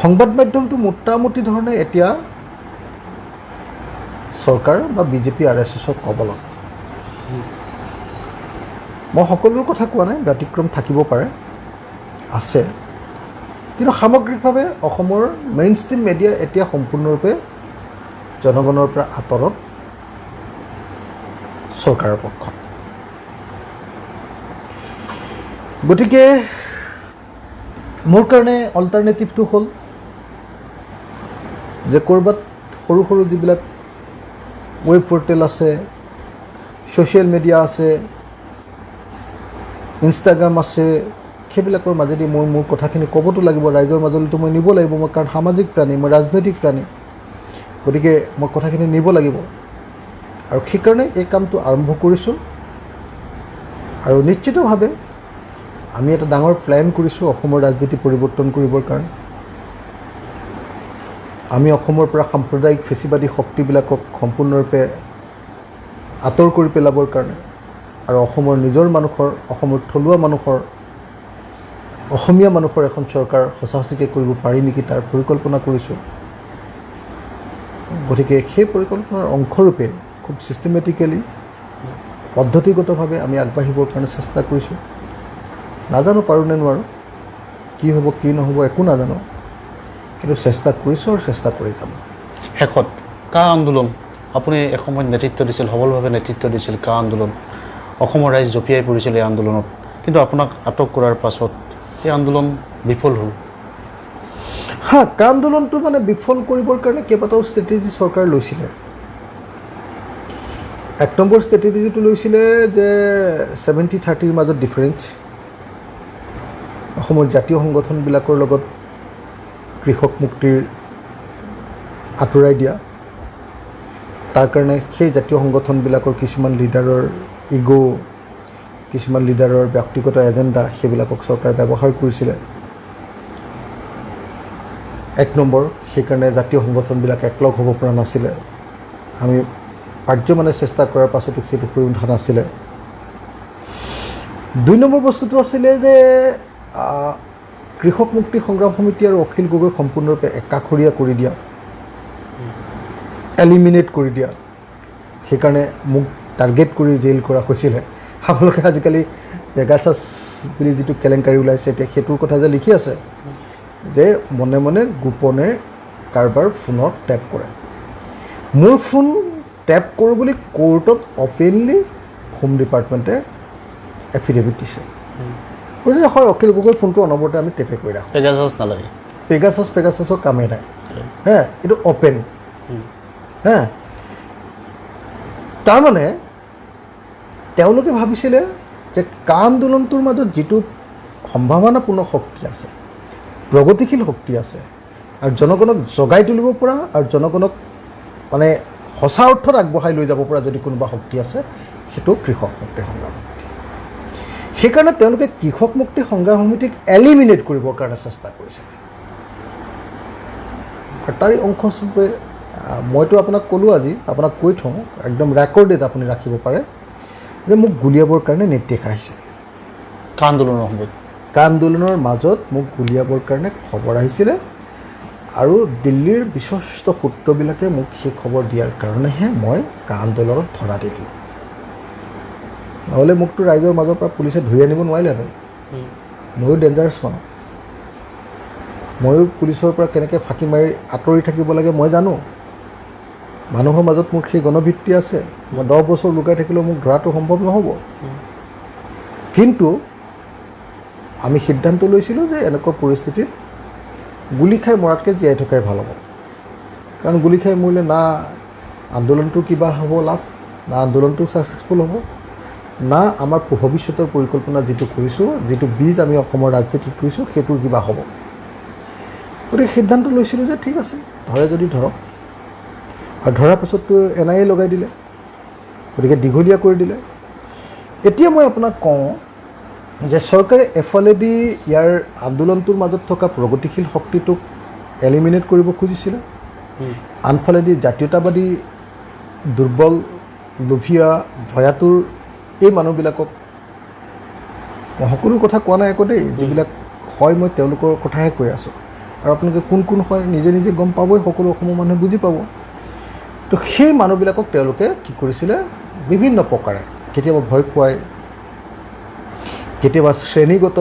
সংবাদ মাধ্যমটো মোটামুটি ধৰণে এতিয়া চৰকাৰ বা বিজেপি RSSৰ কবলত। মই সকলোৰ কথা কোৱা নাই, ব্যতিক্ৰম থাকিব পাৰে, আছে। কিন্তু সামগ্ৰিকভাৱে অসমৰ মেইন ষ্ট্ৰীম মিডিয়া এতিয়া সম্পূৰ্ণৰূপে জনগণৰ পৰা আঁতৰত, চৰকাৰৰ পক্ষত। গতিকে মোৰ কাৰণে অল্টাৰনেটিভটো হ'ল যে ক'ৰবাত সৰু সৰু যিবিলাক ৱেব পৰ্টেল আছে, ছ'চিয়েল মিডিয়া আছে, ইনষ্টাগ্ৰাম আছে, সেইবিলাকৰ মাজেদি মই মোৰ কথাখিনি ক'বতো লাগিব, ৰাইজৰ মাজলৈতো মই নিব লাগিব। মই কাৰণ সামাজিক প্ৰাণী, মই ৰাজনৈতিক প্ৰাণী, গতিকে মই কথাখিনি নিব লাগিব। আৰু সেইকাৰণে এই কামটো আৰম্ভ কৰিছোঁ। আৰু নিশ্চিতভাৱে আমি এটা ডাঙৰ প্লেন কৰিছোঁ অসমৰ ৰাজনীতি পৰিৱৰ্তন কৰিবৰ কাৰণে। আমি অসমৰ পৰা সাম্প্ৰদায়িক ফেচিবাদী শক্তিবিলাকক সম্পূৰ্ণৰূপে আঁতৰ কৰি পেলাবৰ কাৰণে, আৰু অসমৰ নিজৰ মানুহৰ, অসমৰ থলুৱা মানুহৰ, অসমীয়া মানুহৰ এখন চৰকাৰ সঁচা সঁচিকৈ কৰিব পাৰি নেকি তাৰ পৰিকল্পনা কৰিছোঁ। গতিকে সেই পৰিকল্পনাৰ অংশৰূপে খুব ছিষ্টেমেটিকেলি, পদ্ধতিগতভাৱে আমি আগবাঢ়িবৰ কাৰণে চেষ্টা কৰিছোঁ। নাজানো পাৰোঁ নে নোৱাৰোঁ, কি হ'ব কি নহ'ব একো নাজানো, কিন্তু চেষ্টা কৰিছোঁ আৰু চেষ্টা কৰি যাম। শেষত কা আন্দোলন, আপুনি এসময়ত নেতৃত্ব দিছিল, সবলভাৱে নেতৃত্ব দিছিল কা আন্দোলন। অসমৰ ৰাইজ জঁপিয়াই পৰিছিল এই আন্দোলনত, কিন্তু আপোনাক আটক কৰাৰ পাছত এই আন্দোলন বিফল হ'ল। কা আন্দোলনটো মানে বিফল কৰিবৰ কাৰণে কেইবাটাও ষ্ট্ৰেটেজি চৰকাৰে লৈছিলে। এক নম্বৰ ষ্ট্ৰেটেজিটো লৈছিলে যে 70-30ৰ মাজত ডিফাৰেঞ্চ, অসমৰ জাতীয় সংগঠনবিলাকৰ লগত কৃষক মুক্তিৰ আঁতৰাই দিয়া। তাৰ কাৰণে সেই জাতীয় সংগঠনবিলাকৰ কিছুমান লিডাৰৰ ইগ', কিছুমান লিডাৰৰ ব্যক্তিগত এজেণ্ডা, সেইবিলাকক চৰকাৰে ব্যৱহাৰ কৰিছিলে। 1 নম্বৰ, সেইকাৰণে জাতীয় সংগঠনবিলাক একলগ হ'ব পৰা নাছিলে। আমি পাৰ্যমানে চেষ্টা কৰাৰ পাছতো সেইটো হৈ উঠা নাছিলে। 2 নম্বৰ বস্তুটো আছিলে যে কৃষক মুক্তি সংগ্ৰাম সমিতি আৰু অখিল গগৈ সম্পূৰ্ণৰূপে একাষৰীয়া কৰি দিয়া, এলিমিনেট কৰি দিয়া। সেইকাৰণে মোক টাৰ্গেট কৰি জেইল কৰা হৈছিলে। আপোনালোকে আজিকালি পেগাছাছ বুলি যিটো কেলেংকাৰী ওলাইছে, এতিয়া সেইটোৰ কথা যে লিখি আছে যে মনে মনে গোপনে কাৰোবাৰ ফোনত টেপ কৰে। মোৰ ফোন টেপ কৰোঁ বুলি কোৰ্টত অপেনলি হোম ডিপাৰ্টমেণ্টে এফিডেভিট দিছে। কৈছে যে হয়, অখিল গগৈ ফোনটো অনবৰতে আমি টেপে কৰি ৰাখোঁ, পেগাছাছ নালাগে, পেগাছাছৰ কামেই নাই। এইটো অপেন। তাৰমানে তেওঁলোকে ভাবিছিলে যে কা আন্দোলনটোৰ মাজত যিটো সম্ভাৱনাপূৰ্ণ শক্তি আছে, প্ৰগতিশীল শক্তি আছে, আৰু জনগণক জগাই তুলিব পৰা আৰু জনগণক মানে সঁচা অৰ্থত আগবঢ়াই লৈ যাব পৰা যদি কোনোবা শক্তি আছে, সেইটো কৃষক মুক্তি সংগ্ৰাম সমিতি। সেইকাৰণে তেওঁলোকে কৃষক মুক্তি সংগ্ৰাম সমিতিক এলিমিনেট কৰিবৰ কাৰণে চেষ্টা কৰিছিলে। আৰু তাৰে অংশস্বৰূপে মইতো আপোনাক ক'লোঁ, আজি আপোনাক কৈ থওঁ, একদম ৰেকৰ্ডেড আপুনি ৰাখিব পাৰে, যে মোক গুলিয়াবৰ কাৰণে নিৰ্দেশ আহিছিল। কা আন্দোলনৰ সময়ত, কা আন্দোলনৰ মাজত মোক গুলিয়াবৰ কাৰণে খবৰ আহিছিলে, আৰু দিল্লীৰ বিশ্বস্ত সূত্ৰবিলাকে মোক সেই খবৰ দিয়াৰ কাৰণেহে মই কা আন্দোলনত ধৰা দি দিলোঁ। নহ'লে মোকতো ৰাইজৰ মাজৰ পৰা পুলিচে ধৰি আনিব নোৱাৰিলেহেঁতেন। ময়ো ডেঞ্জাৰাছ মানুহ, ময়ো পুলিচৰ পৰা কেনেকৈ ফাঁকি মাৰি আঁতৰি থাকিব লাগে মই জানো। মানুহৰ মাজত মোৰ সেই গণভিত্তি আছে। মই 10 বছৰ লুকাই থাকিলেও মোক ধৰাটো সম্ভৱ নহ'ব। কিন্তু আমি সিদ্ধান্ত লৈছিলোঁ যে এনেকুৱা পৰিস্থিতিত গুলি খাই মৰাতকৈ জীয়াই থকাই ভাল হ'ব। কাৰণ গুলি খাই মৰিলে না আন্দোলনটো কিবা হ'ব লাভ, না আন্দোলনটো ছাকচেছফুল হ'ব, না আমাৰ ভৱিষ্যতৰ পৰিকল্পনা যিটো কৰিছোঁ, যিটো বীজ আমি অসমৰ ৰাজনীতিত কৰিছোঁ, সেইটোৰ কিবা হ'ব। গতিকে সিদ্ধান্ত লৈছিলোঁ যে ঠিক আছে, ধৰে যদি ধৰক। আৰু ধৰাৰ পাছততো NIA লগাই দিলে, গতিকে দীঘলীয়া কৰি দিলে। এতিয়া মই আপোনাক কওঁ যে চৰকাৰে এফালেদি ইয়াৰ আন্দোলনটোৰ মাজত থকা প্ৰগতিশীল শক্তিটোক এলিমিনেট কৰিব খুজিছিলে, আনফালেদি জাতীয়তাবাদী দুৰ্বল, লোভীয়া, ভয়াতুৰ এই মানুহবিলাকক, মই সকলো কথা কোৱা নাই আকৌ দেই, যিবিলাক হয় মই তেওঁলোকৰ কথাহে কৈ আছোঁ। আৰু আপোনালোকে কোন কোন হয় নিজে নিজে গম পাবই, সকলো অসমৰ মানুহে বুজি পাব। তো সেই মানুহবিলাকক তেওঁলোকে কি কৰিছিলে, বিভিন্ন প্ৰকাৰে কেতিয়াবা ভয় খুৱাই, কেতিয়াবা শ্ৰেণীগত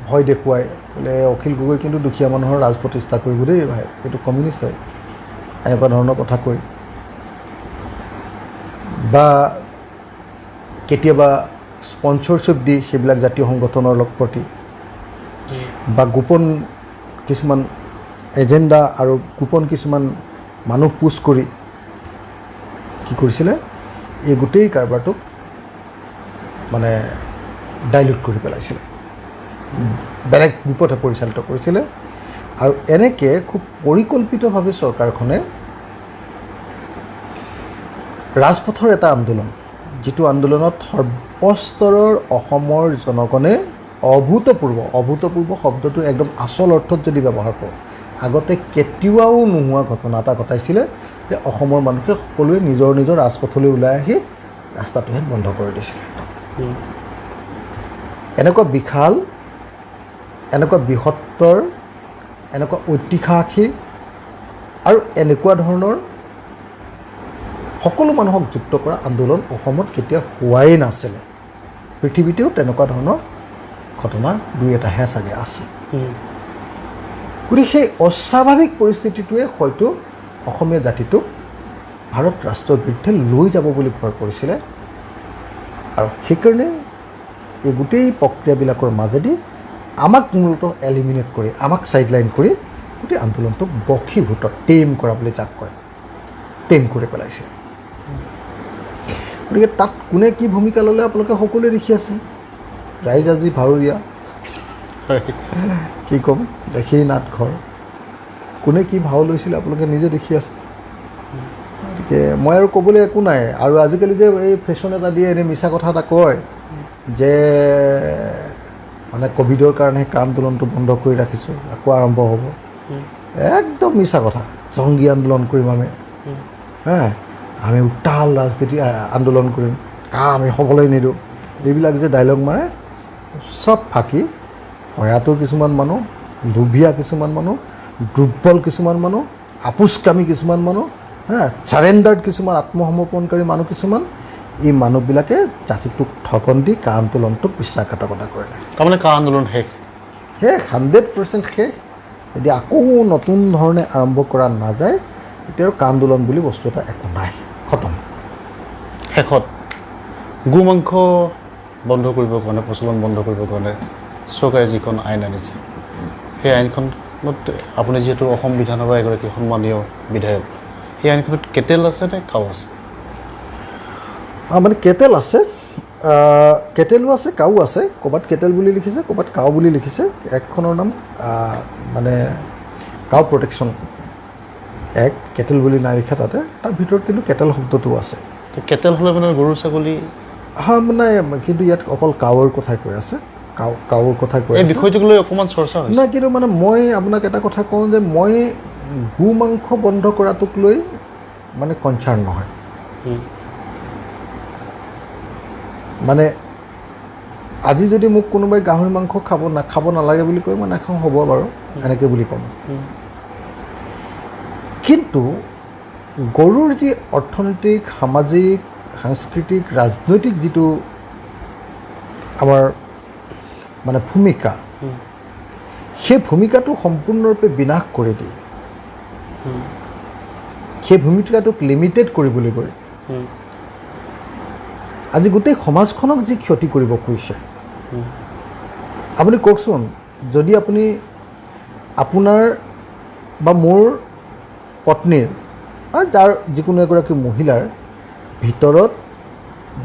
ভয় দেখুৱাই, বোলে অখিল গগৈ কিন্তু দুখীয়া মানুহৰ ৰাজ প্ৰতিষ্ঠা কৰিব দেই ভাই, এইটো কমিউনিষ্ট হয়, এনেকুৱা ধৰণৰ কথা কৈ, বা কেতিয়াবা স্পনচৰশ্বিপ দি সেইবিলাক জাতীয় সংগঠনৰ লগ প্ৰতি, বা গোপন কিছুমান এজেণ্ডা আৰু গোপন কিছুমান মানুহ পুছ কৰি কি কৰিছিলে, এই গোটেই কাৰবাৰটোক মানে ডাইলিউট কৰি পেলাইছিলে, বেলেগ বিপথে পৰিচালিত কৰিছিলে। আৰু এনেকৈ খুব পৰিকল্পিতভাৱে চৰকাৰখনে ৰাজপথৰ এটা আন্দোলন, যিটো আন্দোলনত সৰ্বস্তৰৰ অসমৰ জনগণে অভূতপূৰ্ব শব্দটো একদম আচল অৰ্থত যদি ব্যৱহাৰ কৰোঁ, আগতে কেতিয়াও নোহোৱা ঘটনা এটা ঘটাইছিলে যে অসমৰ মানুহে সকলোৱে নিজৰ নিজৰ ৰাজপথলৈ ওলাই আহি ৰাস্তাটোহে বন্ধ কৰি দিছিলে। এনেকুৱা বিশাল, এনেকুৱা বৃহত্তৰ, এনেকুৱা ঐতিহাসিক আৰু এনেকুৱা ধৰণৰ সকলো মানুহক যুক্ত কৰা আন্দোলন অসমত কেতিয়াও হোৱাই নাছিলে। পৃথিৱীতেও তেনেকুৱা ধৰণৰ ঘটনা দুই এটাহে চাগে আছে। গতিকে সেই অস্বাভাৱিক পৰিস্থিতিটোৱে হয়তো অসমীয়া জাতিটোক ভাৰত ৰাষ্ট্ৰৰ বিৰুদ্ধে লৈ যাব বুলি ভয় কৰিছিলে। আৰু সেইকাৰণে এই গোটেই প্ৰক্ৰিয়াবিলাকৰ মাজেদি আমাক মূলতঃ এলিমিনেট কৰি, আমাক চাইডলাইন কৰি গোটেই আন্দোলনটোক বশীভূত, টেম কৰা বুলি যাক কয়, টেম কৰি পেলাইছে। গতিকে তাত কোনে কি ভূমিকা ল'লে আপোনালোকে সকলোৱে দেখি আছে। ৰাইজ আজি ভাৱৰীয়া, কি ক'ম, দেখেই নাট ঘৰ, কোনে কি ভাও লৈছিলে আপোনালোকে নিজে দেখি আছে। গতিকে মই আৰু ক'বলৈ একো নাই। আৰু আজিকালি যে এই ফেশ্বন এটা দিয়ে, এনেই মিছা কথা এটা কয় যে মানে ক'ভিডৰ কাৰণে কা আন্দোলনটো বন্ধ কৰি ৰাখিছোঁ, আকৌ আৰম্ভ হ'ব, একদম মিছা কথা। জংগী আন্দোলন কৰিম আমি উত্তাল ৰাজনীতি আন্দোলন কৰিম, আমি হ'বলৈ নিদিওঁ, এইবিলাক যে ডাইলগ মাৰে, চব ফাঁকি। ভয়াতুৰ কিছুমান মানুহ, লোভীয়া কিছুমান মানুহ, দুৰ্বল কিছুমান মানুহ, আপোচকামী কিছুমান মানুহ, চাৰেণ্ডাৰ্ড কিছুমান আত্মসমৰ্পণকাৰী মানুহ কিছুমান, এই মানুহবিলাকে জাতিটোক ঠগন দি কা আন্দোলনটোক বিশ্বাসঘাতকতা কৰে। তাৰমানে কা আন্দোলন শেষ 100% শেষ। যদি আকৌ নতুন ধৰণে আৰম্ভ কৰা নাযায়, এতিয়া আৰু কা আন্দোলন বুলি বস্তু এটা একো নাই, খতম। শেষত গো মাংস বন্ধ কৰিবৰ কাৰণে, প্ৰচলন বন্ধ কৰিবৰ কাৰণে চৰকাৰে যিখন আইন আনিছে, সেই আইনখনত আপুনি যিহেতু অসম বিধানসভাৰ এগৰাকী সন্মানীয় বিধায়ক, সেই আইনখনত কেটেল আছে নে কাও আছে? মানে কেটেল আছে, কেটেলো আছে, কাও আছে। ক'ৰবাত কেটেল বুলি লিখিছে, ক'ৰবাত কাও বুলি লিখিছে। একখনৰ নাম মানে কাও প্ৰটেকশ্যন এক্ট, কেটেল বুলি নাই লিখা তাতে। তাৰ ভিতৰত কিন্তু কেটেল শব্দটো আছে। কেটেল হ'লে মানে গৰু ছাগলী মানে, কিন্তু ইয়াত অকল কাৱৰ কথাই কৈ আছে, কাৱৰ কথাই কৈ আছে। এই বিষয়টোক লৈ অকণমান চৰ্চা হৈছে নাই, কিন্তু মানে মই আপোনাক এটা কথা কওঁ যে মই গো মাংস বন্ধ কৰাটোক লৈ মানে কনচাৰ্ণ নহয়। মানে আজি যদি মোক কোনোবাই গাহৰি মাংস খাব নালাগে বুলি কয়, মই নাখাওঁ, হ'ব বাৰু, এনেকৈ বুলি ক'ম। কিন্তু গৰুৰ যি অৰ্থনৈতিক, সামাজিক, সাংস্কৃতিক, ৰাজনৈতিক যিটো আমাৰ মানে ভূমিকা, সেই ভূমিকাটো সম্পূৰ্ণৰূপে বিনাশ কৰি দিয়ে। সেই ভূমিকাটোক লিমিটেড কৰিবলৈ গৈ আজি গোটেই সমাজখনক যি ক্ষতি কৰিব খুজিছে। আপুনি কওকচোন, যদি আপুনি আপোনাৰ বা মোৰ পত্নীৰ বা যাৰ যিকোনো এগৰাকী মহিলাৰ ভিতৰত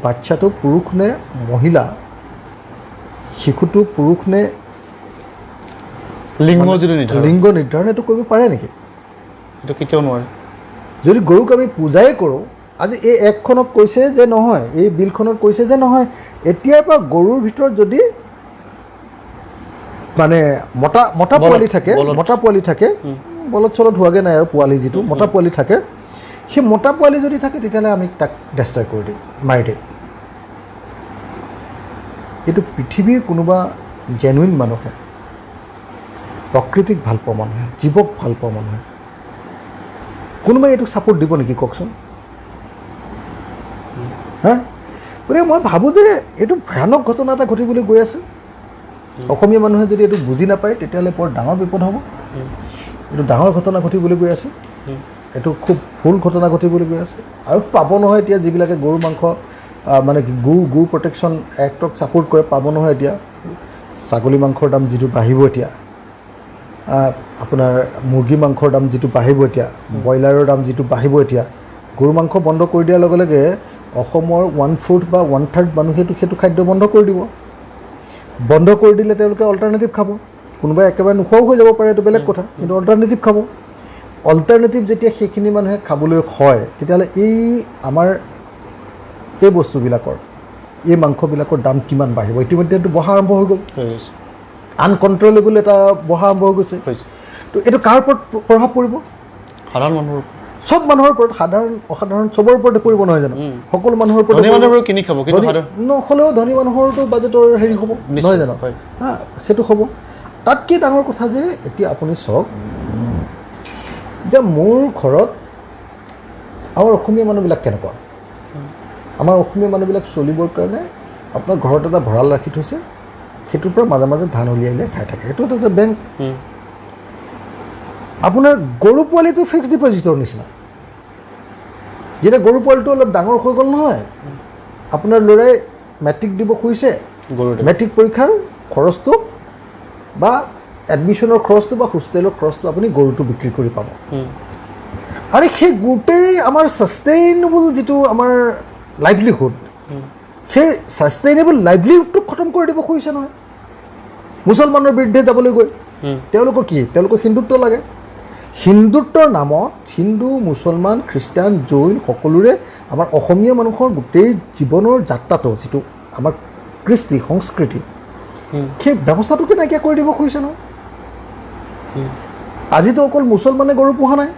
বাচ্চাটো পুৰুষ নে মহিলা, শিশুটো পুৰুষ নে লিংগ নিৰ্ধাৰণ এইটো কৰিব পাৰে নেকি? এইটো কেতিয়াও নোৱাৰে। যদি গৰুক আমি পূজাই কৰোঁ, আজি এই এক্টখনত কৈছে যে নহয়, এই বিলখনত কৈছে যে নহয়, এতিয়াৰ পৰা গৰুৰ ভিতৰত যদি মানে মতা পোৱালি থাকে, বলত চলত হোৱাগৈ নাই আৰু পোৱালি যিটো মতা পোৱালি থাকে, সেই মতা পোৱালি যদি থাকে, তেতিয়াহ'লে আমি তাক ডেষ্ট্ৰয় কৰি দিম, মাৰি দিম। এইটো পৃথিৱীৰ কোনোবা জেনুইন মানুহে, প্ৰকৃতিক ভাল পোৱা মানুহে, জীৱক ভাল পোৱা মানুহে কোনোবাই এইটোক ছাপোৰ্ট দিব নেকি কওকচোন? গতিকে মই ভাবোঁ যে এইটো ভয়ানক ঘটনা এটা ঘটিবলৈ গৈ আছে। অসমীয়া মানুহে যদি এইটো বুজি নাপায়, তেতিয়াহ'লে বৰ ডাঙৰ বিপদ হ'ব। এইটো ডাঙৰ ঘটনা ঘটিবলৈ গৈ আছে, এইটো খুব ভুল ঘটনা ঘটিবলৈ গৈ আছে। আৰু পাব নহয় এতিয়া, যিবিলাকে গৰু মাংস মানে গো প্ৰটেকশ্যন এক্টক ছাপোৰ্ট কৰে, পাব নহয় এতিয়া। ছাগলী মাংসৰ দাম যিটো বাঢ়িব এতিয়া, আপোনাৰ মুৰ্গী মাংসৰ দাম যিটো বাঢ়িব এতিয়া, ব্ৰইলাৰৰ দাম যিটো বাঢ়িব এতিয়া, গৰু মাংস বন্ধ কৰি দিয়াৰ লগে লগে অসমৰ 1/4 বা 1/3 মানুহেতো সেইটো খাদ্য বন্ধ কৰি দিব। বন্ধ কৰি দিলে তেওঁলোকে অল্টাৰনেটিভ খাব। কোনোবাই একেবাৰে নোখোৱাও হৈ যাব পাৰে, এইটো বেলেগ কথা, কিন্তু অল্টাৰনেটিভ খাব। অল্টাৰনেটিভ যেতিয়া সেইখিনি মানুহে খাবলৈ হয়, তেতিয়াহ'লে এই আমাৰ এই বস্তুবিলাকৰ, এই মাংসবিলাকৰ দাম কিমান বাঢ়িব? ইতিমধ্যেতো বঢ়া আৰম্ভ হৈ গ'ল, আনকণ্ট্ৰলেবল এটা বঢ়া আৰম্ভ হৈ গৈছে। তো এইটো কাৰ ওপৰত প্ৰভাৱ পৰিব? সাধাৰণ মানুহৰ, চব মানুহৰ ওপৰত, সাধাৰণ অসাধাৰণ চবৰ ওপৰতে পৰিব নহয় জানো? সকলো মানুহৰ ওপৰত কিনি খাব, নহ'লেও ধনী মানুহৰতো বাজেটৰ হেৰি হ'ব নহয় জানো? সেইটো হ'ব। তাতকৈ ডাঙৰ কথা যে এতিয়া আপুনি চাওক যে মোৰ ঘৰত আমাৰ অসমীয়া মানুহবিলাক কেনেকুৱা। আমাৰ অসমীয়া মানুহবিলাক চলিবৰ কাৰণে আপোনাৰ ঘৰত এটা ভঁৰাল ৰাখি থৈছে, সেইটোৰ পৰা মাজে মাজে ধান উলিয়াই খাই থাকে। সেইটো এটা বেংক। আপোনাৰ গৰু পোৱালিটো ফিক্সড ডিপজিটৰ নিচিনা। যেতিয়া গৰু পোৱালিটো অলপ ডাঙৰ হৈ গ'ল নহয়, আপোনাৰ ল'ৰাই মেট্ৰিক দিব খুজিছে, মেট্ৰিক পৰীক্ষাৰ খৰচটো বা এডমিশ্যনৰ খৰচটো বা হোষ্টেলৰ খৰচটো আপুনি গৰুটো বিক্ৰী কৰি পাব। আৰু সেই গোটেই আমাৰ ছাষ্টেইনেবল যিটো আমাৰ লাইভলিহুড সেই ছাষ্টেইনেবল লাইভলিহুডটোক খতম কৰি দিব খুজিছে নহয় মুছলমানৰ বিৰুদ্ধে যাবলৈ গৈ তেওঁলোকৰ কি তেওঁলোকৰ হিন্দুত্ব লাগে হিন্দুত্বৰ নামত হিন্দু মুছলমান খ্ৰীষ্টান জৈন সকলোৰে আমাৰ অসমীয়া মানুহৰ গোটেই জীৱনৰ যাত্ৰাটো যিটো আমাৰ কৃষ্টি সংস্কৃতি সেই ব্যৱস্থাটোকে নাইকিয়া কৰি দিব খুজিছে নহয় আজিতো অকল মুছলমানে গৰু পোহা নাই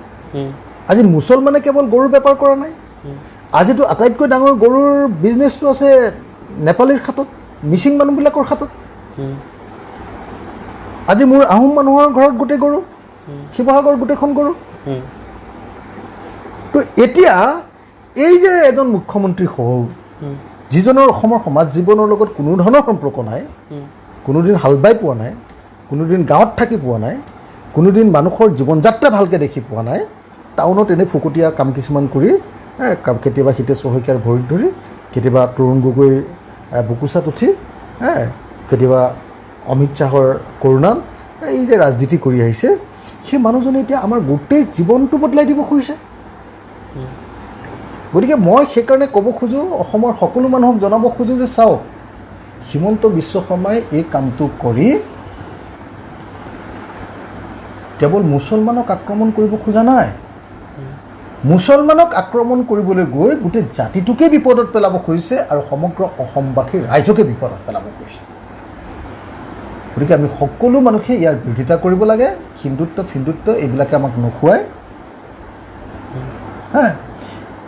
আজি মুছলমানে কেৱল গৰুৰ বেপাৰ কৰা নাই আজিতো আটাইতকৈ ডাঙৰ গৰুৰ বিজনেছটো আছে নেপালীৰ খাতত মিচিং মানুহবিলাকৰ খাতত আজি মোৰ আহোম মানুহৰ ঘৰত গোটেই গৰু শিৱসাগৰ গোটেইখন গৰু তো এতিয়া এই যে এজন মুখ্যমন্ত্ৰী হ'ল যিজনৰ অসমৰ সমাজ জীৱনৰ লগত কোনো ধৰণৰ সম্পৰ্ক নাই কোনোদিন হাল বাই পোৱা নাই কোনোদিন গাঁৱত থাকি পোৱা নাই কোনোদিন মানুহৰ জীৱন যাত্ৰা ভালকৈ দেখি পোৱা নাই টাউনত এনে ফুকটীয়া কাম কিছুমান কৰি কেতিয়াবা হিতেশ শইকীয়াৰ ভৰিত ধৰি কেতিয়াবা তৰুণ গগৈ বুকুচাত উঠি কেতিয়াবা অমিত শ্বাহৰ কৰোণাত এই যে ৰাজনীতি কৰি আহিছে সেই মানুহজনে এতিয়া আমাৰ গোটেই জীৱনটো বদলাই দিব খুজিছে গতিকে মই সেইকাৰণে ক'ব খোজোঁ অসমৰ সকলো মানুহক জনাব খোজোঁ যে চাওক হিমন্ত বিশ্ব শৰ্মাই এই কামটো কৰি কেৱল মুছলমানক আক্ৰমণ কৰিব খোজা নাই মুছলমানক আক্ৰমণ কৰিবলৈ গৈ গোটেই জাতিটোকে বিপদত পেলাব খুজিছে আৰু সমগ্ৰ অসমবাসীৰ ৰাইজকে বিপদত পেলাব খুজিছে গতিকে আমি সকলো মানুহে ইয়াৰ বিৰোধিতা কৰিব লাগে হিন্দুত্ব এইবিলাকে আমাক নোখোৱায়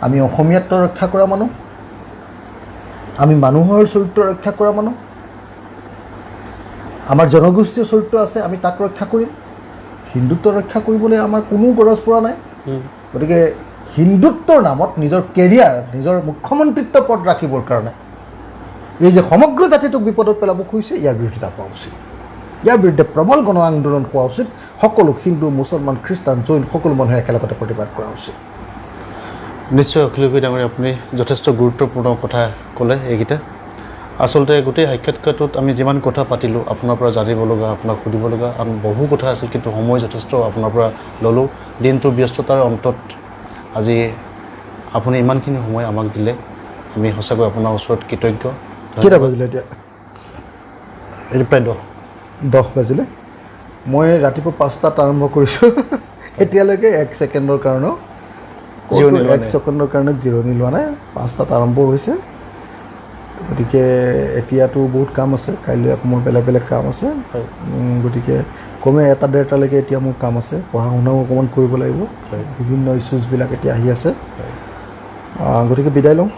আমি অসমীয়াত্ব ৰক্ষা কৰা মানুহ আমি মানুহৰ চৰিত্ৰ ৰক্ষা কৰা মানুহ আমাৰ জনগোষ্ঠীয় চৰিত্ৰ আছে আমি তাক ৰক্ষা কৰিম হিন্দুত্ব ৰক্ষা কৰিবলৈ আমাৰ কোনো গৰজ পৰা নাই গতিকে হিন্দুত্বৰ নামত নিজৰ কেৰিয়াৰ নিজৰ মুখ্যমন্ত্ৰীত্ব পদ ৰাখিবৰ কাৰণে এই যে সমগ্ৰ জাতিটোক বিপদত পেলাব খুজিছে ইয়াৰ বিৰোধিতা পোৱা উচিত ইয়াৰ বিৰুদ্ধে প্ৰবল গণ আন্দোলন হোৱা উচিত সকলো হিন্দু মুছলমান খ্ৰীষ্টান জৈন সকলো মানুহে একেলগতে প্ৰতিবাদ কৰা উচিত নিশ্চয় অখিল গগৈ ডাঙৰীয়া আপুনি যথেষ্ট গুৰুত্বপূৰ্ণ কথা ক'লে এইকেইটা আচলতে গোটেই সাক্ষাৎকাৰটোত আমি যিমান কথা পাতিলোঁ আপোনাৰ পৰা জানিব লগা আপোনাক সুধিব লগা আন বহু কথা আছিল কিন্তু সময় যথেষ্ট আপোনাৰ পৰা ল'লোঁ দিনটোৰ ব্যস্ততাৰ অন্তত আজি আপুনি ইমানখিনি সময় আমাক দিলে আমি সঁচাকৈ আপোনাৰ ওচৰত কৃতজ্ঞ কেইটা বাজিলে এতিয়া এইটো প্ৰায় 10 বাজিলে মই ৰাতিপুৱা 5টাত আৰম্ভ কৰিছোঁ এতিয়ালৈকে 1 ছেকেণ্ডৰ কাৰণেও 1 ছেকেণ্ডৰ কাৰণে জিৰণি লোৱা নাই 5টাত আৰম্ভ হৈছে গতিকে এতিয়াতো বহুত কাম আছে কাইলৈ আকৌ মোৰ বেলেগ বেলেগ কাম আছে গতিকে কমে 1-1:30লৈকে এতিয়া মোৰ কাম আছে পঢ়া শুনাও অকণমান কৰিব লাগিব বিভিন্ন ইছ্যুজবিলাক এতিয়া আহি আছে গতিকে বিদায় লওঁ